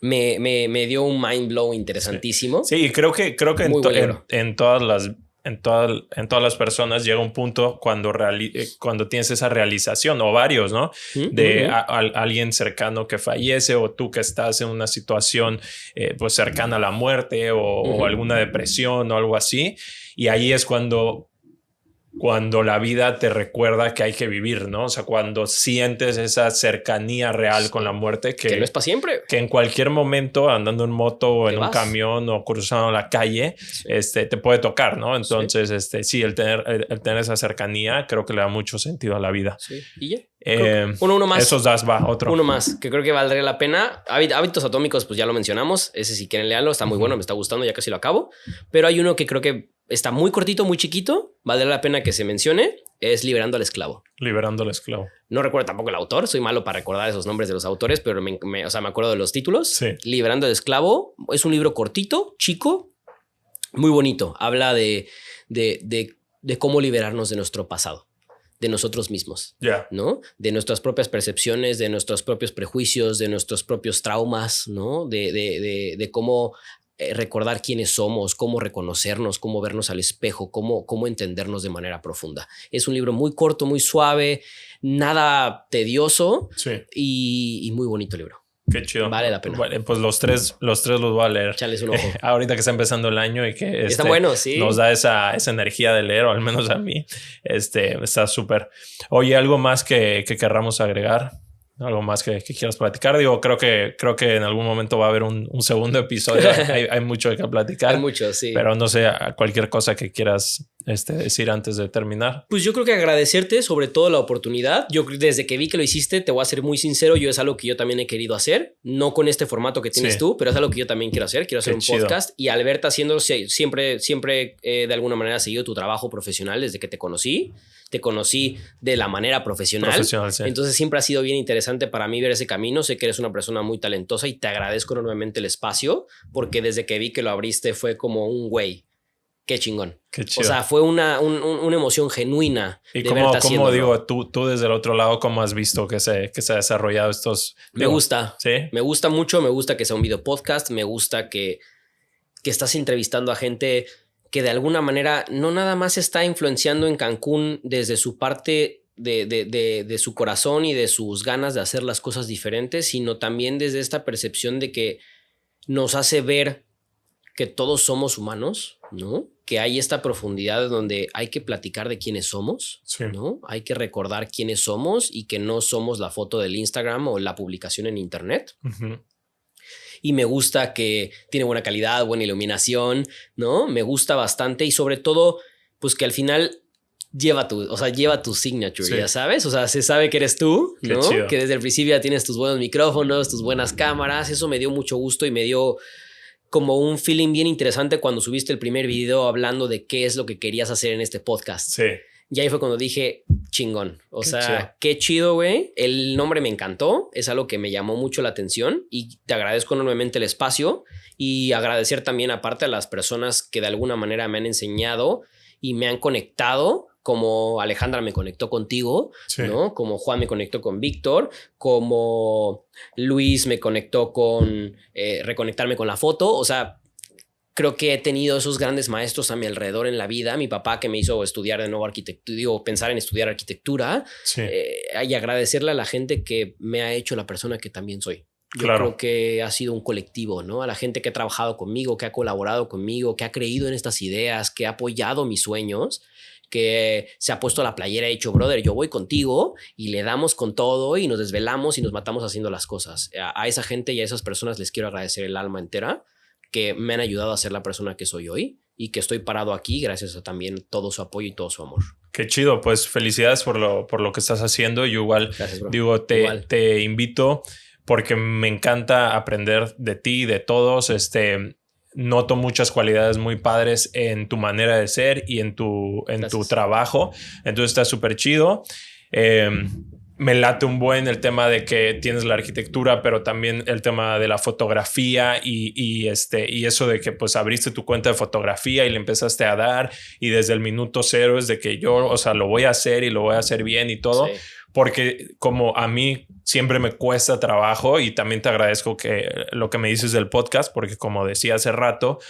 Me dio un mind blow interesantísimo. Sí, creo que en todas las personas llega un punto cuando tienes esa realización, o varios, ¿no? De alguien cercano que fallece, o tú que estás en una situación pues cercana a la muerte o alguna depresión o algo así. Y ahí es cuando la vida te recuerda que hay que vivir, ¿no? O sea, cuando sientes esa cercanía real con la muerte, que no es para siempre. Que en cualquier momento, andando en moto o en un camión o cruzando la calle, sí, te puede tocar, ¿no? Entonces, sí, el tener esa cercanía creo que le da mucho sentido a la vida. Sí. ¿Y ya? Uno más. Esos das, va, otro. Uno más, que creo que valdría la pena. Hábitos Atómicos, pues ya lo mencionamos. Ese, si quieren leerlo, está muy bueno, me está gustando, ya casi lo acabo. Pero hay uno que creo que está muy cortito, muy chiquito, valdría la pena que se mencione, es Liberando al Esclavo. Liberando al Esclavo. No recuerdo tampoco el autor, soy malo para recordar esos nombres de los autores, pero me acuerdo de los títulos. Sí. Liberando al Esclavo es un libro cortito, chico, muy bonito. Habla de cómo liberarnos de nuestro pasado, de nosotros mismos, ¿no? De nuestras propias percepciones, de nuestros propios prejuicios, de nuestros propios traumas, ¿no? De cómo recordar quiénes somos, cómo reconocernos, cómo vernos al espejo, cómo entendernos de manera profunda. Es un libro muy corto, muy suave, nada tedioso, sí, y muy bonito libro. Qué chido. Vale la pena. Vale, pues los tres los voy a leer. Échales un ojo. Ahorita que está empezando el año y que está bueno, sí, nos da esa energía de leer, o al menos a mí. Está súper. Oye, ¿algo más que querramos agregar? ¿Algo más que quieras platicar? Digo, creo que en algún momento va a haber un segundo episodio. hay mucho de qué platicar. Hay mucho, sí. Pero no sé, cualquier cosa que quieras decir antes de terminar. Pues yo creo que agradecerte sobre todo la oportunidad. Yo desde que vi que lo hiciste, te voy a ser muy sincero, es algo que yo también he querido hacer, no con este formato que tienes tú, pero es algo que yo también quiero hacer. Quiero hacer un podcast, y al verte haciéndolo, siempre de alguna manera he seguido tu trabajo profesional desde que te conocí. Te conocí de la manera profesional. Sí. Entonces siempre ha sido bien interesante para mí ver ese camino. Sé que eres una persona muy talentosa y te agradezco enormemente el espacio, porque desde que vi que lo abriste fue como un güey. Qué chingón. Qué chido. O sea, fue una emoción genuina. ¿Y cómo digo, tú desde el otro lado, cómo has visto que se ha desarrollado estos? Me gusta. ¿Sí? Me gusta mucho. Me gusta que sea un video podcast. Me gusta que estás entrevistando a gente que de alguna manera no nada más está influenciando en Cancún desde su parte de su corazón y de sus ganas de hacer las cosas diferentes, sino también desde esta percepción de que nos hace ver que todos somos humanos, ¿no? Que hay esta profundidad donde hay que platicar de quiénes somos, sí, ¿no? Hay que recordar quiénes somos y que no somos la foto del Instagram o la publicación en internet. Y me gusta que tiene buena calidad, buena iluminación, ¿no? Me gusta bastante, y sobre todo, pues que al final lleva tu signature, sí, ya sabes. O sea, se sabe que eres tú, ¿no? Qué chido. Que desde el principio ya tienes tus buenos micrófonos, tus buenas cámaras. Eso me dio mucho gusto y me dio como un feeling bien interesante cuando subiste el primer video hablando de qué es lo que querías hacer en este podcast. Sí. Y ahí fue cuando dije, chingón. O sea, qué chido, güey. El nombre me encantó. Es algo que me llamó mucho la atención y te agradezco enormemente el espacio, y agradecer también aparte a las personas que de alguna manera me han enseñado y me han conectado, como Alejandra me conectó contigo, sí, ¿no? Como Juan me conectó con Víctor, como Luis me conectó con reconectarme con la foto. O sea, creo que he tenido esos grandes maestros a mi alrededor en la vida. Mi papá, que me hizo estudiar de nuevo pensar en estudiar arquitectura, sí, y agradecerle a la gente que me ha hecho la persona que también soy. Yo creo que ha sido un colectivo, ¿no? A la gente que ha trabajado conmigo, que ha colaborado conmigo, que ha creído en estas ideas, que ha apoyado mis sueños, que se ha puesto la playera y ha dicho, brother, yo voy contigo, y le damos con todo y nos desvelamos y nos matamos haciendo las cosas. A esa gente y a esas personas les quiero agradecer el alma entera, que me han ayudado a ser la persona que soy hoy y que estoy parado aquí gracias a también todo su apoyo y todo su amor. Qué chido, pues felicidades por lo que estás haciendo. Yo igual, Gracias, bro. digo, te invito porque me encanta aprender de ti, de todos. Noto muchas cualidades muy padres en tu manera de ser y en tu trabajo. Entonces está súper chido. Me late un buen el tema de que tienes la arquitectura, pero también el tema de la fotografía y eso de que pues abriste tu cuenta de fotografía y le empezaste a dar, y desde el minuto cero es de que yo, o sea, lo voy a hacer y lo voy a hacer bien y todo. Sí. Porque como a mí siempre me cuesta trabajo, y también te agradezco lo que me dices del podcast, porque como decía hace rato,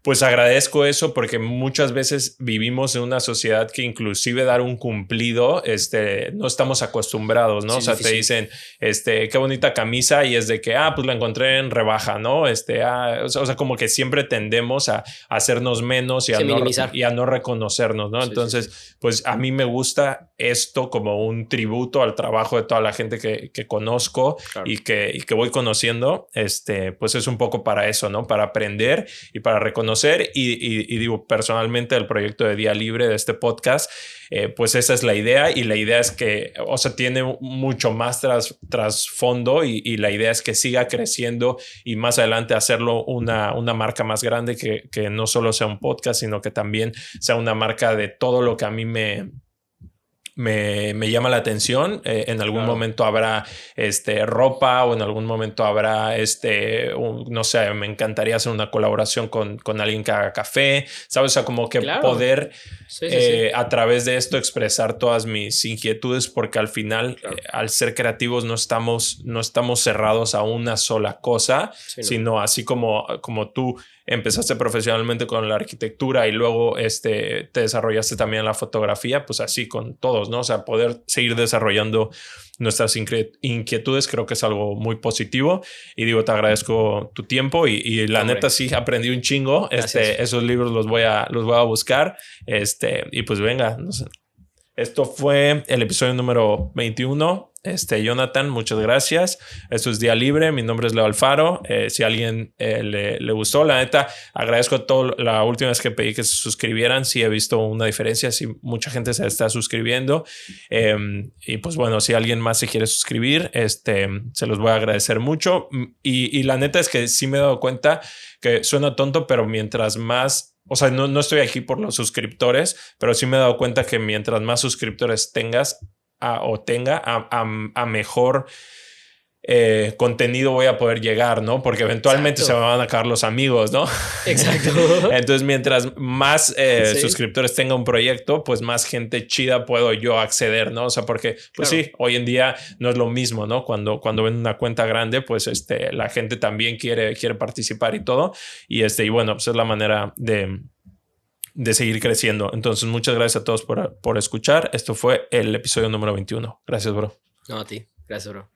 pues agradezco eso porque muchas veces vivimos en una sociedad que inclusive dar un cumplido, no estamos acostumbrados, ¿no? Sí, o sea, difícil. Te dicen, qué bonita camisa, y es de que, pues la encontré en rebaja, ¿no? O sea, como que siempre tendemos a hacernos menos y a no reconocernos, ¿no? Sí, entonces, pues a mí me gusta esto como un tributo al trabajo de toda la gente que conozco, claro, y que voy conociendo, pues es un poco para eso, ¿no? Para aprender y para reconocer. Y digo, personalmente el proyecto de Día Libre de este podcast, pues esa es la idea, y la idea es que, o sea, tiene mucho más trasfondo, y la idea es que siga creciendo y más adelante hacerlo una marca más grande, que no solo sea un podcast, sino que también sea una marca de todo lo que a mí me llama la atención. En algún momento habrá ropa, o en algún momento habrá no sé, me encantaría hacer una colaboración con alguien que haga café, ¿sabes? O sea, como que poder a través de esto expresar todas mis inquietudes, porque al final, al ser creativos no estamos cerrados a una sola cosa, sino así como tú empezaste profesionalmente con la arquitectura y luego te desarrollaste también en la fotografía, pues así con todos, ¿no? O sea, poder seguir desarrollando nuestras inquietudes creo que es algo muy positivo, y digo, te agradezco tu tiempo, y la neta sí aprendí un chingo. Esos libros los voy a buscar, y pues venga, no sé. Esto fue el episodio número 21. Jonathan, muchas gracias. Esto es Día Libre. Mi nombre es Leo Alfaro. Si a alguien le gustó, la neta, agradezco a todo. La última vez que pedí que se suscribieran, sí he visto una diferencia. Sí, mucha gente se está suscribiendo. Y pues bueno, si alguien más se quiere suscribir, se los voy a agradecer mucho. Y la neta es que sí me he dado cuenta que suena tonto, pero mientras más... O sea, no estoy aquí por los suscriptores, pero sí me he dado cuenta que mientras más suscriptores tengas a mejor contenido voy a poder llegar, ¿no? Porque eventualmente se me van a acabar los amigos, ¿no? Exacto. Entonces, mientras más suscriptores tenga un proyecto, pues más gente chida puedo yo acceder, ¿no? O sea, porque, pues sí, hoy en día no es lo mismo, ¿no? Cuando ven una cuenta grande, pues la gente también quiere participar y todo. Y bueno, pues es la manera de seguir creciendo. Entonces, muchas gracias a todos por escuchar. Esto fue el episodio número 21. Gracias, bro. No, a ti. Gracias, bro.